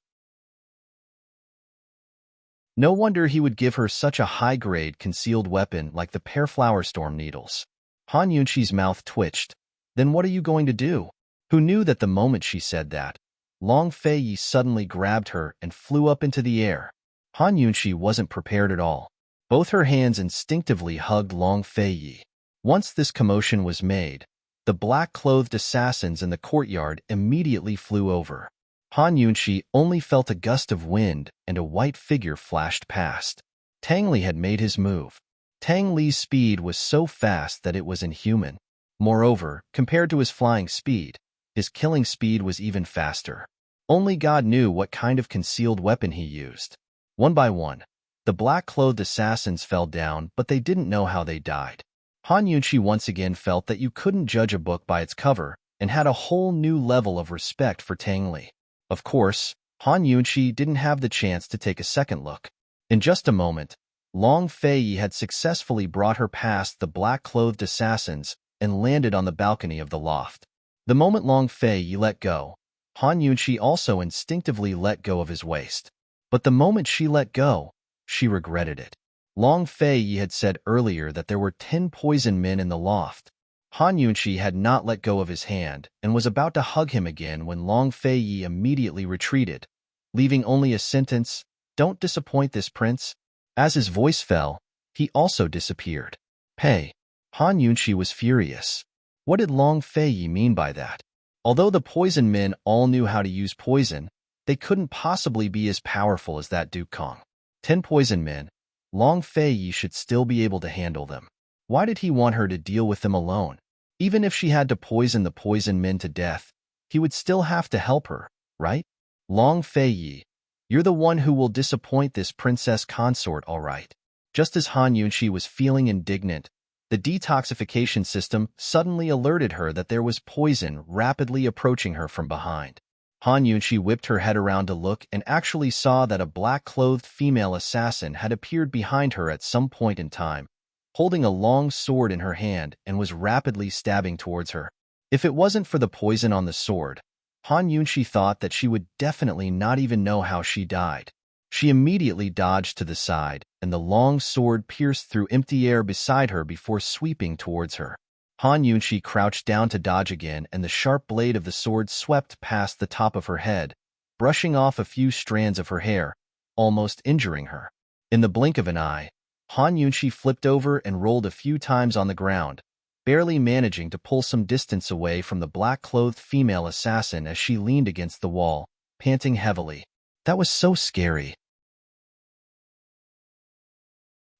No wonder he would give her such a high-grade concealed weapon like the pear flower storm needles. Han Yunshi's mouth twitched. "Then what are you going to do?" Who knew that the moment she said that, Long Feiyi suddenly grabbed her and flew up into the air. Han Yunshi wasn't prepared at all. Both her hands instinctively hugged Long Feiyi. Once this commotion was made, the black-clothed assassins in the courtyard immediately flew over. Han Yunshi only felt a gust of wind and a white figure flashed past. Tang Li had made his move. Tang Li's speed was so fast that it was inhuman. Moreover, compared to his flying speed, his killing speed was even faster. Only God knew what kind of concealed weapon he used. One by one, The black-clothed assassins fell down, but they didn't know how they died. Han Yunqi once again felt that you couldn't judge a book by its cover and had a whole new level of respect for Tang Li. Of course, Han Yunqi didn't have the chance to take a second look. In just a moment, Long Fei had successfully brought her past the black-clothed assassins and landed on the balcony of the loft. The moment Long Fei let go, Han Yunqi also instinctively let go of his waist. But the moment she let go, she regretted it. Long Fei had said earlier that there were 10 poison men in the loft. Han Yunqi had not let go of his hand and was about to hug him again when Long Fei immediately retreated, leaving only a sentence, "Don't disappoint this prince." As his voice fell, he also disappeared. Hey, Han Yunqi was furious. What did Long Fei mean by that? Although the poison men all knew how to use poison, they couldn't possibly be as powerful as that Duke Kong. 10 poison men, Long Fei should still be able to handle them. Why did he want her to deal with them alone? Even if she had to poison the poison men to death, he would still have to help her, right? Long Fei, you're the one who will disappoint this princess consort, all right. Just as Han Yunqi was feeling indignant, the detoxification system suddenly alerted her that there was poison rapidly approaching her from behind. Han Yunqi whipped her head around to look and actually saw that a black-clothed female assassin had appeared behind her at some point in time, holding a long sword in her hand and was rapidly stabbing towards her. If it wasn't for the poison on the sword, Han Yunqi thought that she would definitely not even know how she died. She immediately dodged to the side, and the long sword pierced through empty air beside her before sweeping towards her. Han Yunqi crouched down to dodge again, and the sharp blade of the sword swept past the top of her head, brushing off a few strands of her hair, almost injuring her. In the blink of an eye, Han Yunqi flipped over and rolled a few times on the ground, barely managing to pull some distance away from the black-clothed female assassin as she leaned against the wall, panting heavily. That was so scary.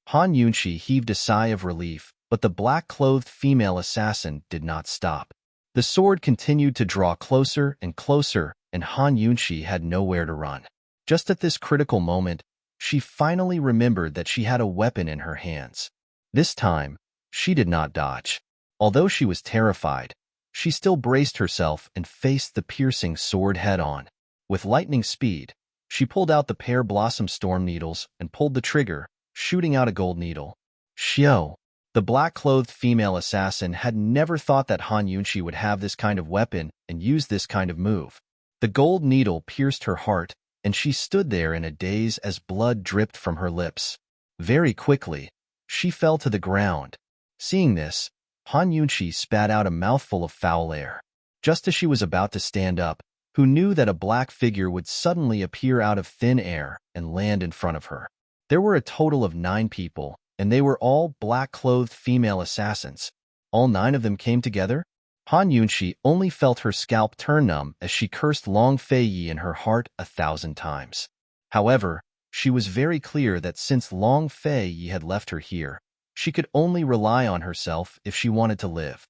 Han Yunqi heaved a sigh of relief, but the black-clothed female assassin did not stop. The sword continued to draw closer and closer, and Han Yunqi had nowhere to run. Just at this critical moment, she finally remembered that she had a weapon in her hands. This time, she did not dodge. Although she was terrified, she still braced herself and faced the piercing sword head-on. With lightning speed, she pulled out the pear blossom storm needles and pulled the trigger, shooting out a gold needle. Xiao! The black-clothed female assassin had never thought that Han Yunqi would have this kind of weapon and use this kind of move. The gold needle pierced her heart, and she stood there in a daze as blood dripped from her lips. Very quickly, she fell to the ground. Seeing this, Han Yunqi spat out a mouthful of foul air. Just as she was about to stand up, who knew that a black figure would suddenly appear out of thin air and land in front of her. There were a total of 9 people, and they were all black-clothed female assassins. All 9 of them came together? Han Yunqi only felt her scalp turn numb as she cursed Long Fei in her heart 1,000 times. However, she was very clear that since Long Fei had left her here, she could only rely on herself if she wanted to live.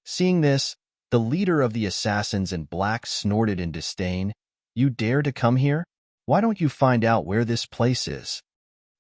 Seeing this, the leader of the assassins in black snorted in disdain. You dare to come here? Why don't you find out where this place is?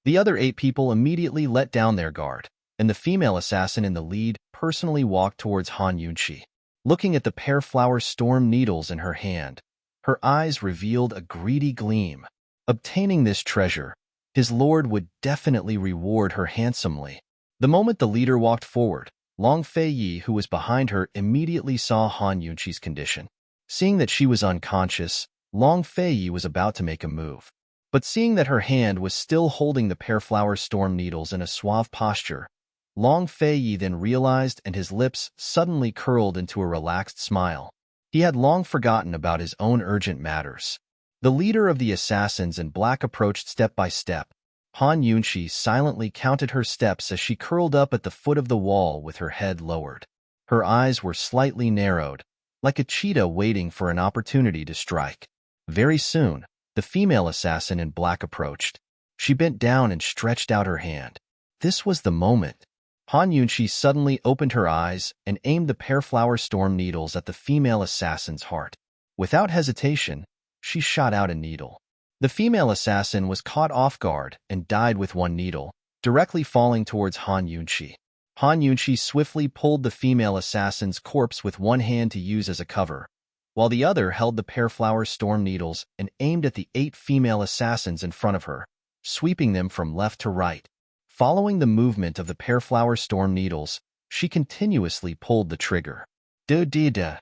The other 8 people immediately let down their guard, and the female assassin in the lead personally walked towards Han Yunqi. Looking at the pear flower storm needles in her hand, her eyes revealed a greedy gleam. Obtaining this treasure, his lord would definitely reward her handsomely. The moment the leader walked forward, Long Fei, who was behind her, immediately saw Han Yunqi's condition. Seeing that she was unconscious, Long Fei was about to make a move. But seeing that her hand was still holding the pear flower storm needles in a suave posture, Long Fei then realized, and his lips suddenly curled into a relaxed smile. He had long forgotten about his own urgent matters. The leader of the assassins in black approached step by step. Han Yunqi silently counted her steps as she curled up at the foot of the wall with her head lowered. Her eyes were slightly narrowed, like a cheetah waiting for an opportunity to strike. Very soon, the female assassin in black approached. She bent down and stretched out her hand. This was the moment. Han Yunqi suddenly opened her eyes and aimed the Pearflower Storm needles at the female assassin's heart. Without hesitation, she shot out a needle. The female assassin was caught off guard and died with one needle, directly falling towards Han Yunqi. Han Yunqi swiftly pulled the female assassin's corpse with one hand to use as a cover, while the other held the Pearflower Storm needles and aimed at the 8 female assassins in front of her, sweeping them from left to right. Following the movement of the Pearflower Storm needles, she continuously pulled the trigger. The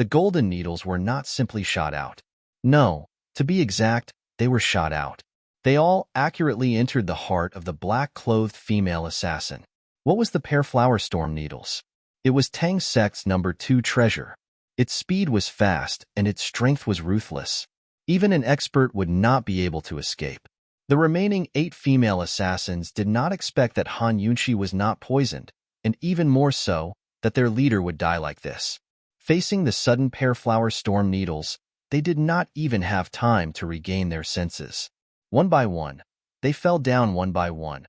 golden needles were not simply shot out. No, to be exact, they were shot out. They all accurately entered the heart of the black-clothed female assassin. What was the Pearflower Storm needles? It was Tang Sect's #2 treasure. Its speed was fast, and its strength was ruthless. Even an expert would not be able to escape. The remaining 8 female assassins did not expect that Han Yunqi was not poisoned, and even more so, that their leader would die like this. Facing the sudden Pearflower Storm needles, they did not even have time to regain their senses. One by one, they fell down one by one,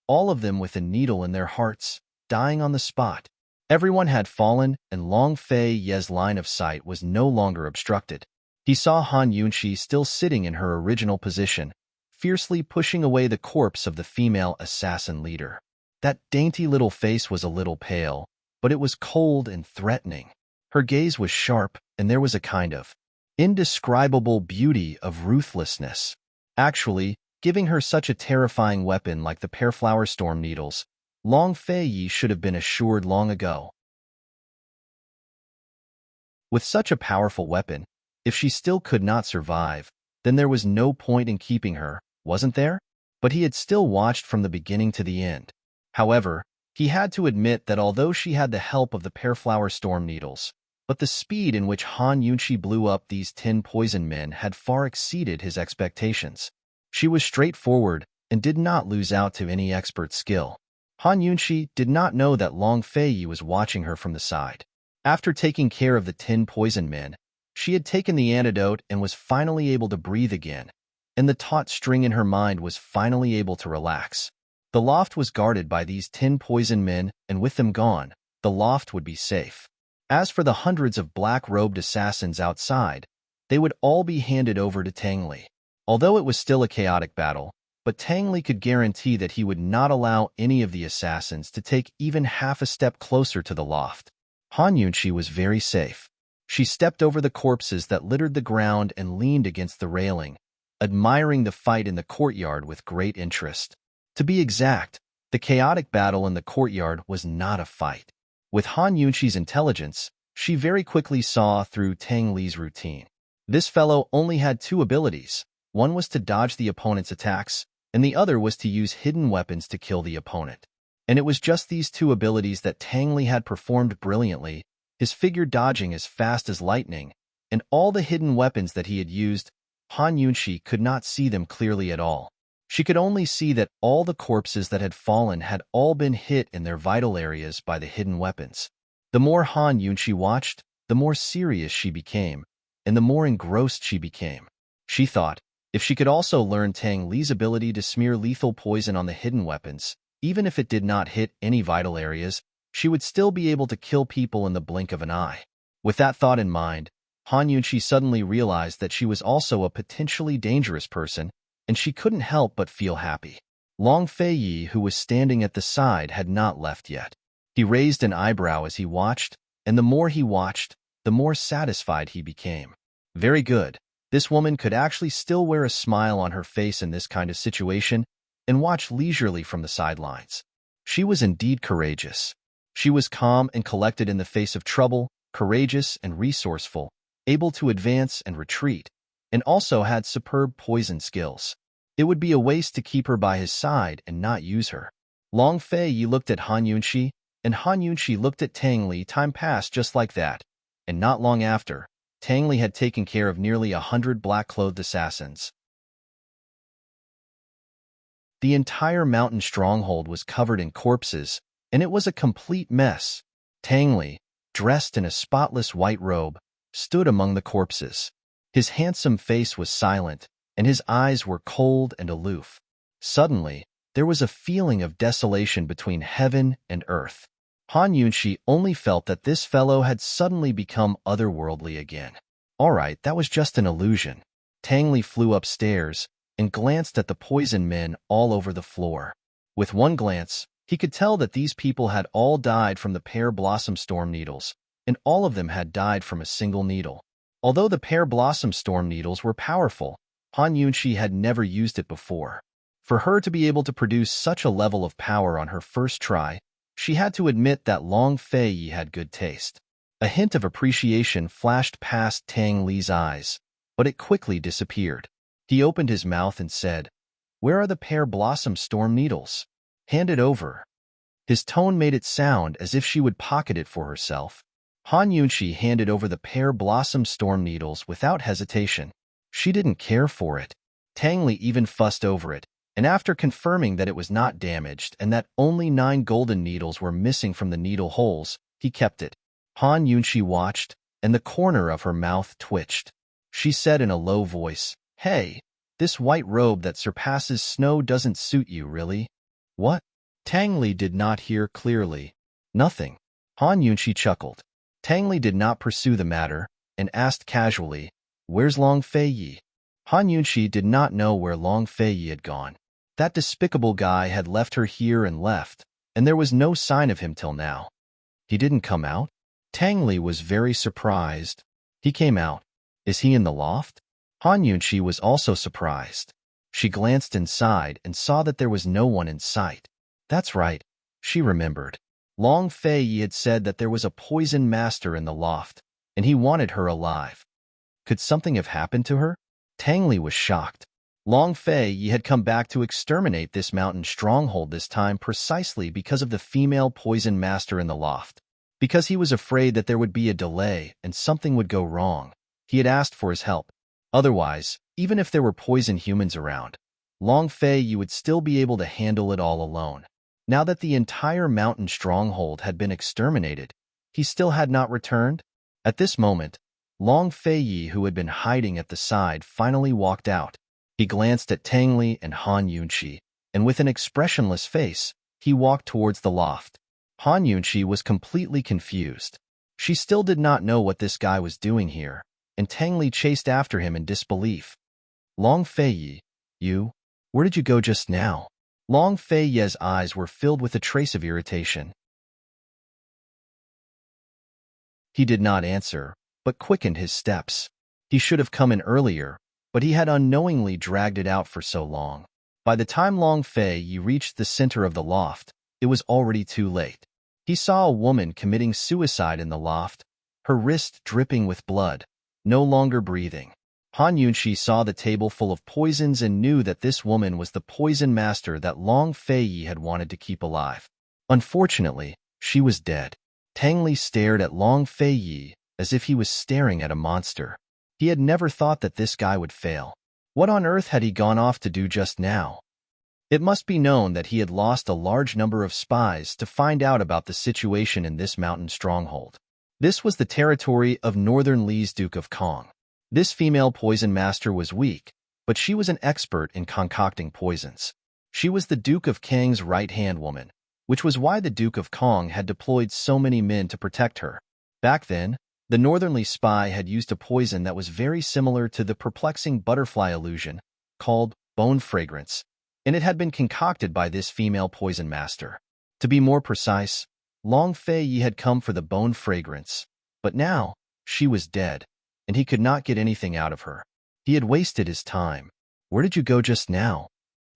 all of them with a needle in their hearts, dying on the spot. Everyone had fallen, and Long Fei Ye's line of sight was no longer obstructed. He saw Han Yunqi still sitting in her original position, fiercely pushing away the corpse of the female assassin leader. That dainty little face was a little pale, but it was cold and threatening. Her gaze was sharp, and there was a kind of indescribable beauty of ruthlessness. Actually, giving her such a terrifying weapon like the Pearflower Storm needles, Long Fei should have been assured long ago. With such a powerful weapon, if she still could not survive, then there was no point in keeping her, wasn't there? But he had still watched from the beginning to the end. However, he had to admit that although she had the help of the Pearflower Storm needles, but the speed in which Han Yunqi blew up these 10 poison men had far exceeded his expectations. She was straightforward and did not lose out to any expert skill. Han Yunqi did not know that Long Fei was watching her from the side. After taking care of the 10 poison men, she had taken the antidote and was finally able to breathe again, and the taut string in her mind was finally able to relax. The loft was guarded by these 10 poison men, and with them gone, the loft would be safe. As for the hundreds of black-robed assassins outside, they would all be handed over to Tang Li. Although it was still a chaotic battle, but Tang Li could guarantee that he would not allow any of the assassins to take even half a step closer to the loft. Han Yunqi was very safe. She stepped over the corpses that littered the ground and leaned against the railing, admiring the fight in the courtyard with great interest. To be exact, the chaotic battle in the courtyard was not a fight. With Han Yunqi's intelligence, she very quickly saw through Tang Li's routine. This fellow only had 2 abilities. One was to dodge the opponent's attacks, and the other was to use hidden weapons to kill the opponent. And it was just these 2 abilities that Tang Li had performed brilliantly, his figure dodging as fast as lightning, and all the hidden weapons that he had used. Han Yunqi could not see them clearly at all. She could only see that all the corpses that had fallen had all been hit in their vital areas by the hidden weapons. The more Han Yunqi watched, the more serious she became, and the more engrossed she became. She thought, if she could also learn Tang Li's ability to smear lethal poison on the hidden weapons, even if it did not hit any vital areas, she would still be able to kill people in the blink of an eye. With that thought in mind, Han Yunqi suddenly realized that she was also a potentially dangerous person, and she couldn't help but feel happy. Long Fei, who was standing at the side, had not left yet. He raised an eyebrow as he watched, and the more he watched, the more satisfied he became. Very good. This woman could actually still wear a smile on her face in this kind of situation and watch leisurely from the sidelines. She was indeed courageous. She was calm and collected in the face of trouble, courageous and resourceful, able to advance and retreat, and also had superb poison skills. It would be a waste to keep her by his side and not use her. Long Fei looked at Han Yunqi, and Han Yunqi looked at Tang Li. Time passed just like that, and not long after, Tang Li had taken care of nearly 100 black-clothed assassins. The entire mountain stronghold was covered in corpses, and it was a complete mess. Tang Li, dressed in a spotless white robe, stood among the corpses. His handsome face was silent, and his eyes were cold and aloof. Suddenly, There was a feeling of desolation between heaven and earth. Han Yunxi only felt that this fellow had suddenly become otherworldly again. All right, that was just an illusion. Tang Li flew upstairs and glanced at the poison men all over the floor. With one glance, he could tell that these people had all died from the pear blossom storm needles, and all of them had died from a single needle. Although the pear blossom storm needles were powerful, Han Yunxi had never used it before. For her to be able to produce such a level of power on her first try, she had to admit that Long Fei had good taste. A hint of appreciation flashed past Tang Li's eyes, but it quickly disappeared. He opened his mouth and said, "Where are the pear blossom storm needles? Hand it over." His tone made it sound as if she would pocket it for herself. Han Yunxi handed over the pear blossom storm needles without hesitation. She didn't care for it. Tang Li even fussed over it, and after confirming that it was not damaged and that only 9 golden needles were missing from the needle holes, he kept it. Han Yunxi watched, and the corner of her mouth twitched. She said in a low voice, "Hey, this white robe that surpasses snow doesn't suit you, really?" "What?" Tang Li did not hear clearly. "Nothing." Han Yunxi chuckled. Tang Li did not pursue the matter and asked casually, "Where's Long Fei?" Han Yunxi did not know where Long Fei had gone. That despicable guy had left her here and left, and there was no sign of him till now. He didn't come out? Tang Li was very surprised. He came out. Is he in the loft? Han Yunxi was also surprised. She glanced inside and saw that there was no one in sight. That's right, she remembered. Long Fei had said that there was a poison master in the loft, and he wanted her alive. Could something have happened to her? Tang Li was shocked. Long Fei had come back to exterminate this mountain stronghold this time precisely because of the female poison master in the loft. Because he was afraid that there would be a delay and something would go wrong, he had asked for his help. Otherwise, even if there were poison humans around, Long Fei would still be able to handle it all alone. Now that the entire mountain stronghold had been exterminated, he still had not returned. At this moment, Long Fei, who had been hiding at the side, finally walked out. He glanced at Tang Li and Han Yunxi, and with an expressionless face, he walked towards the loft. Han Yunxi was completely confused. She still did not know what this guy was doing here, and Tang Li chased after him in disbelief. "Long Fei, you? Where did you go just now?" Long Fei's eyes were filled with a trace of irritation. He did not answer, but quickened his steps. He should have come in earlier, but he had unknowingly dragged it out for so long. By the time Long Fei reached the center of the loft, it was already too late. He saw a woman committing suicide in the loft, her wrist dripping with blood, no longer breathing. Han Yunxi saw the table full of poisons and knew that this woman was the poison master that Long Fei had wanted to keep alive. Unfortunately, she was dead. Tang Li stared at Long Fei as if he was staring at a monster. He had never thought that this guy would fail. What on earth had he gone off to do just now? It must be known that he had lost a large number of spies to find out about the situation in this mountain stronghold. This was the territory of Northern Li's Duke of Kong. This female poison master was weak, but she was an expert in concocting poisons. She was the Duke of Kang's right-hand woman, which was why the Duke of Kong had deployed so many men to protect her. Back then, the Northernly spy had used a poison that was very similar to the perplexing butterfly illusion, called bone fragrance, and it had been concocted by this female poison master. To be more precise, Long Fei had come for the bone fragrance, but now, she was dead, and he could not get anything out of her. He had wasted his time. "Where did you go just now?"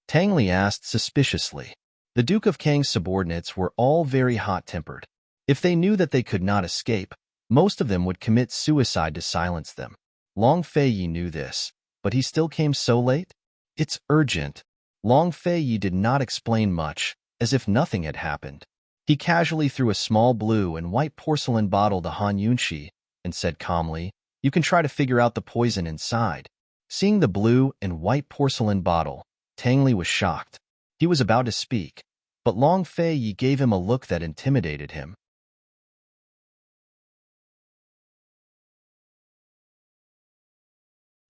Tang Li asked suspiciously. The Duke of Kang's subordinates were all very hot-tempered. If they knew that they could not escape, most of them would commit suicide to silence them. Long Fei knew this, but he still came so late? "It's urgent." Long Fei did not explain much, as if nothing had happened. He casually threw a small blue and white porcelain bottle to Han Yunxi and said calmly, "You can try to figure out the poison inside." Seeing the blue and white porcelain bottle, Tang Li was shocked. He was about to speak, but Long Fei gave him a look that intimidated him.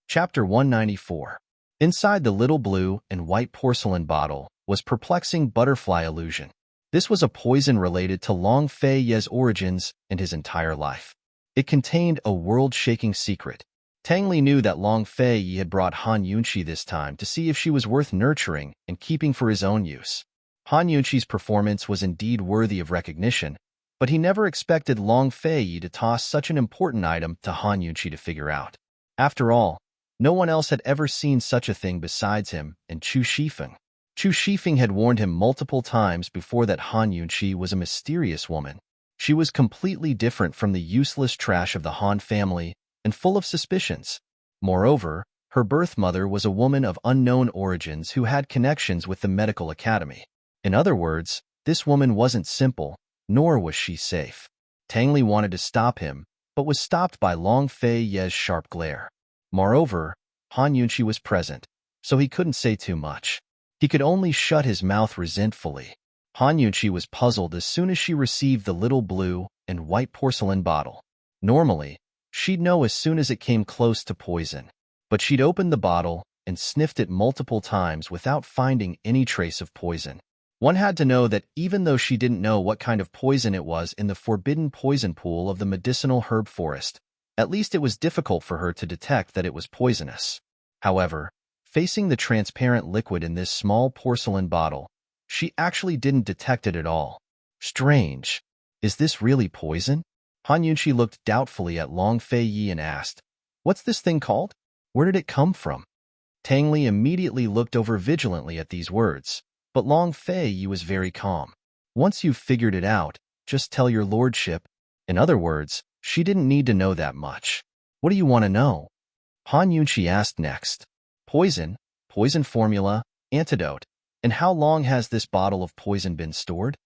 Chapter 194. Inside the little blue and white porcelain bottle, was perplexing butterfly illusion. This was a poison related to Long Fei Ye's origins and his entire life. It contained a world-shaking secret. Tang Li knew that Long Fei Ye had brought Han Yunqi this time to see if she was worth nurturing and keeping for his own use. Han Yunqi's performance was indeed worthy of recognition, but he never expected Long Fei Ye to toss such an important item to Han Yunqi to figure out. After all, no one else had ever seen such a thing besides him and Chu Shifeng. Chu Shifeng had warned him multiple times before that Han Yunqi was a mysterious woman. She was completely different from the useless trash of the Han family and full of suspicions. Moreover, her birth mother was a woman of unknown origins who had connections with the medical academy. In other words, this woman wasn't simple, nor was she safe. Tang Li wanted to stop him, but was stopped by Long Fei Ye's sharp glare. Moreover, Han Yunqi was present, so he couldn't say too much. He could only shut his mouth resentfully. Han Yunqi was puzzled as soon as she received the little blue and white porcelain bottle. Normally, she'd know as soon as it came close to poison, but she'd opened the bottle and sniffed it multiple times without finding any trace of poison. One had to know that even though she didn't know what kind of poison it was in the forbidden poison pool of the medicinal herb forest, at least it was difficult for her to detect that it was poisonous. However, facing the transparent liquid in this small porcelain bottle, she actually didn't detect it at all. Strange. Is this really poison? Han Yunqi looked doubtfully at Long Fei Ye and asked, "What's this thing called? Where did it come from?" Tang Li immediately looked over vigilantly at these words, but Long Fei Ye was very calm. "Once you've figured it out, just tell your lordship." In other words, she didn't need to know that much. "What do you want to know?" Han Yunqi asked next. "Poison, poison formula, antidote, and how long has this bottle of poison been stored?"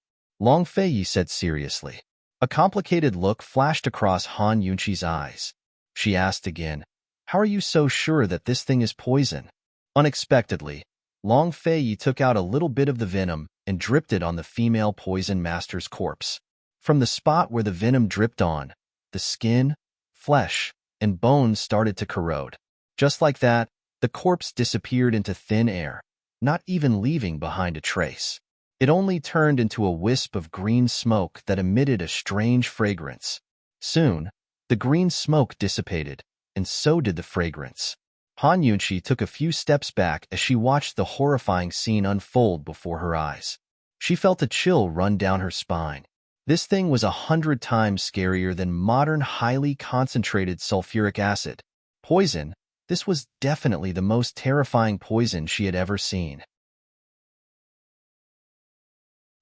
Long Fei Ye said seriously. A complicated look flashed across Han Yunqi's eyes. She asked again, "How are you so sure that this thing is poison?" Unexpectedly, Long Fei Ye took out a little bit of the venom and dripped it on the female poison master's corpse. From the spot where the venom dripped on, the skin, flesh, and bones started to corrode. Just like that, the corpse disappeared into thin air, not even leaving behind a trace. It only turned into a wisp of green smoke that emitted a strange fragrance. Soon, the green smoke dissipated, and so did the fragrance. Han Yunqi took a few steps back as she watched the horrifying scene unfold before her eyes. She felt a chill run down her spine. This thing was 100 times scarier than modern highly concentrated sulfuric acid. Poison, this was definitely the most terrifying poison she had ever seen.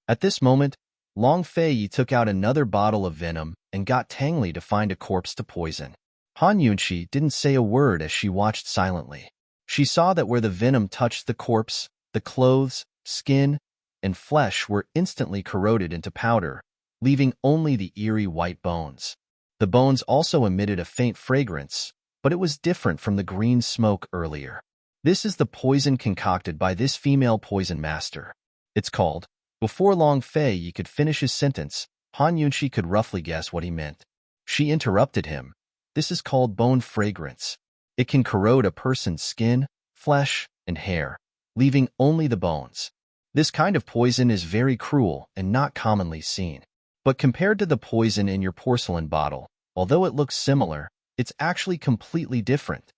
At this moment, Long Fei Ye took out another bottle of venom and got Tang Li to find a corpse to poison. Han Yunqi didn't say a word as she watched silently. She saw that where the venom touched the corpse, the clothes, skin, and flesh were instantly corroded into powder, leaving only the eerie white bones. The bones also emitted a faint fragrance, but it was different from the green smoke earlier. This is the poison concocted by this female poison master. It's called. Before Long Fei Ye could finish his sentence, Han Yunqi could roughly guess what he meant. She interrupted him. This is called bone fragrance. It can corrode a person's skin, flesh, and hair, leaving only the bones. This kind of poison is very cruel and not commonly seen. But compared to the poison in your porcelain bottle, although it looks similar, it's actually completely different.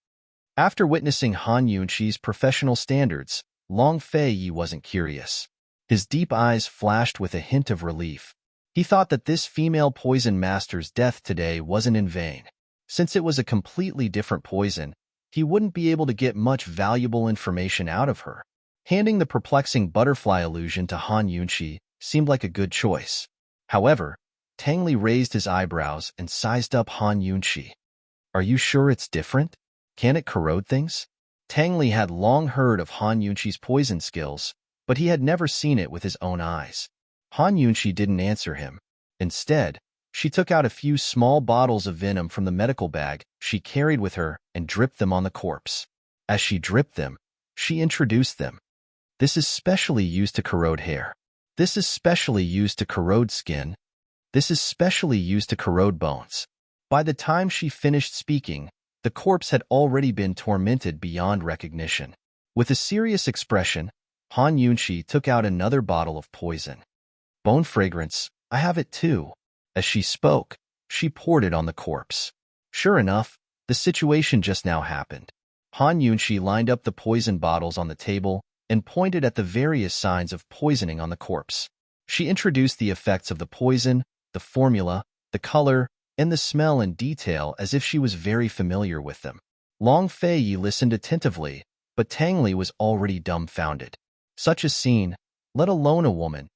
After witnessing Han Yunqi's professional standards, Long Fei Ye wasn't curious. His deep eyes flashed with a hint of relief. He thought that this female poison master's death today wasn't in vain. Since it was a completely different poison, he wouldn't be able to get much valuable information out of her. Handing the perplexing butterfly illusion to Han Yunqi seemed like a good choice. However, Tang Li raised his eyebrows and sized up Han Yunqi. "Are you sure it's different? Can it corrode things?" Tang Li had long heard of Han Yunqi's poison skills, but he had never seen it with his own eyes. Han Yunqi didn't answer him. Instead, she took out a few small bottles of venom from the medical bag she carried with her and dripped them on the corpse. As she dripped them, she introduced them. "This is specially used to corrode hair. This is specially used to corrode skin. This is specially used to corrode bones." By the time she finished speaking, the corpse had already been tormented beyond recognition. With a serious expression, Han Yunshi took out another bottle of poison. Bone fragrance, I have it too. As she spoke, she poured it on the corpse. Sure enough, the situation just now happened. Han Yunshi lined up the poison bottles on the table and pointed at the various signs of poisoning on the corpse. She introduced the effects of the poison, the formula, the color, and the smell in detail as if she was very familiar with them. Long Fei listened attentively, but Tang Li was already dumbfounded. Such a scene, let alone a woman,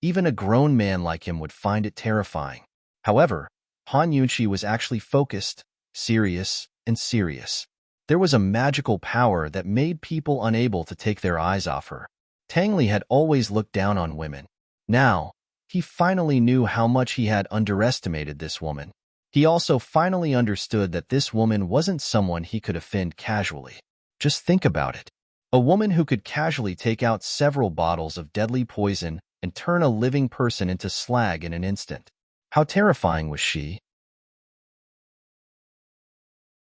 even a grown man like him would find it terrifying. However, Han Yunshi was actually focused, serious, and serious. There was a magical power that made people unable to take their eyes off her. Tang Li had always looked down on women. Now, he finally knew how much he had underestimated this woman. He also finally understood that this woman wasn't someone he could offend casually. Just think about it. A woman who could casually take out several bottles of deadly poison and turn a living person into slag in an instant. How terrifying was she?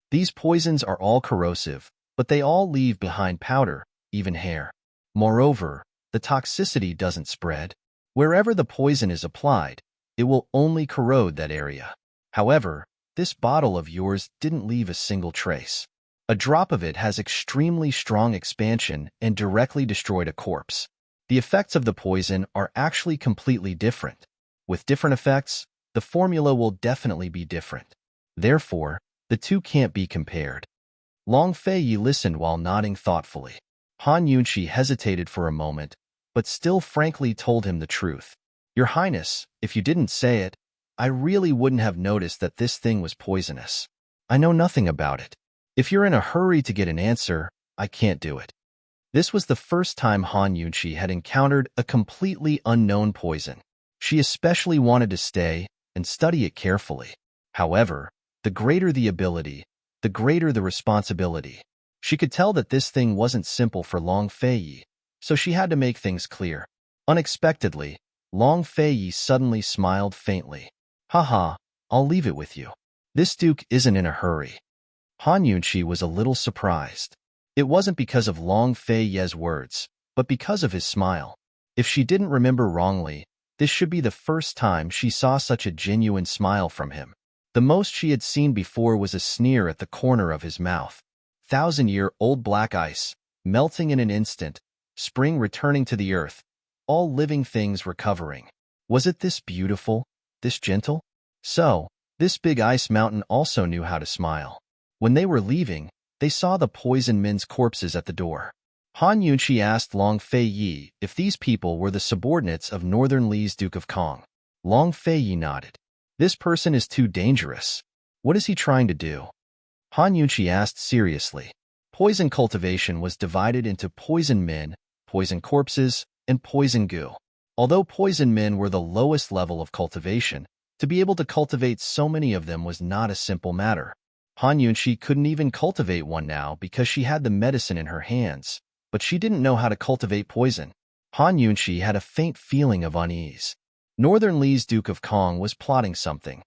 These poisons are all corrosive, but they all leave behind powder, even hair. Moreover, the toxicity doesn't spread. Wherever the poison is applied, it will only corrode that area. However, this bottle of yours didn't leave a single trace. A drop of it has extremely strong expansion and directly destroyed a corpse. The effects of the poison are actually completely different. With different effects, the formula will definitely be different. Therefore, the two can't be compared. Long Fei listened while nodding thoughtfully. Han Yunshi hesitated for a moment, but still frankly told him the truth. Your Highness, if you didn't say it, I really wouldn't have noticed that this thing was poisonous. I know nothing about it. If you're in a hurry to get an answer, I can't do it. This was the first time Han Yunshi had encountered a completely unknown poison. She especially wanted to stay and study it carefully. However, the greater the ability, the greater the responsibility. She could tell that this thing wasn't simple for Long Fei, so she had to make things clear. Unexpectedly, Long Fei suddenly smiled faintly. Haha, I'll leave it with you. This duke isn't in a hurry. Han Yunshi was a little surprised. It wasn't because of Long Fei's words, but because of his smile. If she didn't remember wrongly, this should be the first time she saw such a genuine smile from him. The most she had seen before was a sneer at the corner of his mouth. 1,000-year-old black ice, melting in an instant, spring returning to the earth, all living things recovering. Was it this beautiful, this gentle? So, this big ice mountain also knew how to smile. When they were leaving, they saw the poison men's corpses at the door. Han Yunshi asked Long Fei if these people were the subordinates of Northern Li's Duke of Kong. Long Fei nodded. This person is too dangerous. What is he trying to do? Han Yunshi asked seriously. Poison cultivation was divided into poison men, poison corpses, and poison goo. Although poison men were the lowest level of cultivation, to be able to cultivate so many of them was not a simple matter. Han Yunshi couldn't even cultivate one now because she had the medicine in her hands, but she didn't know how to cultivate poison. Han Yunshi had a faint feeling of unease. Northern Li's Duke of Kong was plotting something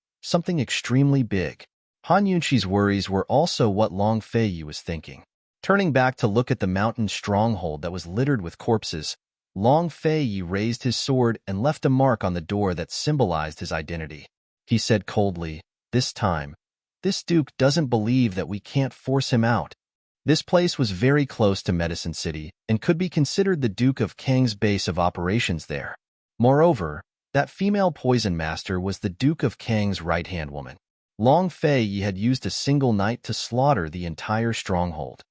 extremely big. Han Yunshi's worries were also what Long Fei was thinking. Turning back to look at the mountain stronghold that was littered with corpses, Long Fei raised his sword and left a mark on the door that symbolized his identity. He said coldly, "This time, this duke doesn't believe that we can't force him out." This place was very close to Medicine City and could be considered the Duke of Kang's base of operations there. Moreover, that female poison master was the Duke of Kang's right-hand woman. Long Fei had used a single night to slaughter the entire stronghold.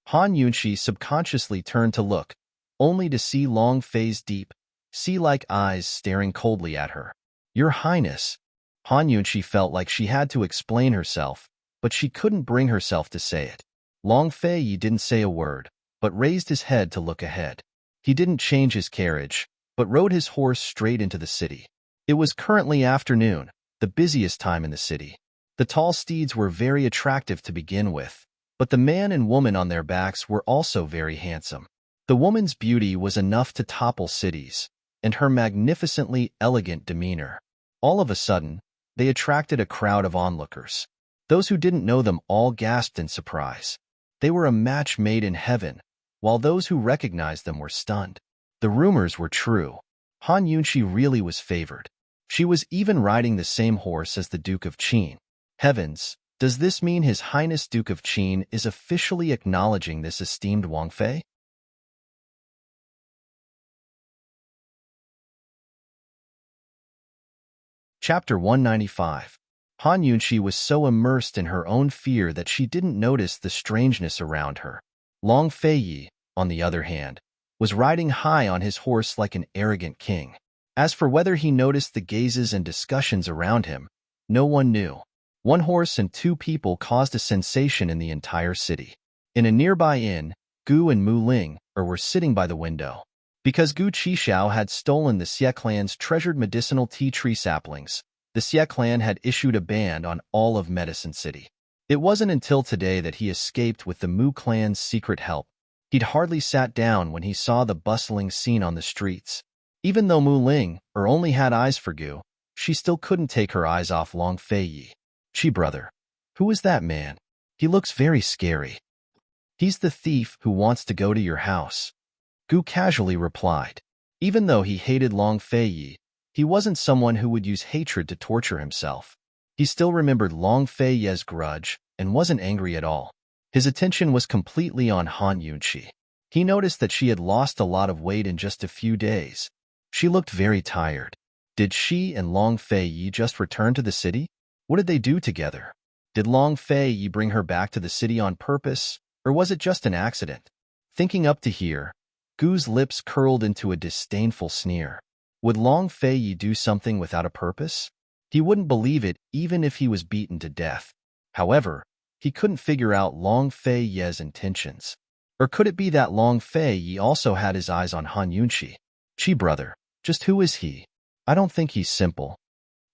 Han Yunshi subconsciously turned to look, only to see Long Fei's deep, sea-like eyes staring coldly at her. "Your Highness." Han Yunshi felt like she had to explain herself, but she couldn't bring herself to say it. Long Fei didn't say a word, but raised his head to look ahead. He didn't change his carriage, but rode his horse straight into the city. It was currently afternoon, the busiest time in the city. The tall steeds were very attractive to begin with, but the man and woman on their backs were also very handsome. The woman's beauty was enough to topple cities, and her magnificently elegant demeanor. All of a sudden, they attracted a crowd of onlookers. Those who didn't know them all gasped in surprise. They were a match made in heaven, while those who recognized them were stunned. The rumors were true. Han Yunqi really was favored. She was even riding the same horse as the Duke of Qin. Heavens, does this mean His Highness Duke of Qin is officially acknowledging this esteemed Wang Fei? Chapter 195. Han Yunqi was so immersed in her own fear that she didn't notice the strangeness around her. Long Feiyi, on the other hand, was riding high on his horse like an arrogant king. As for whether he noticed the gazes and discussions around him, no one knew. One horse and two people caused a sensation in the entire city. In a nearby inn, Gu and Mu Ling were sitting by the window. Because Gu Qixiao had stolen the Xie clan's treasured medicinal tea tree saplings, the Xie clan had issued a ban on all of Medicine City. It wasn't until today that he escaped with the Mu clan's secret help. He'd hardly sat down when he saw the bustling scene on the streets. Even though Mu Ling only had eyes for Gu, she still couldn't take her eyes off Long Feiyi. "Chi brother, who is that man? He looks very scary." "He's the thief who wants to go to your house," Gu casually replied. Even though he hated Long Feiyi, he wasn't someone who would use hatred to torture himself. He still remembered Long Feiyi's grudge and wasn't angry at all. His attention was completely on Han Yunqi. He noticed that she had lost a lot of weight in just a few days. She looked very tired. Did she and Long Feiyi just return to the city? What did they do together? Did Long Feiyi bring her back to the city on purpose, or was it just an accident? Thinking up to here, Gu's lips curled into a disdainful sneer. Would Long Feiyi do something without a purpose? He wouldn't believe it even if he was beaten to death. However, he couldn't figure out Long Feiyi's intentions. Or could it be that Long Feiyi also had his eyes on Han Yunqi? "Chi brother, just who is he? I don't think he's simple."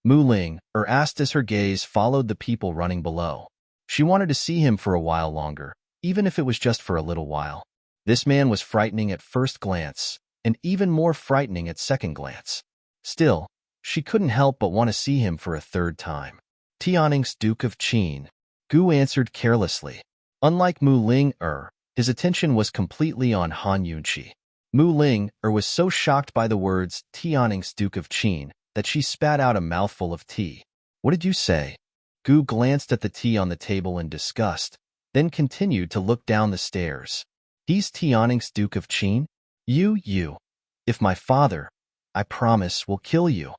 Mu Ling asked as her gaze followed the people running below. She wanted to see him for a while longer, even if it was just for a little while. This man was frightening at first glance, and even more frightening at second glance. Still, she couldn't help but want to see him for a third time. "Tianning's Duke of Qin," Gu answered carelessly. Unlike Mu Ling his attention was completely on Han Yunqi. Mu Ling was so shocked by the words "Tianning's Duke of Qin" that she spat out a mouthful of tea. "What did you say?" Gu glanced at the tea on the table in disgust, then continued to look down the stairs. "He's Tianning's Duke of Qin? You. If my father, I promise, will kill you."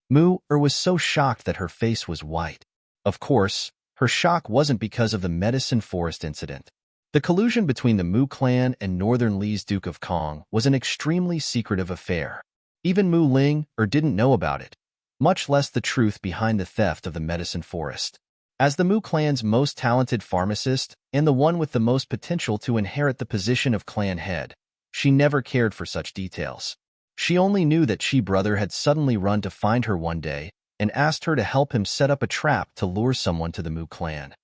Mu was so shocked that her face was white. Of course, her shock wasn't because of the Medicine Forest incident. The collusion between the Mu clan and Northern Li's Duke of Kong was an extremely secretive affair. Even Mu Ling didn't know about it, much less the truth behind the theft of the Medicine Forest. As the Mu clan's most talented pharmacist and the one with the most potential to inherit the position of clan head, she never cared for such details. She only knew that Chi brother had suddenly run to find her one day and asked her to help him set up a trap to lure someone to the Mu clan.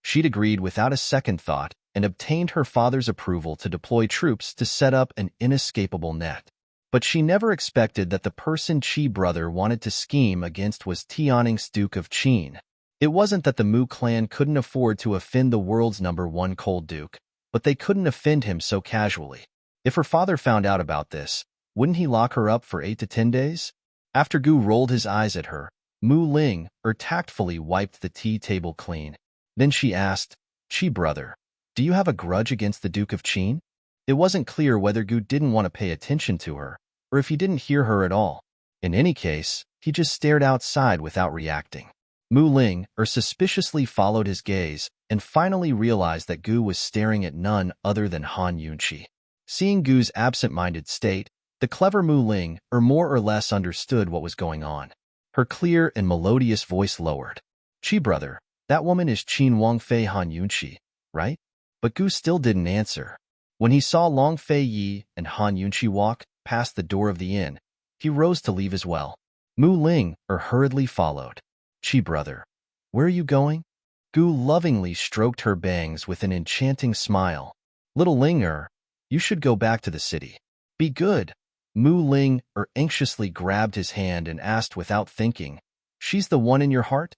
She'd agreed without a second thought and obtained her father's approval to deploy troops to set up an inescapable net. But she never expected that the person Chi brother wanted to scheme against was Tianning's Duke of Qin. It wasn't that the Mu clan couldn't afford to offend the world's #1 cold duke, but they couldn't offend him so casually. If her father found out about this, wouldn't he lock her up for 8 to 10 days? After Gu rolled his eyes at her, Mu Ling tactfully wiped the tea table clean. Then she asked, "Chi brother, do you have a grudge against the Duke of Qin?" It wasn't clear whether Gu didn't want to pay attention to her, or if he didn't hear her at all. In any case, he just stared outside without reacting. Mu Ling suspiciously followed his gaze and finally realized that Gu was staring at none other than Han Yunqi. Seeing Gu's absent-minded state, the clever Mu Ling more or less understood what was going on. Her clear and melodious voice lowered. "Chi brother, that woman is Qin Wang Fei Han Yunqi, right?" But Gu still didn't answer. When he saw Long Feiyi and Han Yunqi walk past the door of the inn, he rose to leave as well. Mu Ling hurriedly followed. "Chi brother, where are you going?" Gu lovingly stroked her bangs with an enchanting smile. "Little Ling you should go back to the city. Be good." Mu Ling anxiously grabbed his hand and asked without thinking, She's the one in your heart?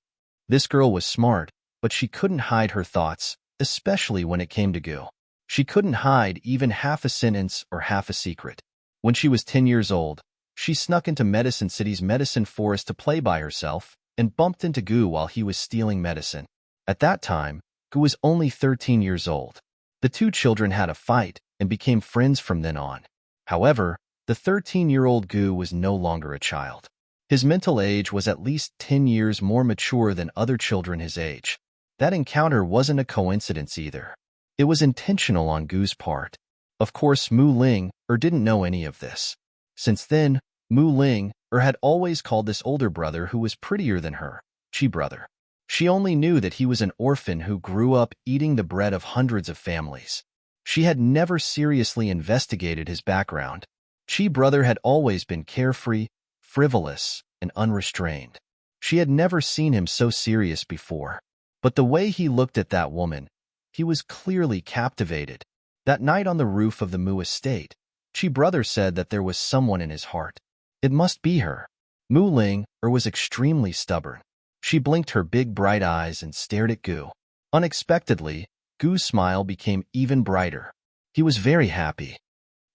This girl was smart, but she couldn't hide her thoughts, especially when it came to Gu. She couldn't hide even half a sentence or half a secret. When she was 10 years old, she snuck into Medicine City's medicine forest to play by herself and bumped into Gu while he was stealing medicine. At that time, Gu was only 13 years old. The two children had a fight and became friends from then on. However, the 13-year-old Gu was no longer a child. His mental age was at least 10 years more mature than other children his age. That encounter wasn't a coincidence either. It was intentional on Gu's part. Of course, Mu Ling didn't know any of this. Since then, Mu Ling had always called this older brother who was prettier than her, Chi brother. She only knew that he was an orphan who grew up eating the bread of hundreds of families. She had never seriously investigated his background. Chi brother had always been carefree, frivolous, and unrestrained. She had never seen him so serious before. But the way he looked at that woman, he was clearly captivated. That night on the roof of the Mu estate, Chi brother said that there was someone in his heart. It must be her. Mu Ling was extremely stubborn. She blinked her big bright eyes and stared at Gu. Unexpectedly, Gu's smile became even brighter. He was very happy.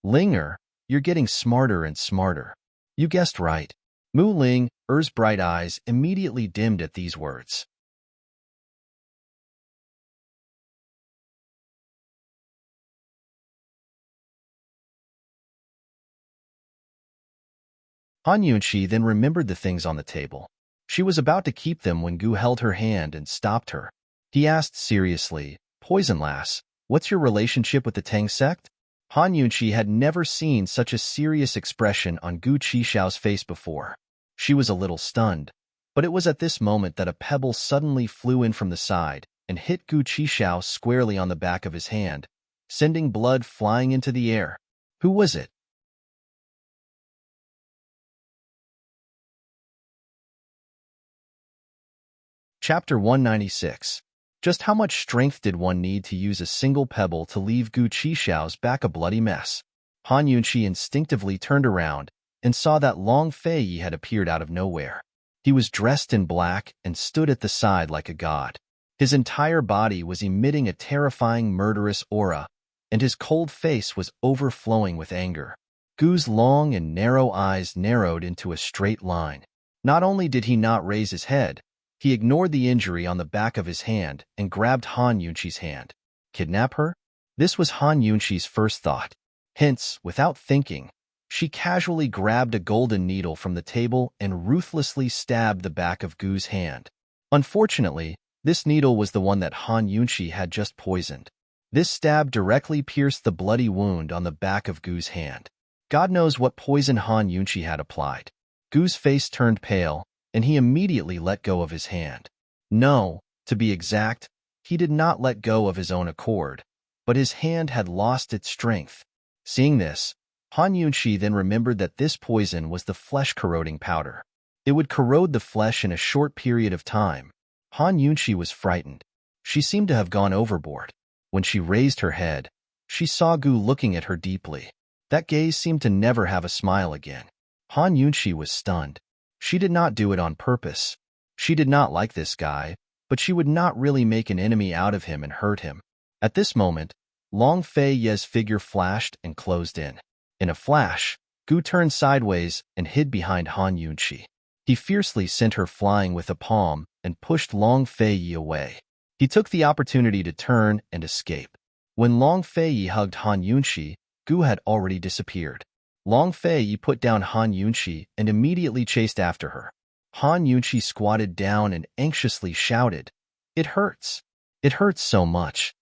Linger, you're getting smarter and smarter. You guessed right. Mu Ling's bright eyes immediately dimmed at these words. Han Yunqi then remembered the things on the table. She was about to keep them when Gu held her hand and stopped her. He asked seriously, Poison Lass, what's your relationship with the Tang sect? Han Yunqi had never seen such a serious expression on Gu Qixiao's face before. She was a little stunned, but it was at this moment that a pebble suddenly flew in from the side and hit Gu Qixiao squarely on the back of his hand, sending blood flying into the air. Who was it? Chapter 196. Just how much strength did one need to use a single pebble to leave Gu Qixiao's back a bloody mess? Han Yunqi instinctively turned around and saw that Long Fei had appeared out of nowhere. He was dressed in black and stood at the side like a god. His entire body was emitting a terrifying murderous aura, and his cold face was overflowing with anger. Gu's long and narrow eyes narrowed into a straight line. Not only did he not raise his head, he ignored the injury on the back of his hand and grabbed Han Yunqi's hand. Kidnap her? This was Han Yunqi's first thought. Hence, without thinking, she casually grabbed a golden needle from the table and ruthlessly stabbed the back of Gu's hand. Unfortunately, this needle was the one that Han Yunqi had just poisoned. This stab directly pierced the bloody wound on the back of Gu's hand. God knows what poison Han Yunqi had applied. Gu's face turned pale, and he immediately let go of his hand. No, to be exact, he did not let go of his own accord, but his hand had lost its strength. Seeing this, Han Yunqi then remembered that this poison was the flesh-corroding powder. It would corrode the flesh in a short period of time. Han Yunqi was frightened. She seemed to have gone overboard. When she raised her head, she saw Gu looking at her deeply. That gaze seemed to never have a smile again. Han Yunqi was stunned. She did not do it on purpose. She did not like this guy, but she would not really make an enemy out of him and hurt him. At this moment, Long Fei's figure flashed and closed in. In a flash, Gu turned sideways and hid behind Han Yunqi. He fiercely sent her flying with a palm and pushed Long Fei away. He took the opportunity to turn and escape. When Long Fei hugged Han Yunqi, Gu had already disappeared. Long Fei put down Han Yunqi and immediately chased after her. Han Yunqi squatted down and anxiously shouted, It hurts. It hurts so much.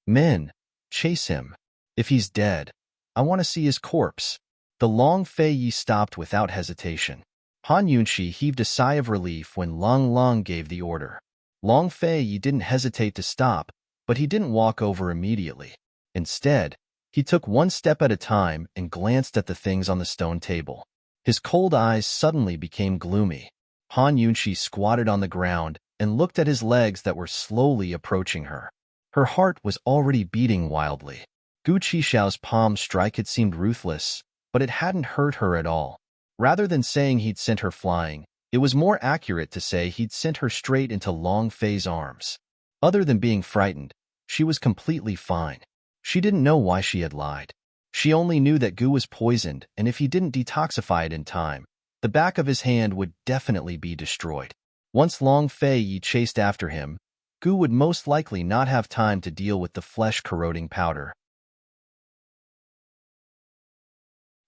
Men, chase him. If he's dead, I want to see his corpse. The Long Fei stopped without hesitation. Han Yunqi heaved a sigh of relief when Long Long gave the order. Long Fei didn't hesitate to stop, but he didn't walk over immediately. Instead, he took one step at a time and glanced at the things on the stone table. His cold eyes suddenly became gloomy. Han Yunqi squatted on the ground and looked at his legs that were slowly approaching her. Her heart was already beating wildly. Gu Qixiao's palm strike had seemed ruthless, but it hadn't hurt her at all. Rather than saying he'd sent her flying, It was more accurate to say he'd sent her straight into Long Fei's arms. Other than being frightened, she was completely fine. She didn't know why she had lied. She only knew that Gu was poisoned, and if he didn't detoxify it in time, the back of his hand would definitely be destroyed. Once Long Fei chased after him, Gu would most likely not have time to deal with the flesh-corroding powder.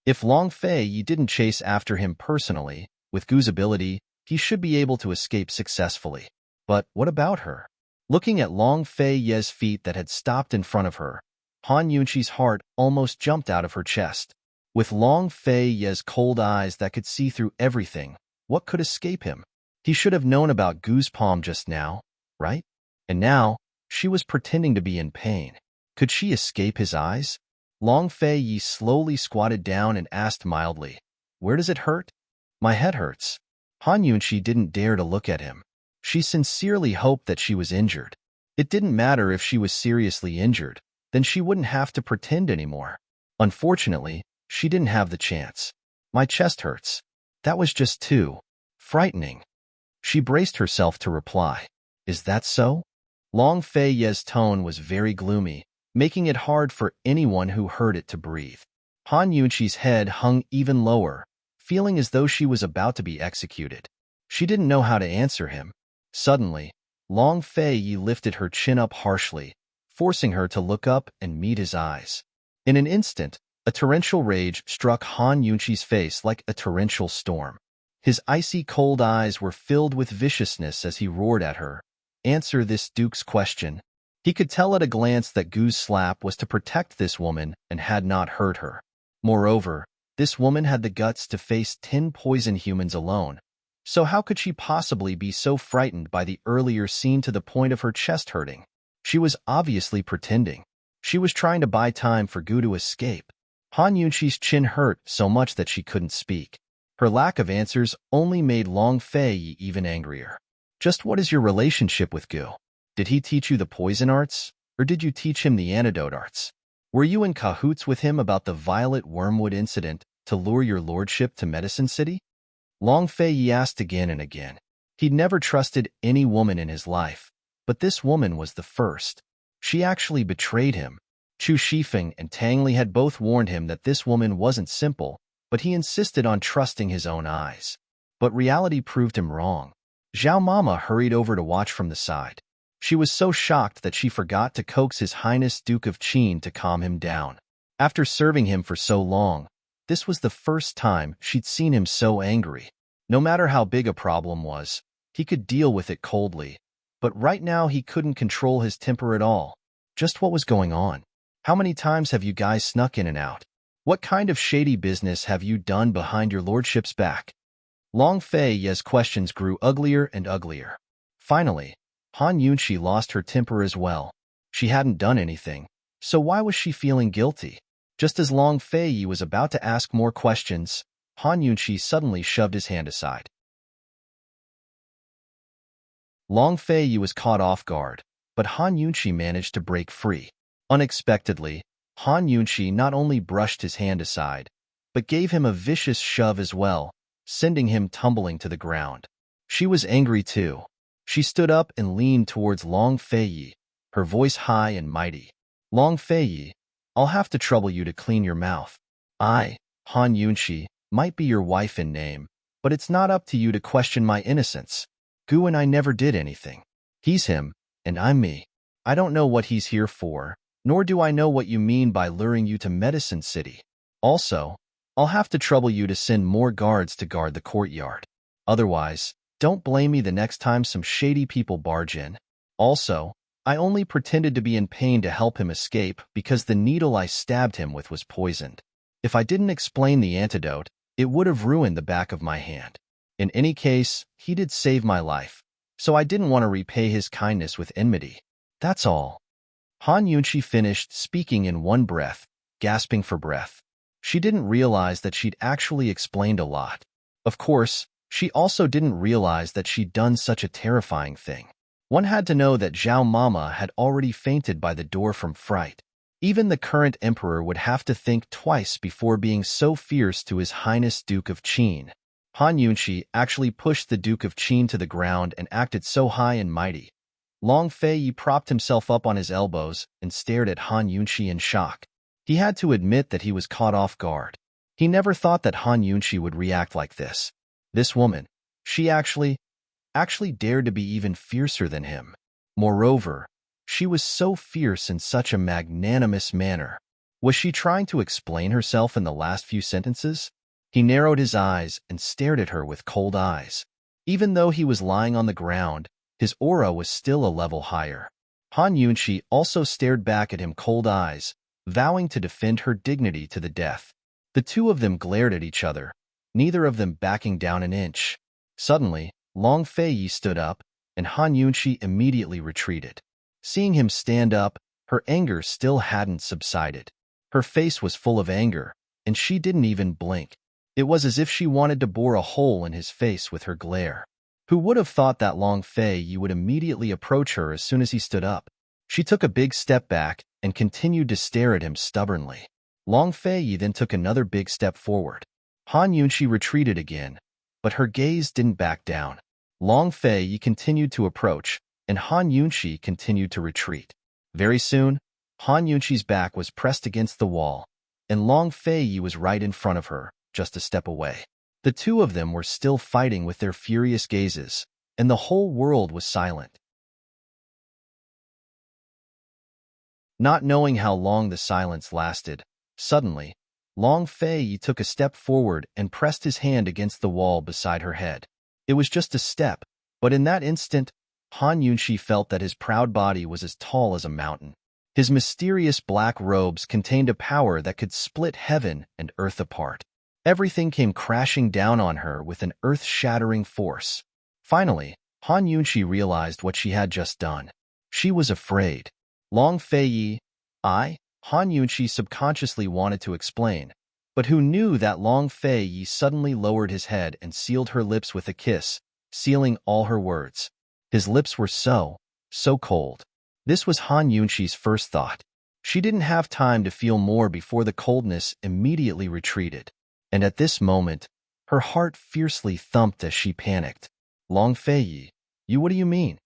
If Long Fei didn't chase after him personally, with Gu's ability, he should be able to escape successfully. But what about her? Looking at Long Fei's feet that had stopped in front of her, Han Yunqi's heart almost jumped out of her chest. With Long Fei's cold eyes that could see through everything, what could escape him? He should have known about Gu's palm just now, right? And now, she was pretending to be in pain. Could she escape his eyes? Long Fei slowly squatted down and asked mildly, "Where does it hurt?" "My head hurts." Han Yunqi didn't dare to look at him. She sincerely hoped that she was injured. It didn't matter if she was seriously injured, then she wouldn't have to pretend anymore. Unfortunately, she didn't have the chance. "My chest hurts." That was just too frightening. She braced herself to reply, "Is that so?" Long Fei's tone was very gloomy, making it hard for anyone who heard it to breathe. Han Yunqi's head hung even lower, feeling as though she was about to be executed. She didn't know how to answer him. Suddenly, Long Fei lifted her chin up harshly, forcing her to look up and meet his eyes. In an instant, a torrential rage struck Han Yunqi's face like a torrential storm. His icy cold eyes were filled with viciousness as he roared at her, "Answer this duke's question." He could tell at a glance that Gu's slap was to protect this woman and had not hurt her. Moreover, this woman had the guts to face 10 poison humans alone, so how could she possibly be so frightened by the earlier scene to the point of her chest hurting? She was obviously pretending. She was trying to buy time for Gu to escape. Han Yunqi's chin hurt so much that she couldn't speak. Her lack of answers only made Long Fei even angrier. "Just what is your relationship with Gu? Did he teach you the poison arts, or did you teach him the antidote arts? Were you in cahoots with him about the Violet Wormwood incident to lure your lordship to Medicine City?" Long Fei asked again and again. He'd never trusted any woman in his life, but this woman was the first. She actually betrayed him. Chu Shifeng and Tang Li had both warned him that this woman wasn't simple, but he insisted on trusting his own eyes. But reality proved him wrong. Zhao Mama hurried over to watch from the side. She was so shocked that she forgot to coax His Highness Duke of Qin to calm him down. After serving him for so long, this was the first time she'd seen him so angry. No matter how big a problem was, he could deal with it coldly. But right now he couldn't control his temper at all. Just what was going on? How many times have you guys snuck in and out? What kind of shady business have you done behind your lordship's back? Long Fei's questions grew uglier and uglier. Finally, Han Yunqi lost her temper as well. She hadn't done anything, so why was she feeling guilty? Just as Long Fei was about to ask more questions, Han Yunqi suddenly shoved his hand aside. Long Fei was caught off guard, but Han Yunqi managed to break free. Unexpectedly, Han Yunqi not only brushed his hand aside, but gave him a vicious shove as well, sending him tumbling to the ground. She was angry too. She stood up and leaned towards Long Fei, her voice high and mighty. "Long Fei, I'll have to trouble you to clean your mouth. I, Han Yunqi, might be your wife in name, but it's not up to you to question my innocence. Gu and I never did anything. He's him, and I'm me. I don't know what he's here for, nor do I know what you mean by luring you to Medicine City. Also, I'll have to trouble you to send more guards to guard the courtyard. Otherwise, don't blame me the next time some shady people barge in. Also, I only pretended to be in pain to help him escape because the needle I stabbed him with was poisoned. If I didn't explain the antidote, it would have ruined the back of my hand. In any case, he did save my life, so I didn't want to repay his kindness with enmity. That's all." Han Yunqi finished speaking in one breath, gasping for breath. She didn't realize that she'd actually explained a lot. Of course, she also didn't realize that she'd done such a terrifying thing. One had to know that Zhao Mama had already fainted by the door from fright. Even the current emperor would have to think twice before being so fierce to His Highness Duke of Qin. Han Yunshi actually pushed the Duke of Qin to the ground and acted so high and mighty. Long Fei propped himself up on his elbows and stared at Han Yunshi in shock. He had to admit that he was caught off guard. He never thought that Han Yunshi would react like this. This woman, she actually dared to be even fiercer than him. Moreover, she was so fierce in such a magnanimous manner. Was she trying to explain herself in the last few sentences? He narrowed his eyes and stared at her with cold eyes. Even though he was lying on the ground, his aura was still a level higher. Han Yunshi also stared back at him cold eyes, vowing to defend her dignity to the death. The two of them glared at each other, neither of them backing down an inch. Suddenly, Long Fei stood up, and Han Yunshi immediately retreated. Seeing him stand up, her anger still hadn't subsided. Her face was full of anger, and she didn't even blink. It was as if she wanted to bore a hole in his face with her glare. Who would have thought that Long Fei would immediately approach her as soon as he stood up? She took a big step back and continued to stare at him stubbornly. Long Fei then took another big step forward. Han Yunshi retreated again, but her gaze didn't back down. Long Fei continued to approach, and Han Yunshi continued to retreat. Very soon, Han Yunshi's back was pressed against the wall, and Long Fei was right in front of her, just a step away. The two of them were still fighting with their furious gazes, and the whole world was silent. Not knowing how long the silence lasted, suddenly, Long Fei took a step forward and pressed his hand against the wall beside her head. It was just a step, but in that instant, Han Yunshi felt that his proud body was as tall as a mountain. His mysterious black robes contained a power that could split heaven and earth apart. Everything came crashing down on her with an earth-shattering force. Finally, Han Yunshi realized what she had just done. She was afraid. Long Fei, Han Yunshi subconsciously wanted to explain, but who knew that Long Fei suddenly lowered his head and sealed her lips with a kiss, sealing all her words. His lips were so cold. This was Han Yunshi's first thought. She didn't have time to feel more before the coldness immediately retreated. And at this moment, her heart fiercely thumped as she panicked. Long Fei, what do you mean?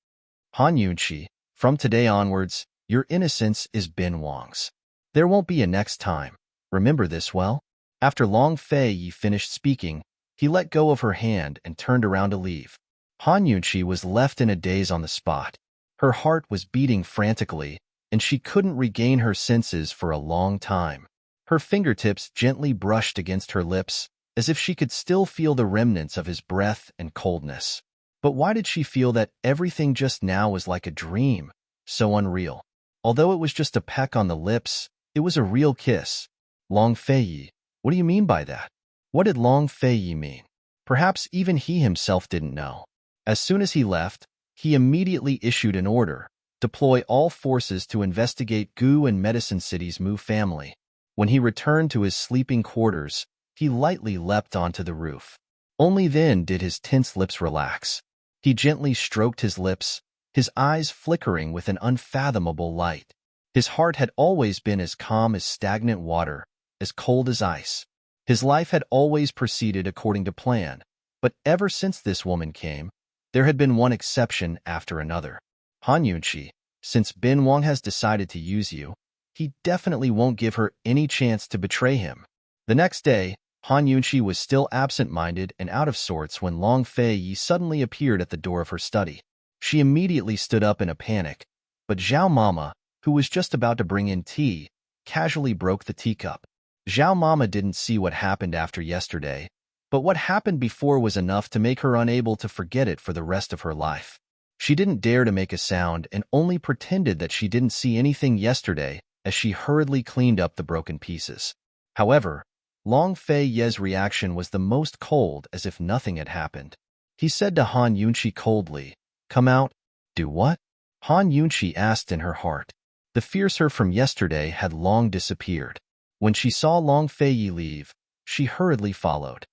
Han Yunshi, from today onwards, your innocence is Bin Wang's. There won't be a next time. Remember this well? After Long Fei finished speaking, he let go of her hand and turned around to leave. Han Yunshi was left in a daze on the spot. Her heart was beating frantically, and she couldn't regain her senses for a long time. Her fingertips gently brushed against her lips, as if she could still feel the remnants of his breath and coldness. But why did she feel that everything just now was like a dream, so unreal? Although it was just a peck on the lips, it was a real kiss. Long Fei, what do you mean by that? What did Long Fei mean? Perhaps even he himself didn't know. As soon as he left, he immediately issued an order: deploy all forces to investigate Gu and Medicine City's Mu family. When he returned to his sleeping quarters, he lightly leapt onto the roof. Only then did his tense lips relax. He gently stroked his lips, his eyes flickering with an unfathomable light. His heart had always been as calm as stagnant water, as cold as ice. His life had always proceeded according to plan, but ever since this woman came, there had been one exception after another. Han Yunshi, since Bin Wang has decided to use you, he definitely won't give her any chance to betray him. The next day, Han Yunshi was still absent-minded and out of sorts when Long Fei suddenly appeared at the door of her study. She immediately stood up in a panic, but Zhao Mama, who was just about to bring in tea, casually broke the teacup. Zhao Mama didn't see what happened after yesterday, but what happened before was enough to make her unable to forget it for the rest of her life. She didn't dare to make a sound and only pretended that she didn't see anything yesterday as she hurriedly cleaned up the broken pieces. However, Long Fei's reaction was the most cold, as if nothing had happened. He said to Han Yunshi coldly, "Come out." "Do what?" Han Yunshi asked in her heart. The fears her from yesterday had long disappeared. When she saw Long Fei leave, she hurriedly followed.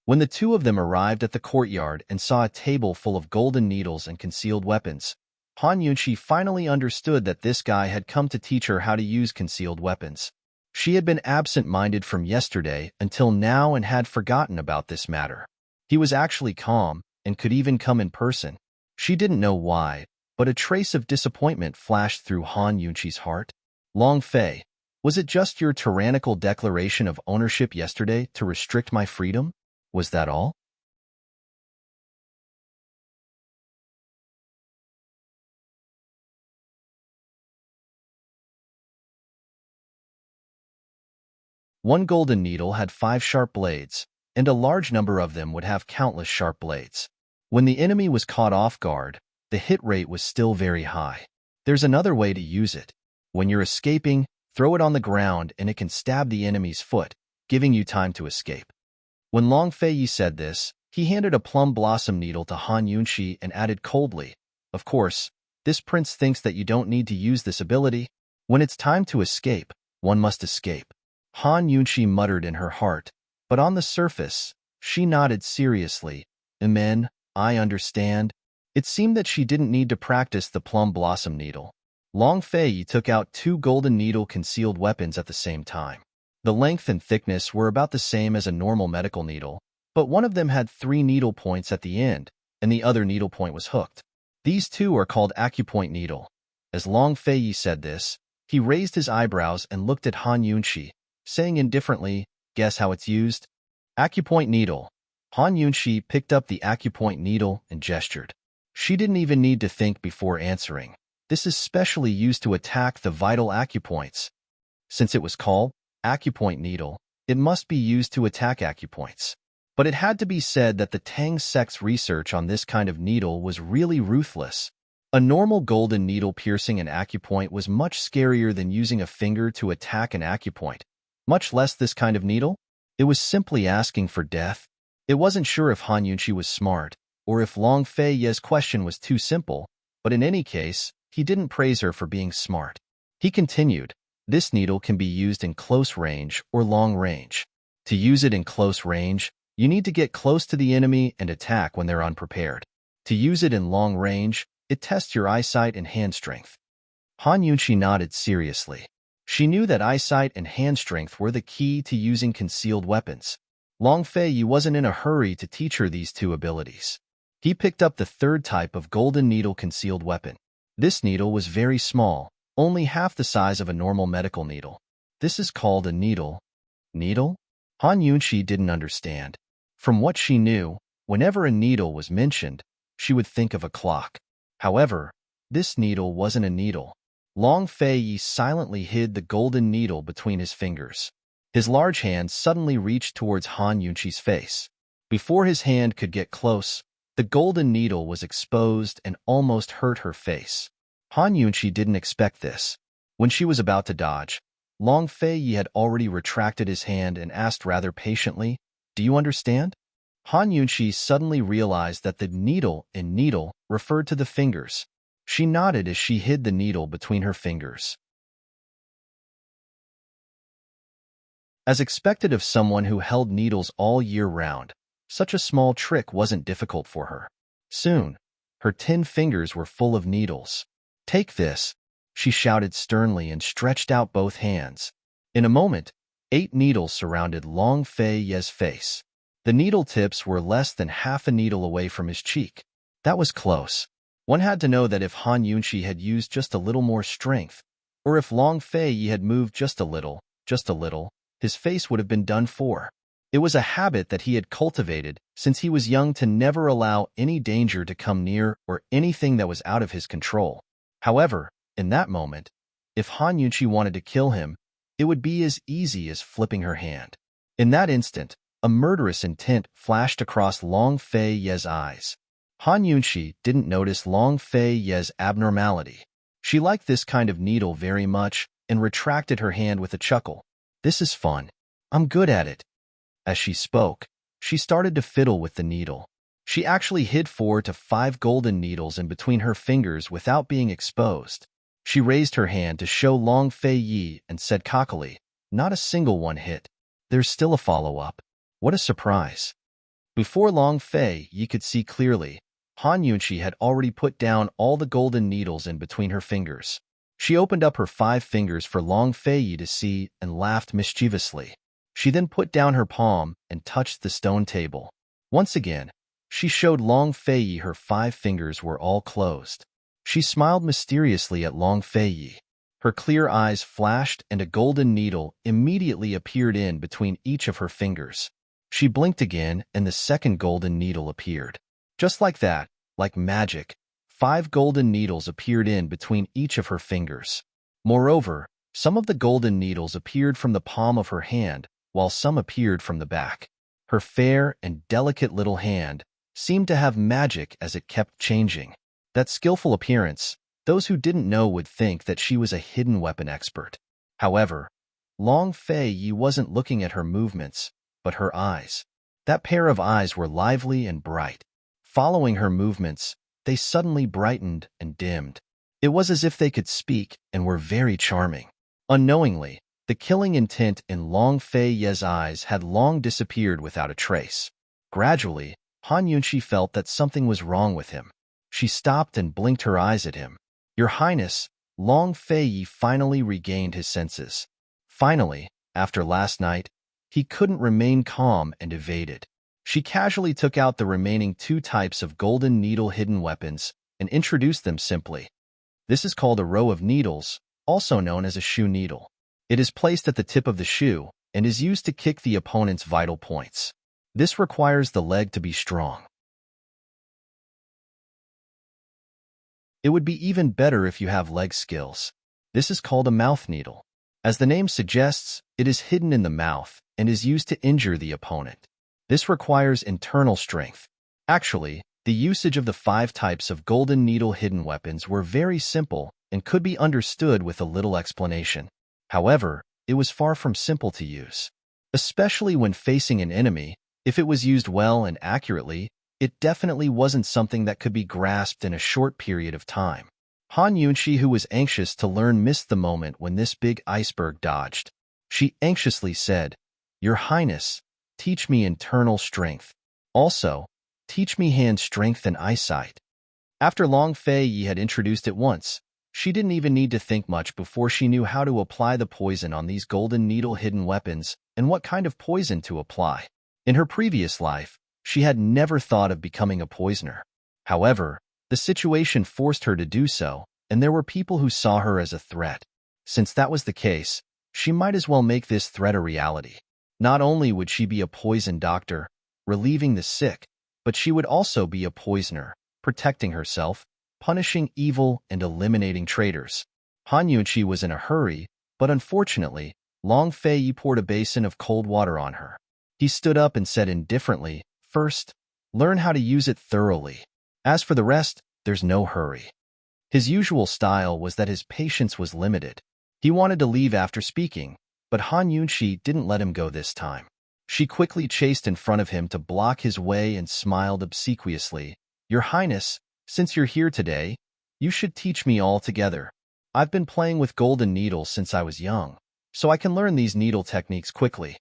When the two of them arrived at the courtyard and saw a table full of golden needles and concealed weapons, Han Yunshi finally understood that this guy had come to teach her how to use concealed weapons. She had been absent-minded from yesterday until now and had forgotten about this matter. He was actually calm and could even come in person. She didn't know why, but a trace of disappointment flashed through Han Yunqi's heart. Long Fei, was it just your tyrannical declaration of ownership yesterday to restrict my freedom? Was that all? One golden needle had 5 sharp blades, and a large number of them would have countless sharp blades. When the enemy was caught off guard, the hit rate was still very high. There's another way to use it. When you're escaping, throw it on the ground and it can stab the enemy's foot, giving you time to escape. When Long Fei said this, he handed a plum blossom needle to Han Yunqi and added coldly, "Of course, this prince thinks that you don't need to use this ability. When it's time to escape, one must escape." Han Yunqi muttered in her heart, but on the surface, she nodded seriously. "Amen, I understand." It seemed that she didn't need to practice the plum blossom needle. Long Fei took out 2 golden needle concealed weapons at the same time. The length and thickness were about the same as a normal medical needle, but one of them had 3 needle points at the end, and the other needle point was hooked. These 2 are called acupoint needle. As Long Fei said this, he raised his eyebrows and looked at Han Yunqi, saying indifferently, "Guess how it's used?" Acupoint needle. Han Yunqi picked up the acupoint needle and gestured. She didn't even need to think before answering. This is specially used to attack the vital acupoints. Since it was called acupoint needle, it must be used to attack acupoints. But it had to be said that the Tang sect's research on this kind of needle was really ruthless. A normal golden needle piercing an acupoint was much scarier than using a finger to attack an acupoint. Much less this kind of needle. It was simply asking for death. It wasn't sure if Han Yunqi was smart, or if Long Fei's question was too simple, but in any case, he didn't praise her for being smart. He continued, "This needle can be used in close range or long range. To use it in close range, you need to get close to the enemy and attack when they're unprepared. To use it in long range, it tests your eyesight and hand strength." Han Yunqi nodded seriously. She knew that eyesight and hand strength were the key to using concealed weapons. Long Fei wasn't in a hurry to teach her these 2 abilities. He picked up the 3rd type of golden needle concealed weapon. This needle was very small, only half the size of a normal medical needle. "This is called a needle." Needle? Han Yunqi didn't understand. From what she knew, whenever a needle was mentioned, she would think of a clock. However, this needle wasn't a needle. Long Fei silently hid the golden needle between his fingers. His large hand suddenly reached towards Han Yunqi's face. Before his hand could get close, the golden needle was exposed and almost hurt her face. Han Yunqi didn't expect this. When she was about to dodge, Long Fei had already retracted his hand and asked rather patiently, "Do you understand?" Han Yunqi suddenly realized that the needle in needle referred to the fingers. She nodded as she hid the needle between her fingers. As expected of someone who held needles all year round, such a small trick wasn't difficult for her. Soon, her 10 fingers were full of needles. "Take this," she shouted sternly and stretched out both hands. In a moment, 8 needles surrounded Long Fei's face. The needle tips were less than half a needle away from his cheek. That was close. One had to know that if Han Yunqi had used just a little more strength, or if Long Fei had moved just a little, his face would have been done for. It was a habit that he had cultivated since he was young to never allow any danger to come near or anything that was out of his control. However, in that moment, if Han Yunqi wanted to kill him, it would be as easy as flipping her hand. In that instant, a murderous intent flashed across Long Fei's eyes. Han Yunqi didn't notice Long Fei's abnormality. She liked this kind of needle very much and retracted her hand with a chuckle. "This is fun. I'm good at it." As she spoke, she started to fiddle with the needle. She actually hid 4 to 5 golden needles in between her fingers without being exposed. She raised her hand to show Long Fei and said cockily, "Not a single one hit. There's still a follow-up." What a surprise. Before Long Fei could see clearly, Han Yunqi had already put down all the golden needles in between her fingers. She opened up her 5 fingers for Long Fei to see and laughed mischievously. She then put down her palm and touched the stone table. Once again, she showed Long Fei her 5 fingers were all closed. She smiled mysteriously at Long Fei. Her clear eyes flashed and a golden needle immediately appeared in between each of her fingers. She blinked again and the second golden needle appeared. Just like that, like magic, 5 golden needles appeared in between each of her fingers. Moreover, some of the golden needles appeared from the palm of her hand, while some appeared from the back. Her fair and delicate little hand seemed to have magic as it kept changing. That skillful appearance, those who didn't know would think that she was a hidden weapon expert. However, Long Fei wasn't looking at her movements, but her eyes. That pair of eyes were lively and bright. Following her movements, they suddenly brightened and dimmed. It was as if they could speak and were very charming. Unknowingly, the killing intent in Long Fei's eyes had long disappeared without a trace. Gradually, Han Yunxi felt that something was wrong with him. She stopped and blinked her eyes at him. "Your Highness," Long Fei finally regained his senses. Finally, after last night, he couldn't remain calm and evaded. She casually took out the remaining 2 types of golden needle hidden weapons and introduced them simply. This is called a row of needles, also known as a shoe needle. It is placed at the tip of the shoe and is used to kick the opponent's vital points. This requires the leg to be strong. It would be even better if you have leg skills. This is called a mouth needle. As the name suggests, it is hidden in the mouth and is used to injure the opponent. This requires internal strength. Actually, the usage of the 5 types of golden needle hidden weapons were very simple and could be understood with a little explanation. However, it was far from simple to use. Especially when facing an enemy, if it was used well and accurately, it definitely wasn't something that could be grasped in a short period of time. Han Yunxi, who was anxious to learn, missed the moment when this big iceberg dodged. She anxiously said, "Your Highness, teach me internal strength. Also, teach me hand strength and eyesight." After Long Fei had introduced it once, she didn't even need to think much before she knew how to apply the poison on these golden needle hidden weapons and what kind of poison to apply. In her previous life, she had never thought of becoming a poisoner. However, the situation forced her to do so, and there were people who saw her as a threat. Since that was the case, she might as well make this threat a reality. Not only would she be a poison doctor, relieving the sick, but she would also be a poisoner, protecting herself, punishing evil, and eliminating traitors. Han Yunxi was in a hurry, but unfortunately, Long Fei poured a basin of cold water on her. He stood up and said indifferently, "First, learn how to use it thoroughly. As for the rest, there's no hurry." His usual style was that his patience was limited. He wanted to leave after speaking, but Han Yunxi didn't let him go this time. She quickly chased in front of him to block his way and smiled obsequiously. "Your Highness, since you're here today, you should teach me altogether. I've been playing with golden needles since I was young, so I can learn these needle techniques quickly."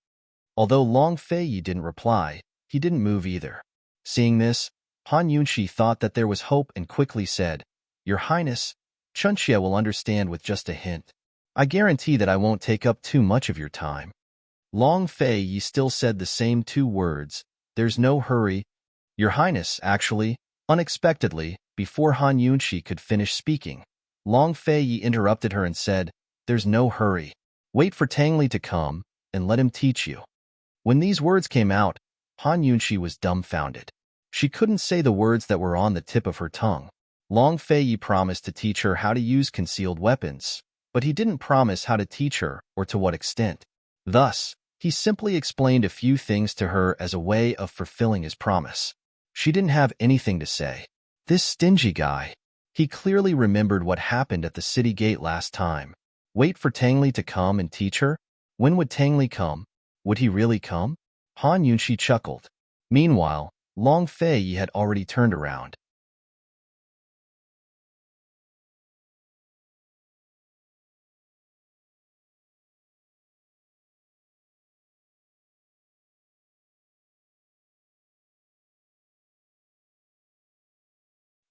Although Long Fei didn't reply, he didn't move either. Seeing this, Han Yunxi thought that there was hope and quickly said, "Your Highness, Chunxia will understand with just a hint. I guarantee that I won't take up too much of your time." Long Fei still said the same 2 words, "There's no hurry." "Your Highness," actually, unexpectedly, before Han Yunxi could finish speaking, Long Fei interrupted her and said, "There's no hurry. Wait for Tangli to come, and let him teach you." When these words came out, Han Yunxi was dumbfounded. She couldn't say the words that were on the tip of her tongue. Long Fei promised to teach her how to use concealed weapons, but he didn't promise how to teach her or to what extent. Thus, he simply explained a few things to her as a way of fulfilling his promise. She didn't have anything to say. This stingy guy. He clearly remembered what happened at the city gate last time. Wait for Tangli to come and teach her? When would Tangli come? Would he really come? Han Yunxi chuckled. Meanwhile, Long Fei had already turned around.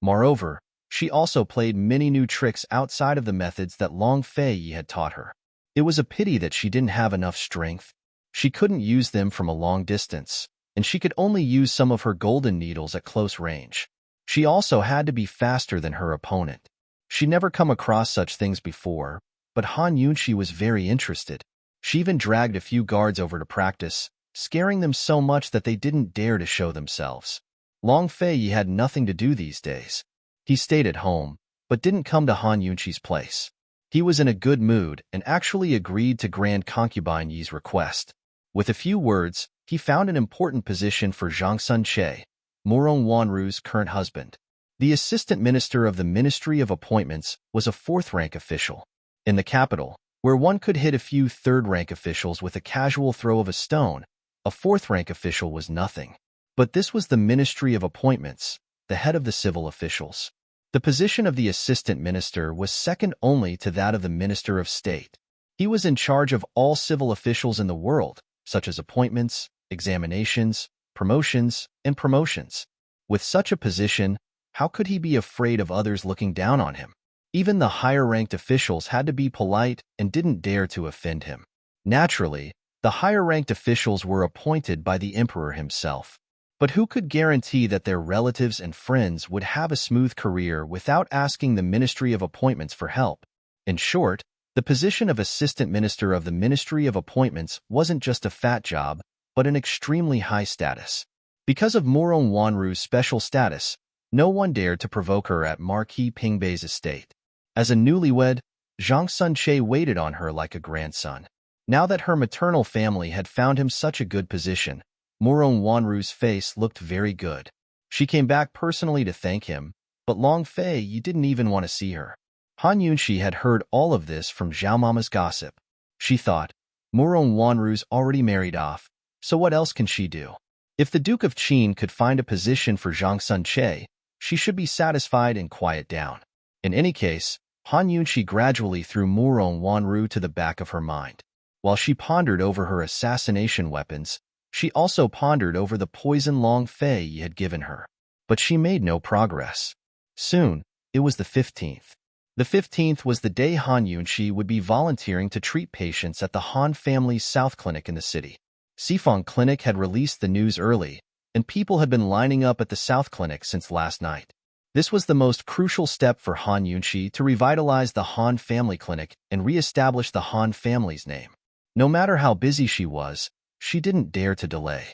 Moreover, She also played many new tricks outside of the methods that Long Fei had taught her. It was a pity that she didn't have enough strength. She couldn't use them from a long distance, and she could only use some of her golden needles at close range. She also had to be faster than her opponent. She'd never come across such things before, but Han Yunxi was very interested. She even dragged a few guards over to practice, scaring them so much that they didn't dare to show themselves. Long Fei had nothing to do these days. He stayed at home, but didn't come to Han Yunxi's place. He was in a good mood and actually agreed to Grand Concubine Yi's request. With a few words, he found an important position for Zhang Sunche, Murong Wanru's current husband. The assistant minister of the Ministry of Appointments was a fourth-rank official. In the capital, where one could hit a few third-rank officials with a casual throw of a stone, a fourth-rank official was nothing. But this was the Ministry of Appointments, the head of the civil officials. The position of the assistant minister was second only to that of the Minister of State. He was in charge of all civil officials in the world, such as appointments, examinations, promotions, and promotions. With such a position, how could he be afraid of others looking down on him? Even the higher-ranked officials had to be polite and didn't dare to offend him. Naturally, the higher-ranked officials were appointed by the emperor himself. But who could guarantee that their relatives and friends would have a smooth career without asking the Ministry of Appointments for help? In short, the position of assistant minister of the Ministry of Appointments wasn't just a fat job, but an extremely high status. Because of Murong Wanru's special status, no one dared to provoke her at Marquis Pingbei's estate. As a newlywed, Zhang Sunche waited on her like a grandson. Now that her maternal family had found him such a good position, Murong Wanru's face looked very good. She came back personally to thank him, but Long Fei didn't even want to see her. Han Yunxi had heard all of this from Zhao Mama's gossip. She thought, Murong Wanru's already married off, so what else can she do? If the Duke of Qin could find a position for Zhang Sunche, she should be satisfied and quiet down. In any case, Han Yunxi gradually threw Murong Wanru to the back of her mind. While she pondered over her assassination weapons, she also pondered over the poison Long Fei had given her. But she made no progress. Soon, it was the 15th. The 15th was the day Han Yunxi would be volunteering to treat patients at the Han family's South Clinic in the city. Sifang Clinic had released the news early, and people had been lining up at the South Clinic since last night. This was the most crucial step for Han Yunxi to revitalize the Han family clinic and re-establish the Han family's name. No matter how busy she was, she didn't dare to delay.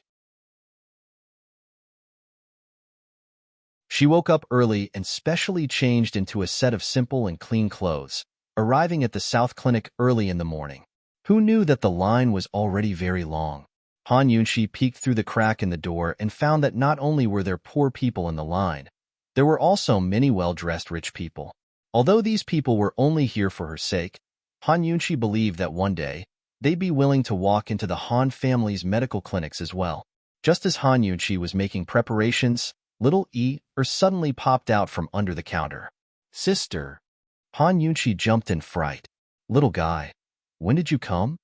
She woke up early and specially changed into a set of simple and clean clothes, arriving at the South Clinic early in the morning. Who knew that the line was already very long? Han Yunxi peeked through the crack in the door and found that not only were there poor people in the line, there were also many well-dressed rich people. Although these people were only here for her sake, Han Yunxi believed that one day, they'd be willing to walk into the Han family's medical clinics as well. Just as Han Yunxi was making preparations, little suddenly popped out from under the counter. Sister! Han Yunxi jumped in fright. Little guy, when did you come?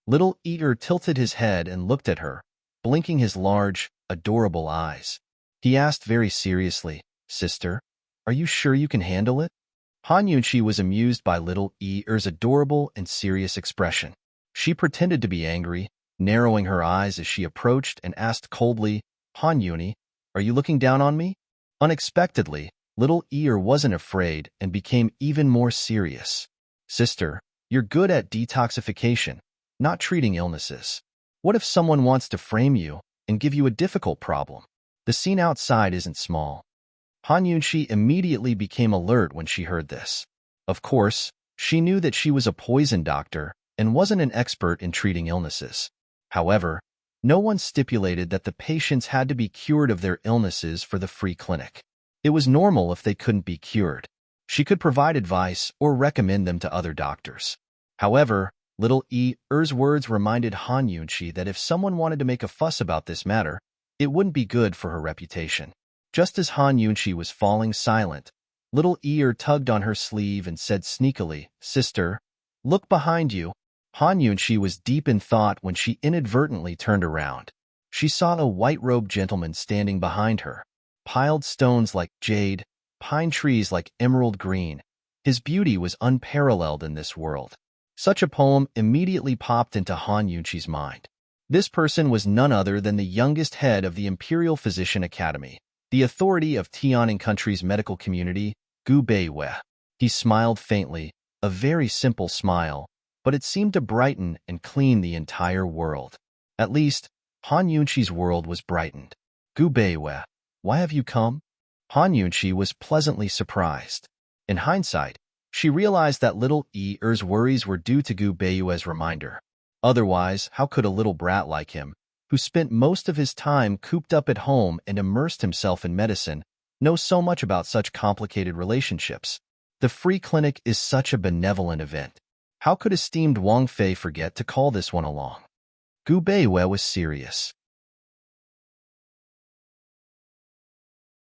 Little tilted his head and looked at her, blinking his large, adorable eyes. He asked very seriously, Sister, are you sure you can handle it? Han Yunxi was amused by little adorable and serious expression. She pretended to be angry, narrowing her eyes as she approached and asked coldly, Han Yuni, are you looking down on me? Unexpectedly, little wasn't afraid and became even more serious. Sister, you're good at detoxification, not treating illnesses. What if someone wants to frame you and give you a difficult problem? The scene outside isn't small. Han Yunxi immediately became alert when she heard this. Of course, she knew that she was a poison doctor and wasn't an expert in treating illnesses. However, no one stipulated that the patients had to be cured of their illnesses for the free clinic. It was normal if they couldn't be cured. She could provide advice or recommend them to other doctors. However, little Er's words reminded Han Yunxi that if someone wanted to make a fuss about this matter, it wouldn't be good for her reputation. Just as Han Yunxi was falling silent, little tugged on her sleeve and said sneakily, Sister, look behind you. Han Yunxi was deep in thought when she inadvertently turned around. She saw a white-robed gentleman standing behind her. Piled stones like jade, pine trees like emerald green. His beauty was unparalleled in this world. Such a poem immediately popped into Han Yunqi's mind. This person was none other than the youngest head of the Imperial Physician Academy, the authority of Tianing country's medical community, Gu Beiwei. He smiled faintly, a very simple smile, but it seemed to brighten and clean the entire world. At least, Han Yunqi's world was brightened. Gu Beiwei, why have you come? Han Yunqi was pleasantly surprised. In hindsight, she realized that little Er's worries were due to Gu Beiwei's reminder. Otherwise, how could a little brat like him, who spent most of his time cooped up at home and immersed himself in medicine, know so much about such complicated relationships? The free clinic is such a benevolent event. How could esteemed Wang Fei forget to call this one along? Gu Beiwei was serious.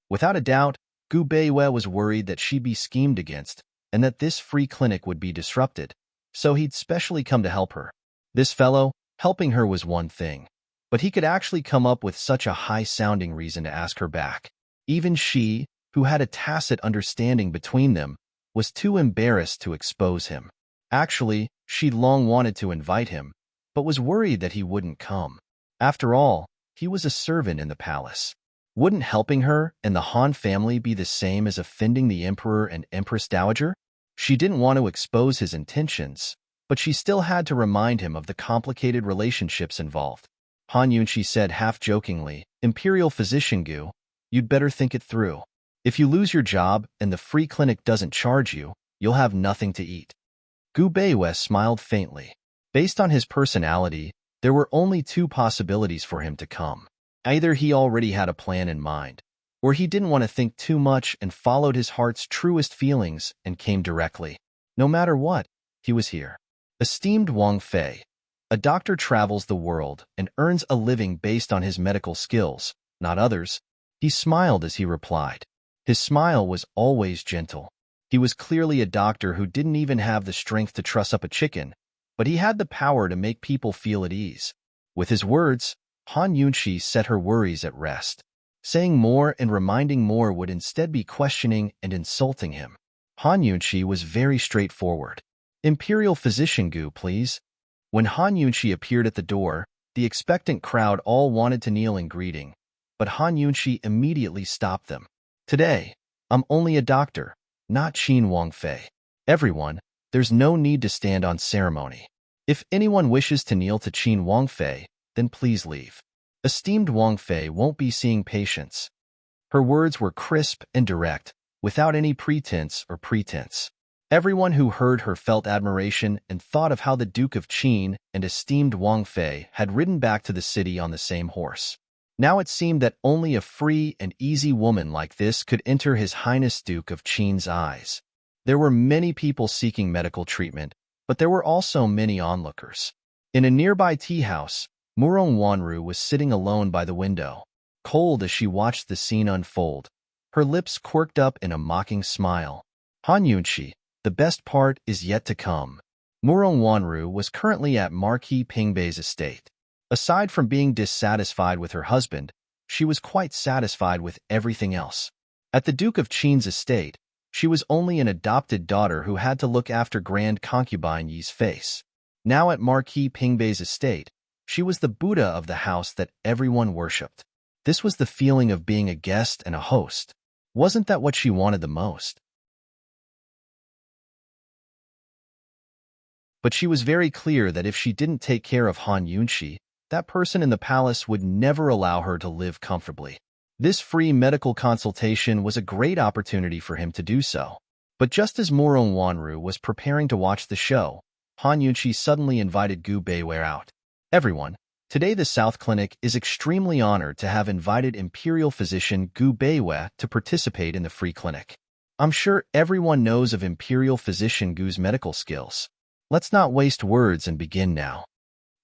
Without a doubt, Gu Beiwei was worried that she'd be schemed against, and that this free clinic would be disrupted, so he'd specially come to help her. This fellow, helping her was one thing, but he could actually come up with such a high-sounding reason to ask her back. Even she, who had a tacit understanding between them, was too embarrassed to expose him. Actually, she'd long wanted to invite him, but was worried that he wouldn't come. After all, he was a servant in the palace. Wouldn't helping her and the Han family be the same as offending the Emperor and Empress Dowager? She didn't want to expose his intentions, but she still had to remind him of the complicated relationships involved. Han Yunqi said half-jokingly, "Imperial Physician Gu, you'd better think it through. If you lose your job and the free clinic doesn't charge you, you'll have nothing to eat." Gu Beiwei smiled faintly. Based on his personality, there were only two possibilities for him to come. Either he already had a plan in mind, or he didn't want to think too much and followed his heart's truest feelings and came directly. No matter what, he was here. Esteemed Wang Fei, a doctor travels the world and earns a living based on his medical skills, not others. He smiled as he replied. His smile was always gentle. He was clearly a doctor who didn't even have the strength to truss up a chicken, but he had the power to make people feel at ease. With his words, Han Yunqi set her worries at rest. Saying more and reminding more would instead be questioning and insulting him. Han Yunqi was very straightforward. "Imperial Physician Gu, please." When Han Yunqi appeared at the door, the expectant crowd all wanted to kneel in greeting, but Han Yunqi immediately stopped them. "Today, I'm only a doctor, not Qin Wang Fei. Everyone, there's no need to stand on ceremony. If anyone wishes to kneel to Qin Wang Fei, then please leave. Esteemed Wang Fei won't be seeing patients." Her words were crisp and direct, without any pretense or pretense. Everyone who heard her felt admiration and thought of how the Duke of Qin and esteemed Wang Fei had ridden back to the city on the same horse. Now it seemed that only a free and easy woman like this could enter His Highness Duke of Qin's eyes. There were many people seeking medical treatment, but there were also many onlookers. In a nearby tea house, Murong Wanru was sitting alone by the window, cold as she watched the scene unfold, her lips quirked up in a mocking smile. Han Yunqi, the best part is yet to come. Murong Wanru was currently at Marquis Pingbei's estate. Aside from being dissatisfied with her husband, she was quite satisfied with everything else. At the Duke of Qin's estate, she was only an adopted daughter who had to look after Grand Concubine Yi's face. Now at Marquis Pingbei's estate, she was the Buddha of the house that everyone worshipped. This was the feeling of being a guest and a host. Wasn't that what she wanted the most? But she was very clear that if she didn't take care of Han Yunqi, that person in the palace would never allow her to live comfortably. This free medical consultation was a great opportunity for him to do so. But just as Murong Wanru was preparing to watch the show, Han Yunqi suddenly invited Gu Beiwei out. "Everyone, today the South Clinic is extremely honored to have invited Imperial Physician Gu Beiwei to participate in the free clinic. I'm sure everyone knows of Imperial Physician Gu's medical skills. Let's not waste words and begin now."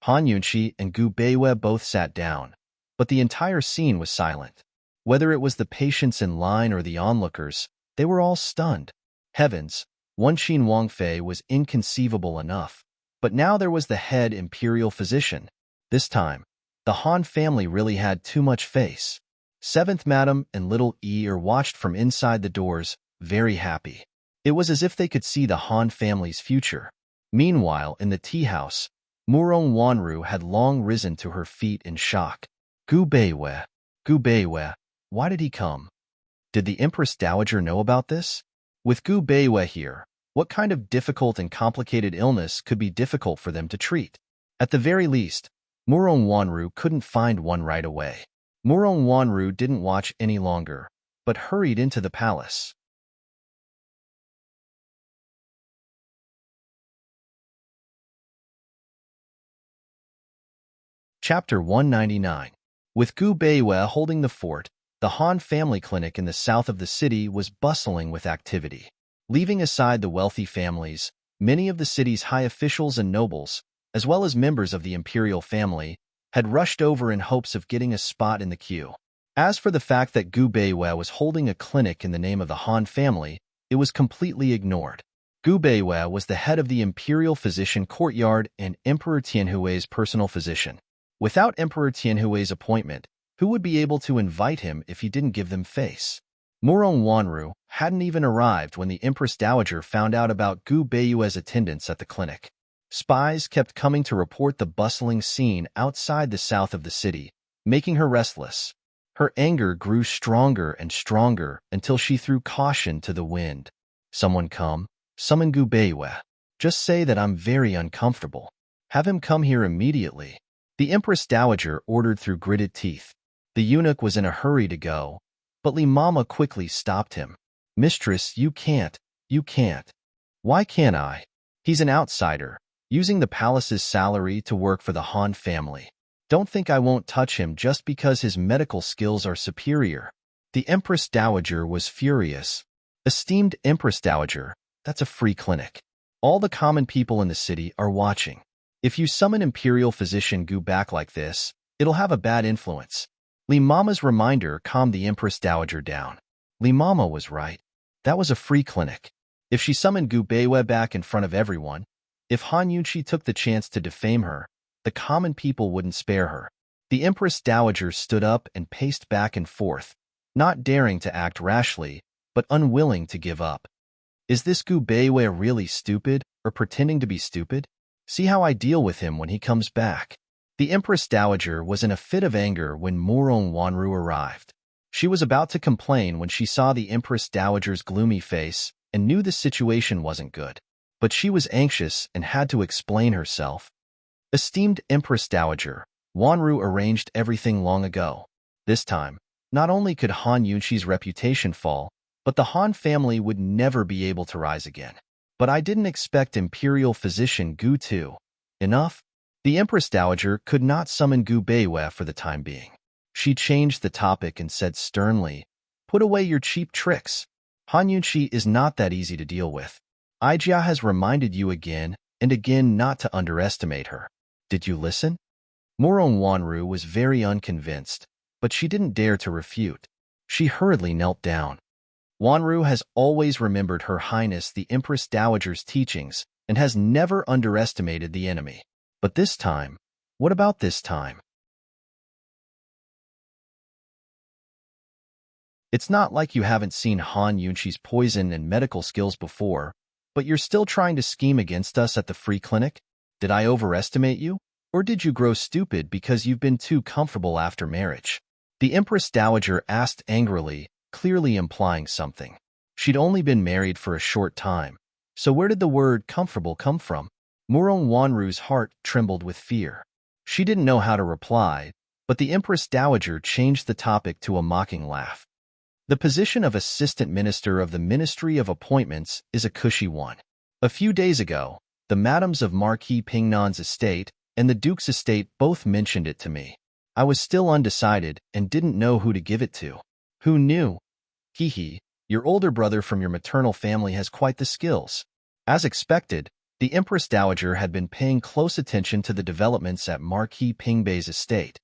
Han Yunqi and Gu Beiwei both sat down, but the entire scene was silent. Whether it was the patients in line or the onlookers, they were all stunned. Heavens, one Qin Wang Fei was inconceivable enough, but now there was the head imperial physician. This time, the Han family really had too much face. Seventh Madam and little Er watched from inside the doors, very happy. It was as if they could see the Han family's future. Meanwhile, in the tea house, Murong Wanru had long risen to her feet in shock. Gu Beiwe, why did he come? Did the Empress Dowager know about this? With Gu Beiwe here, what kind of difficult and complicated illness could be difficult for them to treat? At the very least, Murong Wanru couldn't find one right away. Murong Wanru didn't watch any longer, but hurried into the palace. Chapter 199. With Gu Beiwe holding the fort, the Han family clinic in the south of the city was bustling with activity. Leaving aside the wealthy families, many of the city's high officials and nobles, as well as members of the imperial family, had rushed over in hopes of getting a spot in the queue. As for the fact that Gu Beiwe was holding a clinic in the name of the Han family, it was completely ignored. Gu Beiwe was the head of the imperial physician courtyard and Emperor Tianhui's personal physician. Without Emperor Tianhui's appointment, who would be able to invite him if he didn't give them face? Murong Wanru hadn't even arrived when the Empress Dowager found out about Gu Beiwe's attendance at the clinic. Spies kept coming to report the bustling scene outside the south of the city, making her restless. Her anger grew stronger and stronger until she threw caution to the wind. Someone come, summon Gu Beiwe. Just say that I'm very uncomfortable. Have him come here immediately. The Empress Dowager ordered through gritted teeth. The eunuch was in a hurry to go, but Li Mama quickly stopped him. Mistress, you can't. Why can't I? He's an outsider, using the palace's salary to work for the Han family. Don't think I won't touch him just because his medical skills are superior. The Empress Dowager was furious. Esteemed Empress Dowager, that's a free clinic. All the common people in the city are watching. If you summon Imperial Physician Gu back like this, it'll have a bad influence. Li Mama's reminder calmed the Empress Dowager down. Li Mama was right. That was a free clinic. If she summoned Gu Beiwe back in front of everyone, if Han Yunqi took the chance to defame her, the common people wouldn't spare her. The Empress Dowager stood up and paced back and forth, not daring to act rashly, but unwilling to give up. Is this Gu Beiwe really stupid, or pretending to be stupid? See how I deal with him when he comes back. The Empress Dowager was in a fit of anger when Murong Wanru arrived. She was about to complain when she saw the Empress Dowager's gloomy face and knew the situation wasn't good. But she was anxious and had to explain herself. Esteemed Empress Dowager, Wanru arranged everything long ago. This time, not only could Han Yunqi's reputation fall, but the Han family would never be able to rise again. But I didn't expect Imperial Physician Gu too. Enough? The Empress Dowager could not summon Gu Beiwe for the time being. She changed the topic and said sternly, "Put away your cheap tricks. Han Yunqi is not that easy to deal with. Ijia has reminded you again and again not to underestimate her. Did you listen?" Murong Wanru was very unconvinced, but she didn't dare to refute. She hurriedly knelt down. Wanru has always remembered Her Highness the Empress Dowager's teachings and has never underestimated the enemy. But this time, what about this time? It's not like you haven't seen Han Yunqi's poison and medical skills before, but you're still trying to scheme against us at the free clinic? Did I overestimate you? Or did you grow stupid because you've been too comfortable after marriage? The Empress Dowager asked angrily, clearly implying something. She'd only been married for a short time, so where did the word comfortable come from? Murong Wanru's heart trembled with fear. She didn't know how to reply, but the Empress Dowager changed the topic to a mocking laugh. The position of Assistant Minister of the Ministry of Appointments is a cushy one. A few days ago, the Madams of Marquis Pingnan's estate and the Duke's estate both mentioned it to me. I was still undecided and didn't know who to give it to. Who knew? Hee, your older brother from your maternal family has quite the skills. As expected, the Empress Dowager had been paying close attention to the developments at Marquis Pingbei's estate.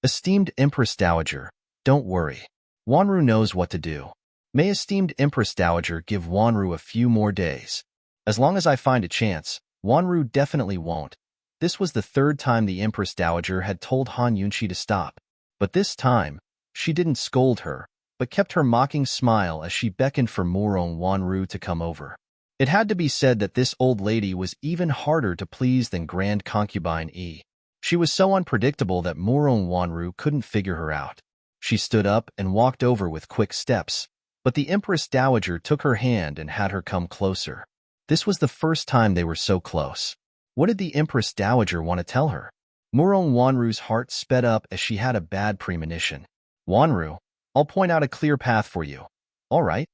Esteemed Empress Dowager, don't worry. Wanru knows what to do. May esteemed Empress Dowager give Wanru a few more days. As long as I find a chance, Wanru definitely won't. This was the third time the Empress Dowager had told Han Yunqi to stop. But this time, She didn't scold her, but kept her mocking smile as she beckoned for Murong Wanru to come over. It had to be said that this old lady was even harder to please than Grand Concubine Yi. She was so unpredictable that Murong Wanru couldn't figure her out. She stood up and walked over with quick steps, but the Empress Dowager took her hand and had her come closer. This was the first time they were so close. What did the Empress Dowager want to tell her? Murong Wanru's heart sped up as she had a bad premonition. Wanru, I'll point out a clear path for you. All right.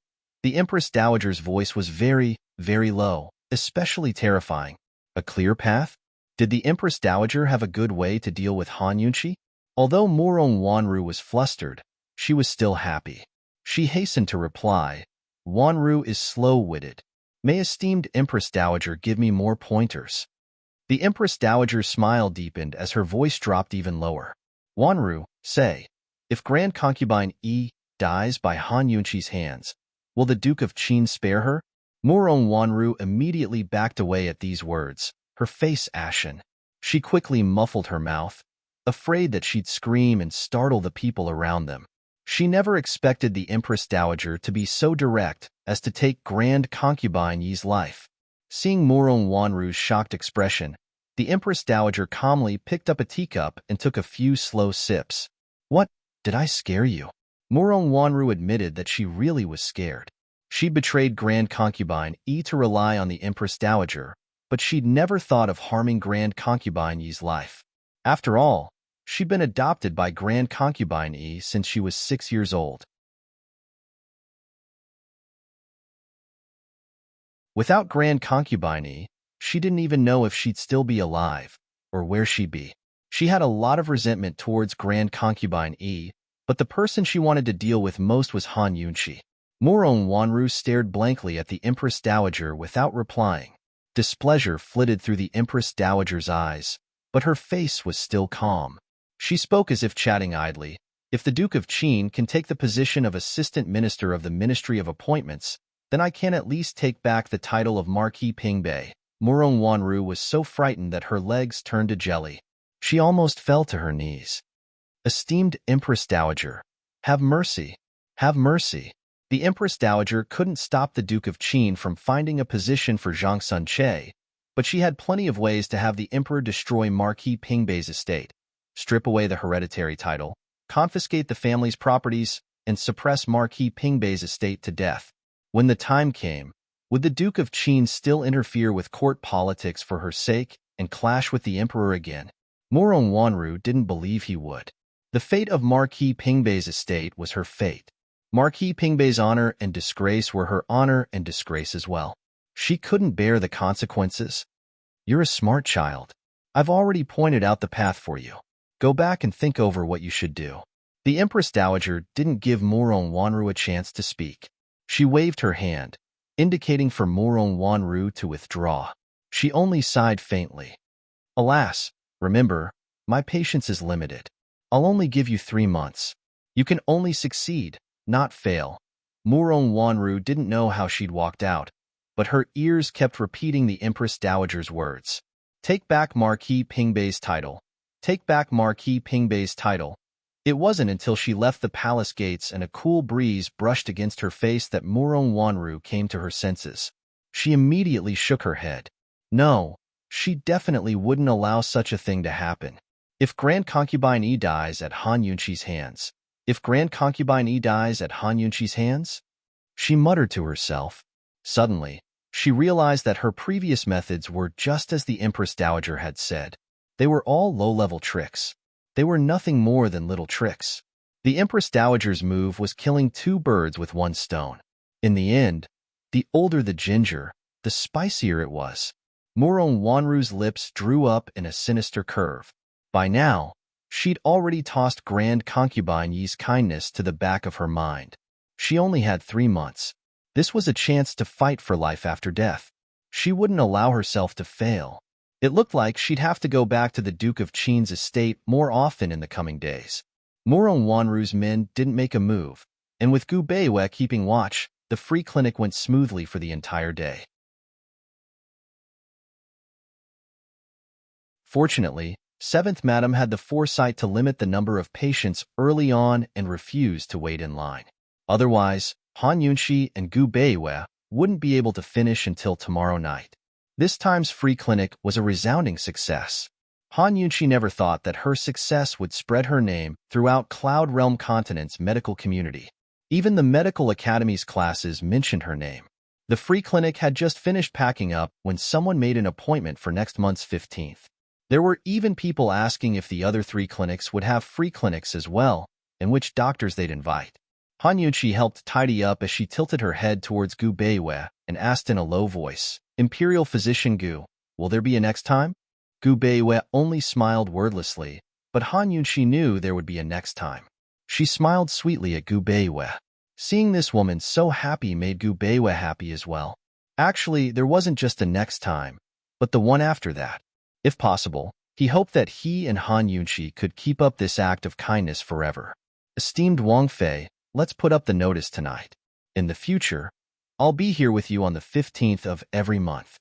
The Empress Dowager's voice was very, very low, especially terrifying. A clear path? Did the Empress Dowager have a good way to deal with Han Yunqi? Although Murong Wanru was flustered, she was still happy. She hastened to reply, Wanru is slow-witted. May esteemed Empress Dowager give me more pointers. The Empress Dowager's smile deepened as her voice dropped even lower. Wanru, say, if Grand Concubine Yi dies by Han Yunqi's hands, will the Duke of Qin spare her? Murong Wanru immediately backed away at these words, her face ashen. She quickly muffled her mouth, afraid that she'd scream and startle the people around them. She never expected the Empress Dowager to be so direct as to take Grand Concubine Yi's life. Seeing Murong Wanru's shocked expression, the Empress Dowager calmly picked up a teacup and took a few slow sips. What? Did I scare you? Murong Wanru admitted that she really was scared. She'd betrayed Grand Concubine Yi to rely on the Empress Dowager, but she'd never thought of harming Grand Concubine Yi's life. After all, she'd been adopted by Grand Concubine Yi since she was 6 years old. Without Grand Concubine Yi, she didn't even know if she'd still be alive, or where she'd be. She had a lot of resentment towards Grand Concubine Yi, but the person she wanted to deal with most was Han Yunqi. Murong Wanru stared blankly at the Empress Dowager without replying. Displeasure flitted through the Empress Dowager's eyes, but her face was still calm. She spoke as if chatting idly. If the Duke of Qin can take the position of Assistant Minister of the Ministry of Appointments, then I can at least take back the title of Marquis Pingbei. Murong Wanru was so frightened that her legs turned to jelly. She almost fell to her knees. Esteemed Empress Dowager, have mercy, have mercy. The Empress Dowager couldn't stop the Duke of Qin from finding a position for Zhang Sunche, but she had plenty of ways to have the Emperor destroy Marquis Pingbei's estate, strip away the hereditary title, confiscate the family's properties, and suppress Marquis Pingbei's estate to death. When the time came, would the Duke of Qin still interfere with court politics for her sake and clash with the Emperor again? Murong Wanru didn't believe he would. The fate of Marquis Pingbei's estate was her fate. Marquis Pingbei's honor and disgrace were her honor and disgrace as well. She couldn't bear the consequences. You're a smart child. I've already pointed out the path for you. Go back and think over what you should do. The Empress Dowager didn't give Murong Wanru a chance to speak. She waved her hand, indicating for Murong Wanru to withdraw. She only sighed faintly. Alas, remember, my patience is limited. I'll only give you 3 months. You can only succeed, not fail. Murong Wanru didn't know how she'd walked out, but her ears kept repeating the Empress Dowager's words. Take back Marquis Pingbei's title. Take back Marquis Pingbei's title. It wasn't until she left the palace gates and a cool breeze brushed against her face that Murong Wanru came to her senses. She immediately shook her head. No, she definitely wouldn't allow such a thing to happen. If Grand Concubine Yi dies at Han Yunqi's hands, if Grand Concubine Yi dies at Han Yunqi's hands? She muttered to herself. Suddenly, she realized that her previous methods were just as the Empress Dowager had said. They were all low-level tricks. They were nothing more than little tricks. The Empress Dowager's move was killing 2 birds with 1 stone. In the end, the older the ginger, the spicier it was. Murong Wanru's lips drew up in a sinister curve. By now, she'd already tossed Grand Concubine Yi's kindness to the back of her mind. She only had 3 months. This was a chance to fight for life after death. She wouldn't allow herself to fail. It looked like she'd have to go back to the Duke of Qin's estate more often in the coming days. Murong Wanru's men didn't make a move, and with Gu Beiwei keeping watch, the free clinic went smoothly for the entire day. Fortunately, Seventh Madam had the foresight to limit the number of patients early on and refused to wait in line. Otherwise, Han Yunxi and Gu Beiwei wouldn't be able to finish until tomorrow night. This time's free clinic was a resounding success. Han Yunxi never thought that her success would spread her name throughout Cloud Realm Continent's medical community. Even the medical academy's classes mentioned her name. The free clinic had just finished packing up when someone made an appointment for next month's 15th. There were even people asking if the other 3 clinics would have free clinics as well, and which doctors they'd invite. Han Yunxi helped tidy up as she tilted her head towards Gu Beiwei and asked in a low voice, "Imperial Physician Gu, will there be a next time?" Gu Beiwei only smiled wordlessly, but Han Yunxi knew there would be a next time. She smiled sweetly at Gu Beiwei. Seeing this woman so happy made Gu Beiwei happy as well. Actually, there wasn't just a next time, but the one after that. If possible, he hoped that he and Han Yunxi could keep up this act of kindness forever. Esteemed Wang Fei, let's put up the notice tonight. In the future, I'll be here with you on the 15th of every month.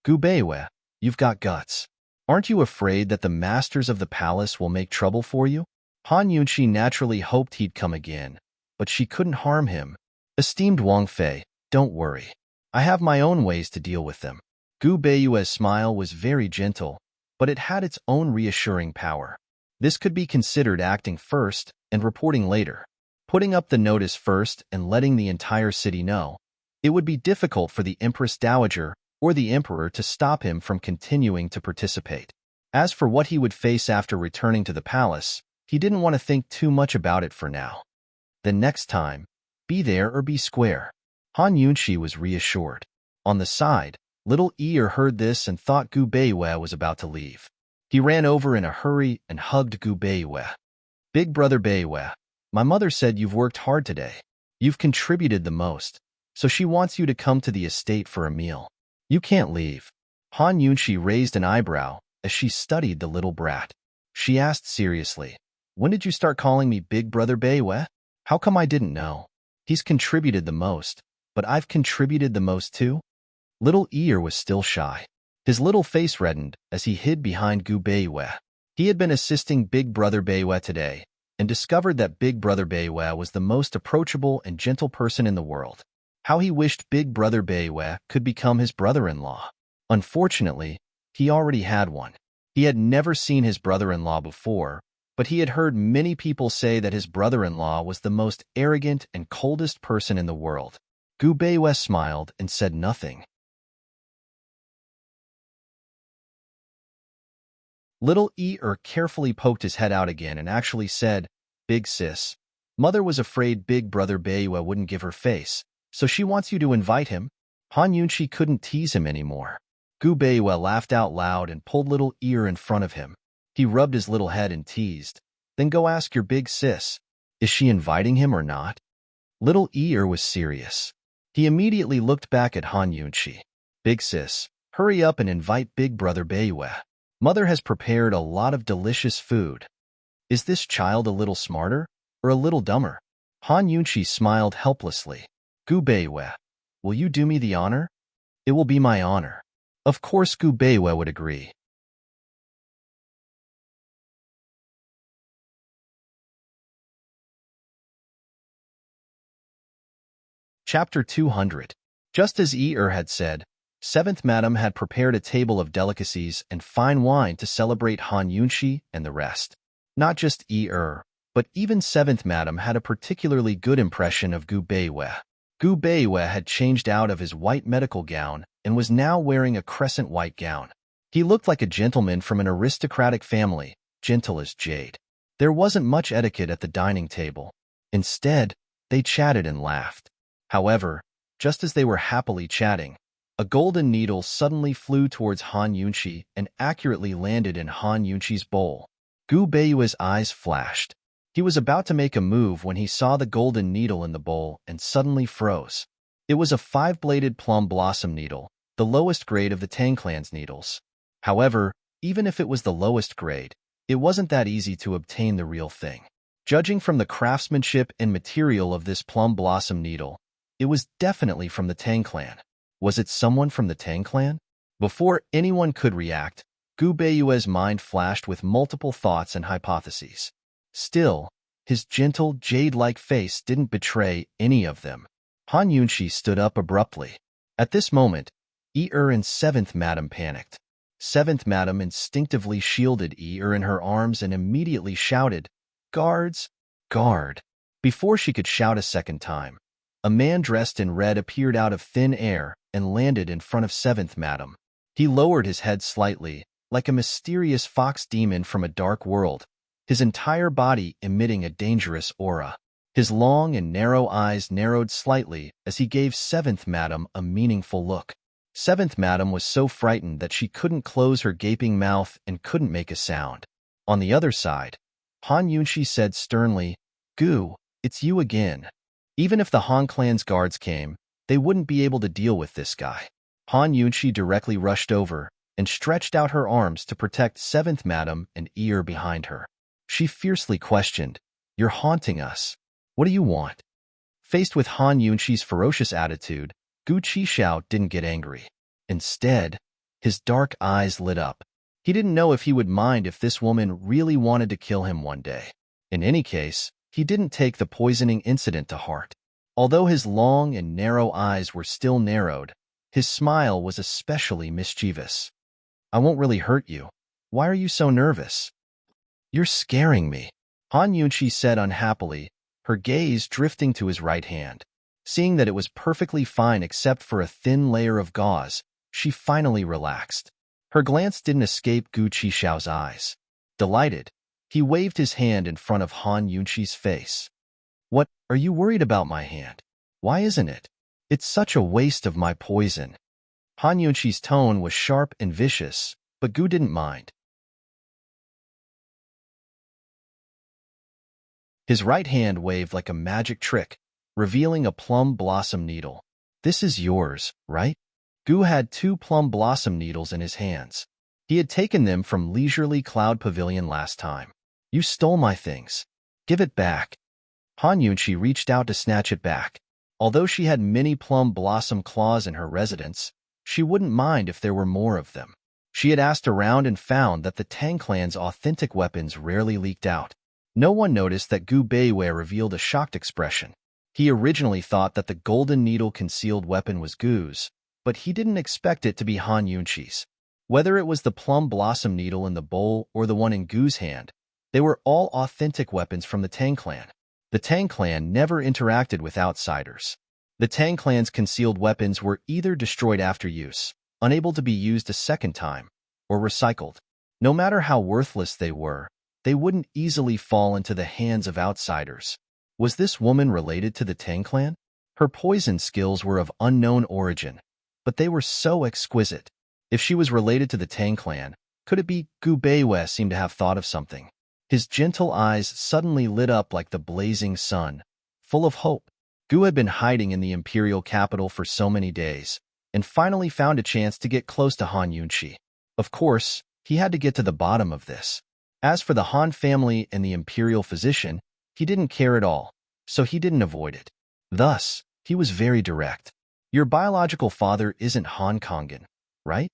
Gu Beiwei, you've got guts. Aren't you afraid that the masters of the palace will make trouble for you? Han Yunxi naturally hoped he'd come again, but she couldn't harm him. Esteemed Wang Fei, don't worry. I have my own ways to deal with them. Gu Beiwei's smile was very gentle, but it had its own reassuring power. This could be considered acting first and reporting later. Putting up the notice first and letting the entire city know. It would be difficult for the Empress Dowager or the Emperor to stop him from continuing to participate. As for what he would face after returning to the palace, he didn't want to think too much about it for now. The next time, be there or be square. Han Yunxi was reassured. On the side, little Ear heard this and thought Gu Beiwei was about to leave. He ran over in a hurry and hugged Gu Beiwei. Big brother Beiwei, my mother said you've worked hard today. You've contributed the most, so she wants you to come to the estate for a meal. You can't leave. Han Yunxi raised an eyebrow as she studied the little brat. She asked seriously, when did you start calling me Big Brother Beiwei? How come I didn't know? He's contributed the most, but I've contributed the most too? Little Ear was still shy. His little face reddened as he hid behind Gu Beiwei. He had been assisting Big Brother Beiwei today and discovered that Big Brother Beiwei was the most approachable and gentle person in the world. How he wished Big Brother Beiwei could become his brother-in-law. Unfortunately, he already had one. He had never seen his brother-in-law before, but he had heard many people say that his brother-in-law was the most arrogant and coldest person in the world. Gu Beiwei smiled and said nothing. Little Ear carefully poked his head out again and actually said, "Big sis, mother was afraid Big Brother Beiwei wouldn't give her face, so she wants you to invite him." Han Yunxi couldn't tease him anymore. Gu Beiwei laughed out loud and pulled Little Ear in front of him. He rubbed his little head and teased, "Then go ask your big sis. Is she inviting him or not?" Little Ear was serious. He immediately looked back at Han Yunxi. "Big sis, hurry up and invite Big Brother Beiwei. Mother has prepared a lot of delicious food." Is this child a little smarter or a little dumber? Han Yunxi smiled helplessly. Gu Beiwei, will you do me the honor? It will be my honor. Of course Gu Beiwei would agree. Chapter 200. Just as Ear had said, Seventh Madam had prepared a table of delicacies and fine wine to celebrate Han Yunxi and the rest. Not just Ear, but even Seventh Madam had a particularly good impression of Gu Beiwei. Gu Beiwei had changed out of his white medical gown and was now wearing a crescent white gown. He looked like a gentleman from an aristocratic family, gentle as jade. There wasn't much etiquette at the dining table. Instead, they chatted and laughed. However, just as they were happily chatting, a golden needle suddenly flew towards Han Yunxi and accurately landed in Han Yunxi's bowl. Gu Beiwei's eyes flashed. He was about to make a move when he saw the golden needle in the bowl and suddenly froze. It was a 5-bladed plum blossom needle, the lowest grade of the Tang clan's needles. However, even if it was the lowest grade, it wasn't that easy to obtain the real thing. Judging from the craftsmanship and material of this plum blossom needle, it was definitely from the Tang clan. Was it someone from the Tang clan? Before anyone could react, Gu Beiyue's mind flashed with multiple thoughts and hypotheses. Still, his gentle, jade-like face didn't betray any of them. Han Yunshi stood up abruptly. At this moment, and 7th Madam panicked. 7th Madam instinctively shielded in her arms and immediately shouted, "Guards! Guard!" Before she could shout a second time, a man dressed in red appeared out of thin air and landed in front of 7th Madam. He lowered his head slightly, like a mysterious fox demon from a dark world, his entire body emitting a dangerous aura. His long and narrow eyes narrowed slightly as he gave 7th Madam a meaningful look. 7th Madam was so frightened that she couldn't close her gaping mouth and couldn't make a sound. On the other side, Han Yunshi said sternly, "Gu, it's you again." Even if the Han clan's guards came, they wouldn't be able to deal with this guy. Han Yunshi directly rushed over and stretched out her arms to protect 7th Madam and behind her. She fiercely questioned, "You're haunting us. What do you want?" Faced with Han Yunshi's ferocious attitude, Gu Qixiao didn't get angry. Instead, his dark eyes lit up. He didn't know if he would mind if this woman really wanted to kill him one day. In any case, he didn't take the poisoning incident to heart. Although his long and narrow eyes were still narrowed, his smile was especially mischievous. "I won't really hurt you. Why are you so nervous?" "You're scaring me," Han Yunshi said unhappily, her gaze drifting to his right hand. Seeing that it was perfectly fine except for a thin layer of gauze, she finally relaxed. Her glance didn't escape Gu Qixiao's eyes. Delighted, he waved his hand in front of Han Yunshi's face. "What, are you worried about my hand? Why isn't it? It's such a waste of my poison." Han Yunshi's tone was sharp and vicious, but Gu didn't mind. His right hand waved like a magic trick, revealing a plum blossom needle. "This is yours, right?" Gu had 2 plum blossom needles in his hands. He had taken them from Leisurely Cloud Pavilion last time. "You stole my things. Give it back." Han Yunshi reached out to snatch it back. Although she had many plum blossom claws in her residence, she wouldn't mind if there were more of them. She had asked around and found that the Tang clan's authentic weapons rarely leaked out. No one noticed that Gu Beiyue revealed a shocked expression. He originally thought that the golden needle concealed weapon was Gu's, but he didn't expect it to be Han Yunshi's. Whether it was the plum blossom needle in the bowl or the one in Gu's hand, they were all authentic weapons from the Tang clan. The Tang clan never interacted with outsiders. The Tang clan's concealed weapons were either destroyed after use, unable to be used a second time, or recycled. No matter how worthless they were, they wouldn't easily fall into the hands of outsiders. Was this woman related to the Tang clan? Her poison skills were of unknown origin, but they were so exquisite. If she was related to the Tang clan, could it be Gu Beiyue seemed to have thought of something? His gentle eyes suddenly lit up like the blazing sun, full of hope. Gu had been hiding in the imperial capital for so many days, and finally found a chance to get close to Han Yunshi. Of course, he had to get to the bottom of this. As for the Han family and the imperial physician, he didn't care at all, so he didn't avoid it. Thus, he was very direct. "Your biological father isn't Han Kongan, right?"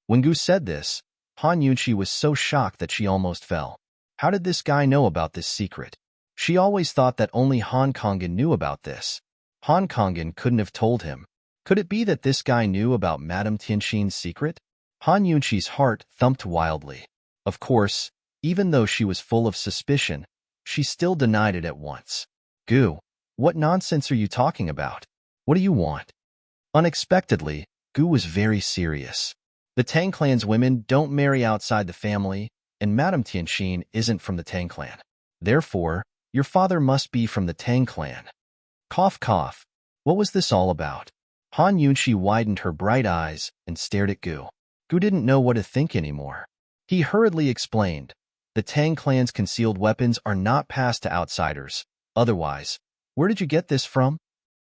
When Gu said this, Han Yunshi was so shocked that she almost fell. How did this guy know about this secret? She always thought that only Han Kongan knew about this. Han Kongan couldn't have told him. Could it be that this guy knew about Madame Tianxin's secret? Han Yunshi's heart thumped wildly. Of course, even though she was full of suspicion, she still denied it at once. "Gu, what nonsense are you talking about? What do you want?" Unexpectedly, Gu was very serious. The Tang clan's women don't marry outside the family, and Madame Tianxin isn't from the Tang clan. Therefore, your father must be from the Tang clan. Cough, cough. What was this all about? Han Yunshi widened her bright eyes and stared at Gu. Gu didn't know what to think anymore. He hurriedly explained, "The Tang clan's concealed weapons are not passed to outsiders. Otherwise, where did you get this from?"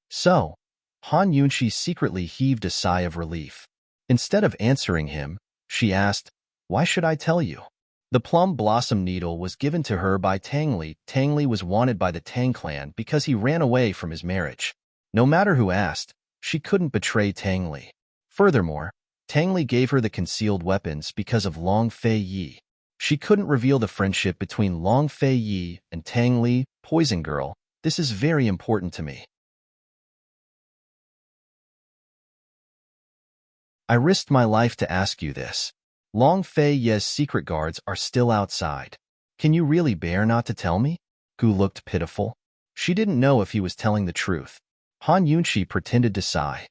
So, Han Yunshi secretly heaved a sigh of relief. Instead of answering him, she asked, "Why should I tell you?" The plum blossom needle was given to her by Tang Li. Tang Li was wanted by the Tang clan because he ran away from his marriage. No matter who asked, she couldn't betray Tang Li. Furthermore, Tang Li gave her the concealed weapons because of Long Fei Yi. She couldn't reveal the friendship between Long Fei Yi and Tang Li, Poison Girl. This is very important to me. I risked my life to ask you this. Long Fei Yi's secret guards are still outside. Can you really bear not to tell me? Gu looked pitiful. She didn't know if he was telling the truth. Han Yunqi pretended to sigh.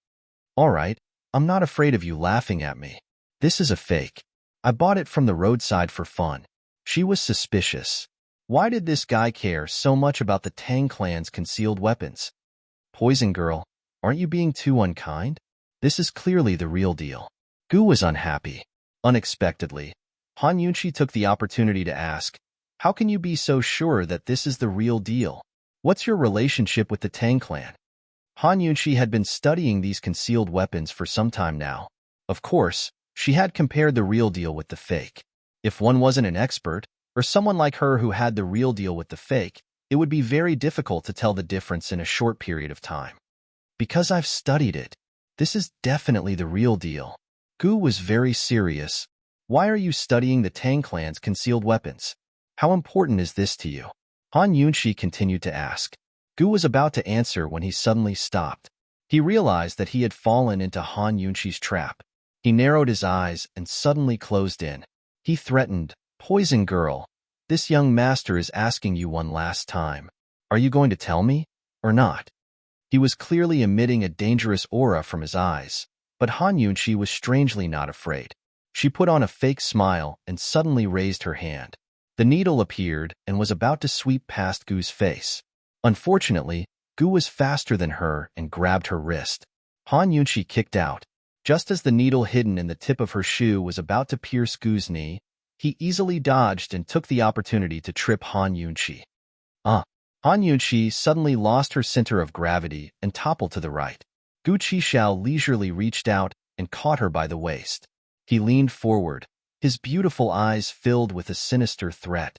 All right, I'm not afraid of you laughing at me. This is a fake. I bought it from the roadside for fun. She was suspicious. Why did this guy care so much about the Tang clan's concealed weapons? Poison Girl, aren't you being too unkind? This is clearly the real deal. Gu was unhappy. Unexpectedly, Han Yunqi took the opportunity to ask, how can you be so sure that this is the real deal? What's your relationship with the Tang clan? Han Yunqi had been studying these concealed weapons for some time now. Of course, she had compared the real deal with the fake. If one wasn't an expert, or someone like her who had the real deal with the fake, it would be very difficult to tell the difference in a short period of time. Because I've studied it. This is definitely the real deal. Gu was very serious. Why are you studying the Tang clan's concealed weapons? How important is this to you? Han Yunqi continued to ask. Gu was about to answer when he suddenly stopped. He realized that he had fallen into Han Yunqi's trap. He narrowed his eyes and suddenly closed in. He threatened, Poison Girl, this young master is asking you one last time. Are you going to tell me, or not? He was clearly emitting a dangerous aura from his eyes, but Han Yunqi was strangely not afraid. She put on a fake smile and suddenly raised her hand. The needle appeared and was about to sweep past Gu's face. Unfortunately, Gu was faster than her and grabbed her wrist. Han Yunqi kicked out. Just as the needle hidden in the tip of her shoe was about to pierce Gu's knee, he easily dodged and took the opportunity to trip Han Yunqi. Han Yunqi suddenly lost her center of gravity and toppled to the right. Gu Qixiao leisurely reached out and caught her by the waist. He leaned forward, his beautiful eyes filled with a sinister threat.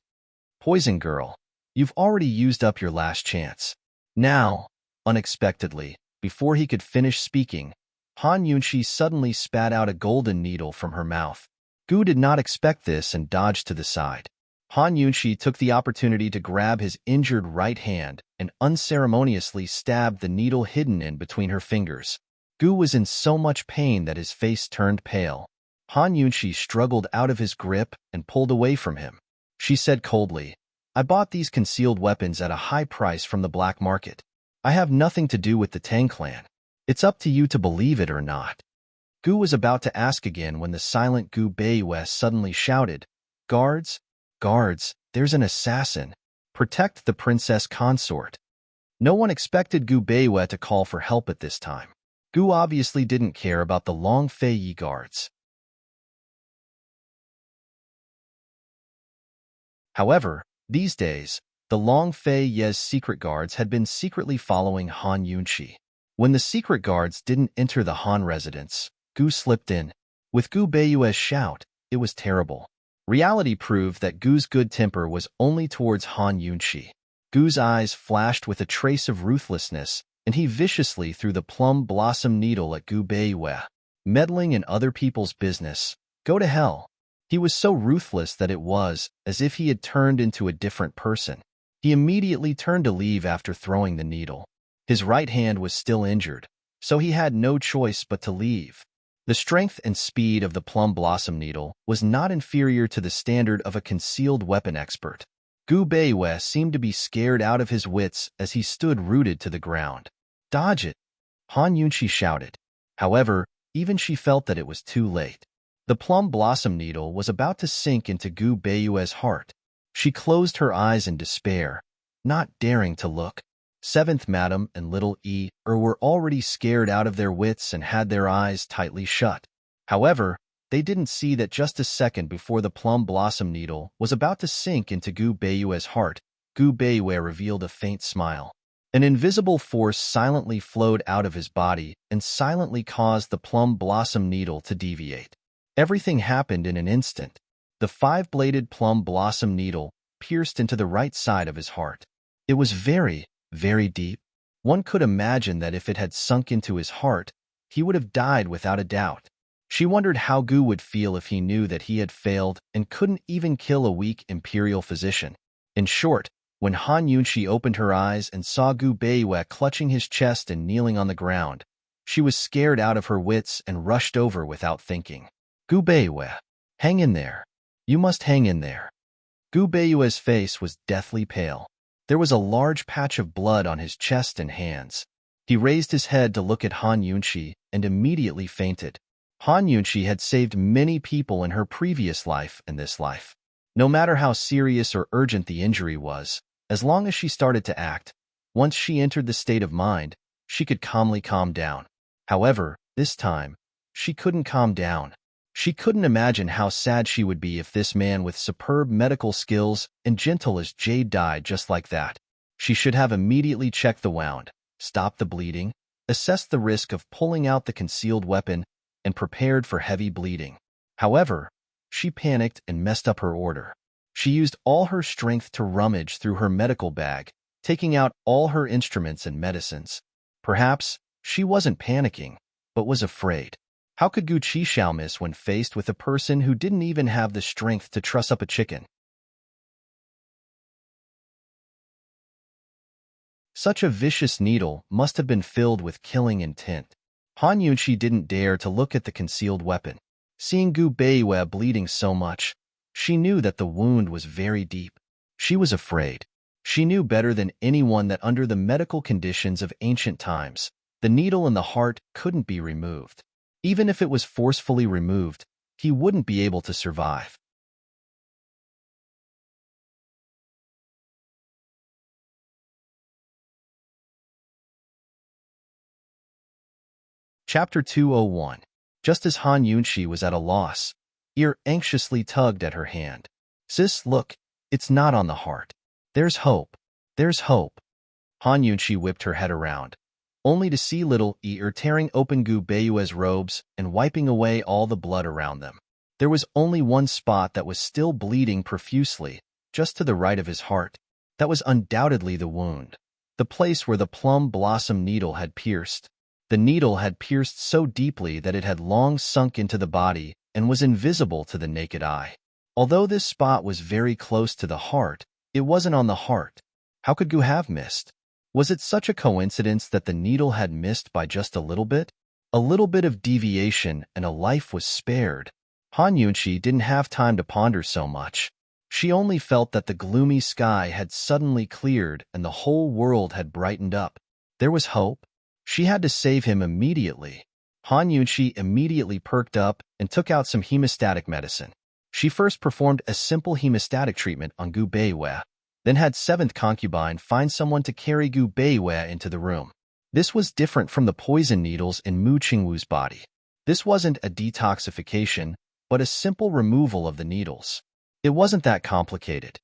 Poison Girl, you've already used up your last chance. Now, unexpectedly, before he could finish speaking, Han Yunqi suddenly spat out a golden needle from her mouth. Gu did not expect this and dodged to the side. Han Yunqi took the opportunity to grab his injured right hand and unceremoniously stabbed the needle hidden in between her fingers. Gu was in so much pain that his face turned pale. Han Yunqi struggled out of his grip and pulled away from him. She said coldly, I bought these concealed weapons at a high price from the black market. I have nothing to do with the Tang clan. It's up to you to believe it or not. Gu was about to ask again when the silent Gu Beiyue suddenly shouted, Guards! Guards! There's an assassin! Protect the Princess Consort! No one expected Gu Beiyue to call for help at this time. Gu obviously didn't care about the Long Fei Yi guards. However, these days, the Long Fei Yi's secret guards had been secretly following Han Yunqi. When the secret guards didn't enter the Han residence, Gu slipped in. With Gu Beiyue's shout, it was terrible. Reality proved that Gu's good temper was only towards Han Yunqi. Gu's eyes flashed with a trace of ruthlessness, and he viciously threw the plum blossom needle at Gu Beiyue. Meddling in other people's business. Go to hell. He was so ruthless that it was as if he had turned into a different person. He immediately turned to leave after throwing the needle. His right hand was still injured, so he had no choice but to leave. The strength and speed of the plum blossom needle was not inferior to the standard of a concealed weapon expert. Gu Beiyue seemed to be scared out of his wits as he stood rooted to the ground. Dodge it! Han Yunqi shouted. However, even she felt that it was too late. The plum blossom needle was about to sink into Gu Beiyue's heart. She closed her eyes in despair, not daring to look. Seventh Madam and Little E were already scared out of their wits and had their eyes tightly shut. However, they didn't see that just a second before the plum blossom needle was about to sink into Gu Beiyue's heart, Gu Beiyue revealed a faint smile. An invisible force silently flowed out of his body and silently caused the plum blossom needle to deviate. Everything happened in an instant. The five-bladed plum blossom needle pierced into the right side of his heart. It was very, very deep. One could imagine that if it had sunk into his heart, he would have died without a doubt. She wondered how Gu would feel if he knew that he had failed and couldn't even kill a weak imperial physician. In short, when Han Yunxi opened her eyes and saw Gu Beiwei clutching his chest and kneeling on the ground, she was scared out of her wits and rushed over without thinking. Gu Beiwei, hang in there. You must hang in there. Gu Beiwei's face was deathly pale. There was a large patch of blood on his chest and hands. He raised his head to look at Han Yunxi and immediately fainted. Han Yunxi had saved many people in her previous life and this life. No matter how serious or urgent the injury was, as long as she started to act, once she entered the state of mind, she could calmly calm down. However, this time, she couldn't calm down. She couldn't imagine how sad she would be if this man with superb medical skills and gentle as jade died just like that. She should have immediately checked the wound, stopped the bleeding, assessed the risk of pulling out the concealed weapon, and prepared for heavy bleeding. However, she panicked and messed up her order. She used all her strength to rummage through her medical bag, taking out all her instruments and medicines. Perhaps she wasn't panicking, but was afraid. How could Gu Qixiao miss when faced with a person who didn't even have the strength to truss up a chicken? Such a vicious needle must have been filled with killing intent. Han Yunxi didn't dare to look at the concealed weapon. Seeing Gu Beiwei bleeding so much, she knew that the wound was very deep. She was afraid. She knew better than anyone that under the medical conditions of ancient times, the needle in the heart couldn't be removed. Even if it was forcefully removed, he wouldn't be able to survive. Chapter 201. Just as Han Yunxi was at a loss, Ear anxiously tugged at her hand. Sis, look, it's not on the heart. There's hope. There's hope. Han Yunxi whipped her head around, only to see little Ear tearing open Gu Beiwei's robes and wiping away all the blood around them. There was only one spot that was still bleeding profusely, just to the right of his heart. That was undoubtedly the wound, the place where the plum blossom needle had pierced. The needle had pierced so deeply that it had long sunk into the body and was invisible to the naked eye. Although this spot was very close to the heart, it wasn't on the heart. How could Gu have missed? Was it such a coincidence that the needle had missed by just a little bit? A little bit of deviation and a life was spared. Han Yunxi didn't have time to ponder so much. She only felt that the gloomy sky had suddenly cleared and the whole world had brightened up. There was hope. She had to save him immediately. Han Yunxi immediately perked up and took out some hemostatic medicine. She first performed a simple hemostatic treatment on Gu Beiwei, then had seventh concubine find someone to carry Gu Beiwei into the room. This was different from the poison needles in Mu Qingwu's body. This wasn't a detoxification, but a simple removal of the needles. It wasn't that complicated.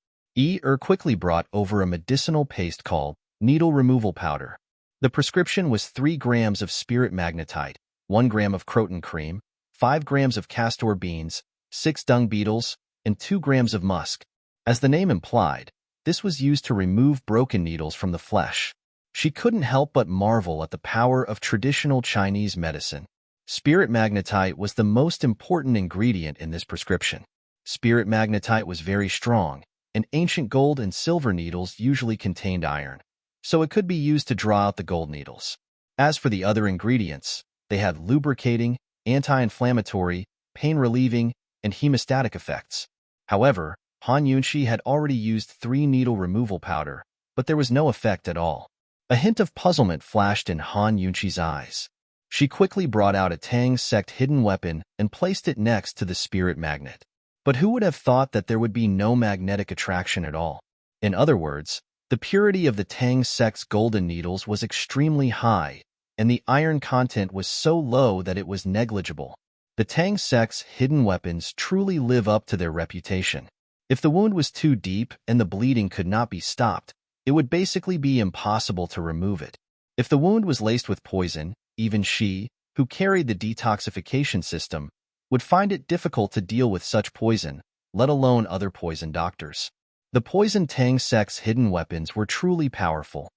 Quickly brought over a medicinal paste called needle removal powder. The prescription was 3 grams of spirit magnetite, 1 gram of croton cream, 5 grams of castor beans, 6 dung beetles, and 2 grams of musk. As the name implied, this was used to remove broken needles from the flesh. She couldn't help but marvel at the power of traditional Chinese medicine. Spirit magnetite was the most important ingredient in this prescription. Spirit magnetite was very strong, and ancient gold and silver needles usually contained iron, so it could be used to draw out the gold needles. As for the other ingredients, they had lubricating, anti-inflammatory, pain-relieving, and hemostatic effects. However, Han Yunxi had already used 3 needle removal powder, but there was no effect at all. A hint of puzzlement flashed in Han Yunxi's eyes. She quickly brought out a Tang sect hidden weapon and placed it next to the spirit magnet. But who would have thought that there would be no magnetic attraction at all? In other words, the purity of the Tang sect's golden needles was extremely high, and the iron content was so low that it was negligible. The Tang sect's hidden weapons truly live up to their reputation. If the wound was too deep and the bleeding could not be stopped, it would basically be impossible to remove it. If the wound was laced with poison, even she, who carried the detoxification system, would find it difficult to deal with such poison, let alone other poison doctors. The poison Tang sect's hidden weapons were truly powerful.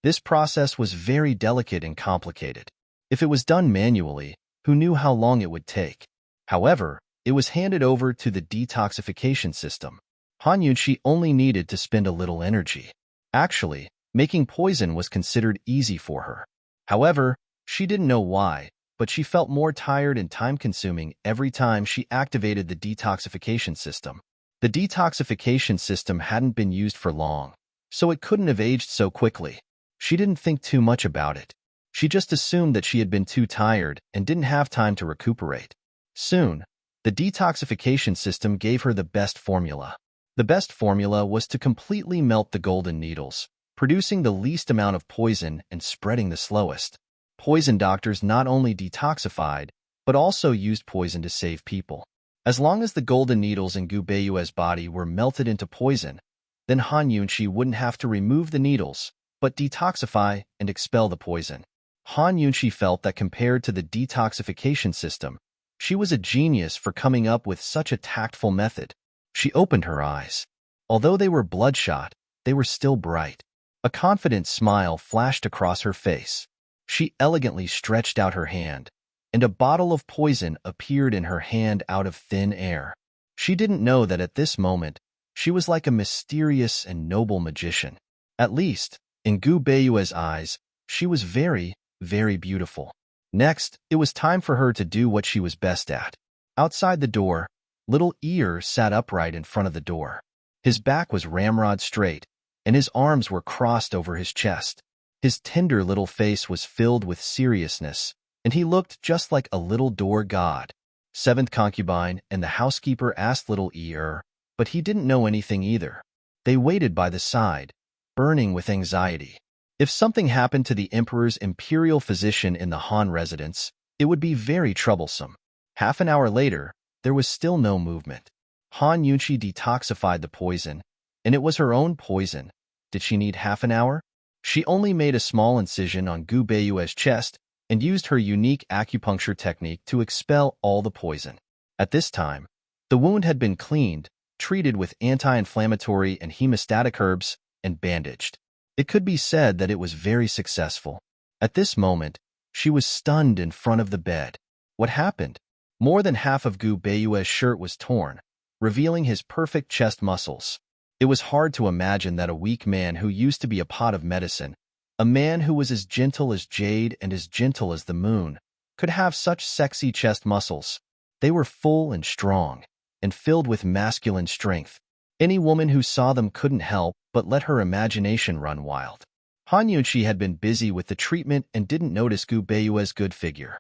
This process was very delicate and complicated. If it was done manually, who knew how long it would take? However, it was handed over to the detoxification system. Han Yunxi only needed to spend a little energy. Actually, making poison was considered easy for her. However, she didn't know why, but she felt more tired and time-consuming every time she activated the detoxification system. The detoxification system hadn't been used for long, so it couldn't have aged so quickly. She didn't think too much about it. She just assumed that she had been too tired and didn't have time to recuperate. Soon, the detoxification system gave her the best formula. The best formula was to completely melt the golden needles, producing the least amount of poison and spreading the slowest. Poison doctors not only detoxified, but also used poison to save people. As long as the golden needles in Gu Beiyue's body were melted into poison, then Han Yunxi wouldn't have to remove the needles, but detoxify and expel the poison. Han Yunxi felt that compared to the detoxification system, she was a genius for coming up with such a tactful method. She opened her eyes. Although they were bloodshot, they were still bright. A confident smile flashed across her face. She elegantly stretched out her hand, and a bottle of poison appeared in her hand out of thin air. She didn't know that at this moment, she was like a mysterious and noble magician. At least, in Gu Beiyue's eyes, she was very, very beautiful. Next, it was time for her to do what she was best at. Outside the door, little Ear sat upright in front of the door. His back was ramrod straight, and his arms were crossed over his chest. His tender little face was filled with seriousness, and he looked just like a little door god. Seventh concubine and the housekeeper asked little Ear, but he didn't know anything either. They waited by the side, burning with anxiety. If something happened to the emperor's imperial physician in the Han residence, it would be very troublesome. Half an hour later, there was still no movement. Han Yunxi detoxified the poison, and it was her own poison. Did she need half an hour? She only made a small incision on Gu Beiyue's chest and used her unique acupuncture technique to expel all the poison. At this time, the wound had been cleaned, treated with anti-inflammatory and hemostatic herbs, and bandaged. It could be said that it was very successful. At this moment, she was stunned in front of the bed. What happened? More than half of Gu Beiyue's shirt was torn, revealing his perfect chest muscles. It was hard to imagine that a weak man who used to be a pot of medicine, a man who was as gentle as jade and as gentle as the moon, could have such sexy chest muscles. They were full and strong, and filled with masculine strength. Any woman who saw them couldn't help but let her imagination run wild. Han Yunxi had been busy with the treatment and didn't notice Gu Beiyue's good figure.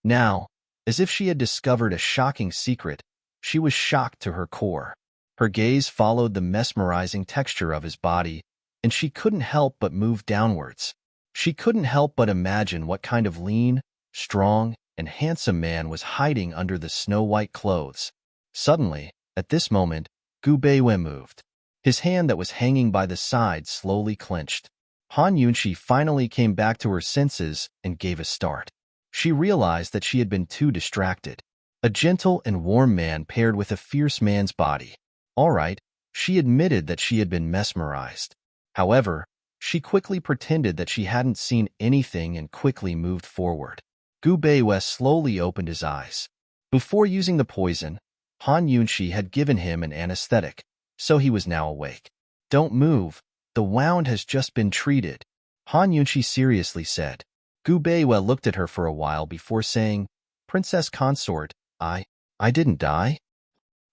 Now, as if she had discovered a shocking secret, she was shocked to her core. Her gaze followed the mesmerizing texture of his body, and she couldn't help but move downwards. She couldn't help but imagine what kind of lean, strong, and handsome man was hiding under the snow-white clothes. Suddenly, at this moment, Gu Beiyue moved. His hand that was hanging by the side slowly clenched. Han Yunxi finally came back to her senses and gave a start. She realized that she had been too distracted. A gentle and warm man paired with a fierce man's body. All right, she admitted that she had been mesmerized. However, she quickly pretended that she hadn't seen anything and quickly moved forward. Gu Beiyue slowly opened his eyes. Before using the poison, Han Yunxi had given him an anesthetic, so he was now awake. Don't move, the wound has just been treated, Han Yunxi seriously said. Gu Beiyue looked at her for a while before saying, Princess Consort, I didn't die.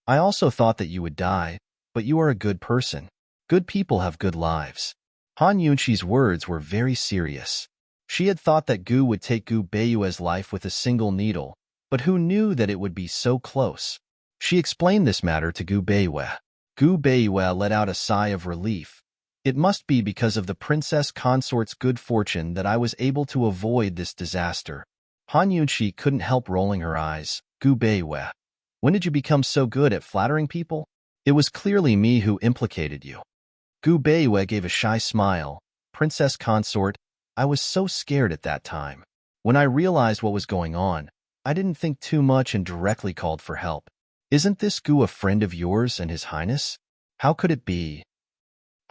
I also thought that you would die, but you are a good person. Good people have good lives. Han Yunxi's words were very serious. She had thought that Gu would take Gu Beiyue's life with a single needle, but who knew that it would be so close? She explained this matter to Gu Beiyue. Gu Beiyue let out a sigh of relief. It must be because of the Princess Consort's good fortune that I was able to avoid this disaster. Han Yunxi couldn't help rolling her eyes. Gu Beiyue, when did you become so good at flattering people? It was clearly me who implicated you. Gu Beiyue gave a shy smile. Princess Consort, I was so scared at that time. When I realized what was going on, I didn't think too much and directly called for help. Isn't this Gu a friend of yours and His Highness? How could it be?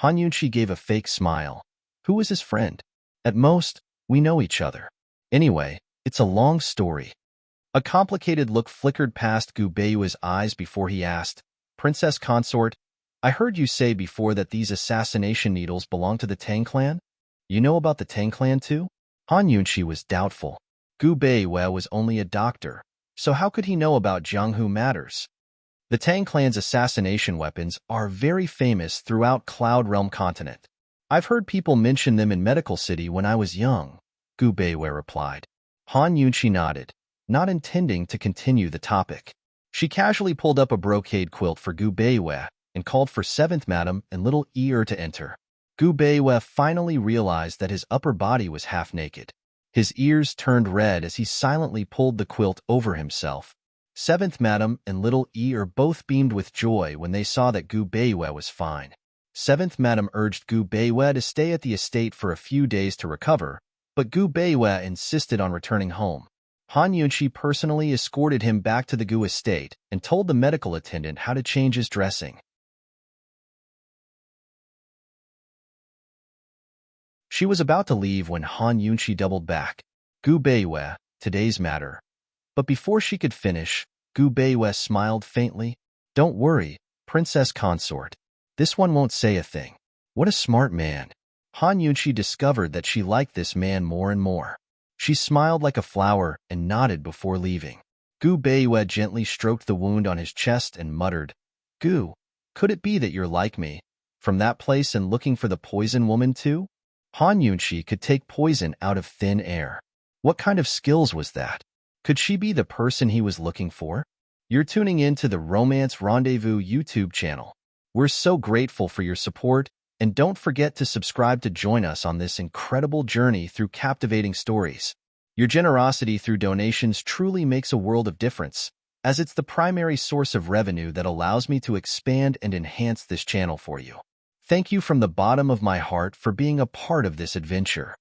Han Yunqi gave a fake smile. Who was his friend? At most, we know each other. Anyway, it's a long story. A complicated look flickered past Gu Beiyue's eyes before he asked, Princess Consort, I heard you say before that these assassination needles belong to the Tang clan? You know about the Tang clan too? Han Yunqi was doubtful. Gu Beiyue was only a doctor, so how could he know about Jianghu matters? The Tang clan's assassination weapons are very famous throughout Cloud Realm continent. I've heard people mention them in Medical City when I was young, Gu Beiyue replied. Han Yunqi nodded, not intending to continue the topic. She casually pulled up a brocade quilt for Gu Beiyue and called for 7th Madam and little Ear to enter. Gu Beiyue finally realized that his upper body was half naked. His ears turned red as he silently pulled the quilt over himself. 7th Madam and little Ear both beamed with joy when they saw that Gu Beiyue was fine. 7th Madam urged Gu Beiyue to stay at the estate for a few days to recover, but Gu Beiyue insisted on returning home. Han Yunqi personally escorted him back to the Gu estate and told the medical attendant how to change his dressing. She was about to leave when Han Yunqi doubled back. Gu Beiyue, today's matter. But before she could finish, Gu Beiyue smiled faintly. Don't worry, Princess Consort. This one won't say a thing. What a smart man. Han Yunqi discovered that she liked this man more and more. She smiled like a flower and nodded before leaving. Gu Beiyue gently stroked the wound on his chest and muttered, Gu, could it be that you're like me, from that place and looking for the poison woman too? Han Yunqi could take poison out of thin air. What kind of skills was that? Could she be the person he was looking for? You're tuning in to the Romance Rendezvous YouTube channel. We're so grateful for your support, and don't forget to subscribe to join us on this incredible journey through captivating stories. Your generosity through donations truly makes a world of difference, as it's the primary source of revenue that allows me to expand and enhance this channel for you. Thank you from the bottom of my heart for being a part of this adventure.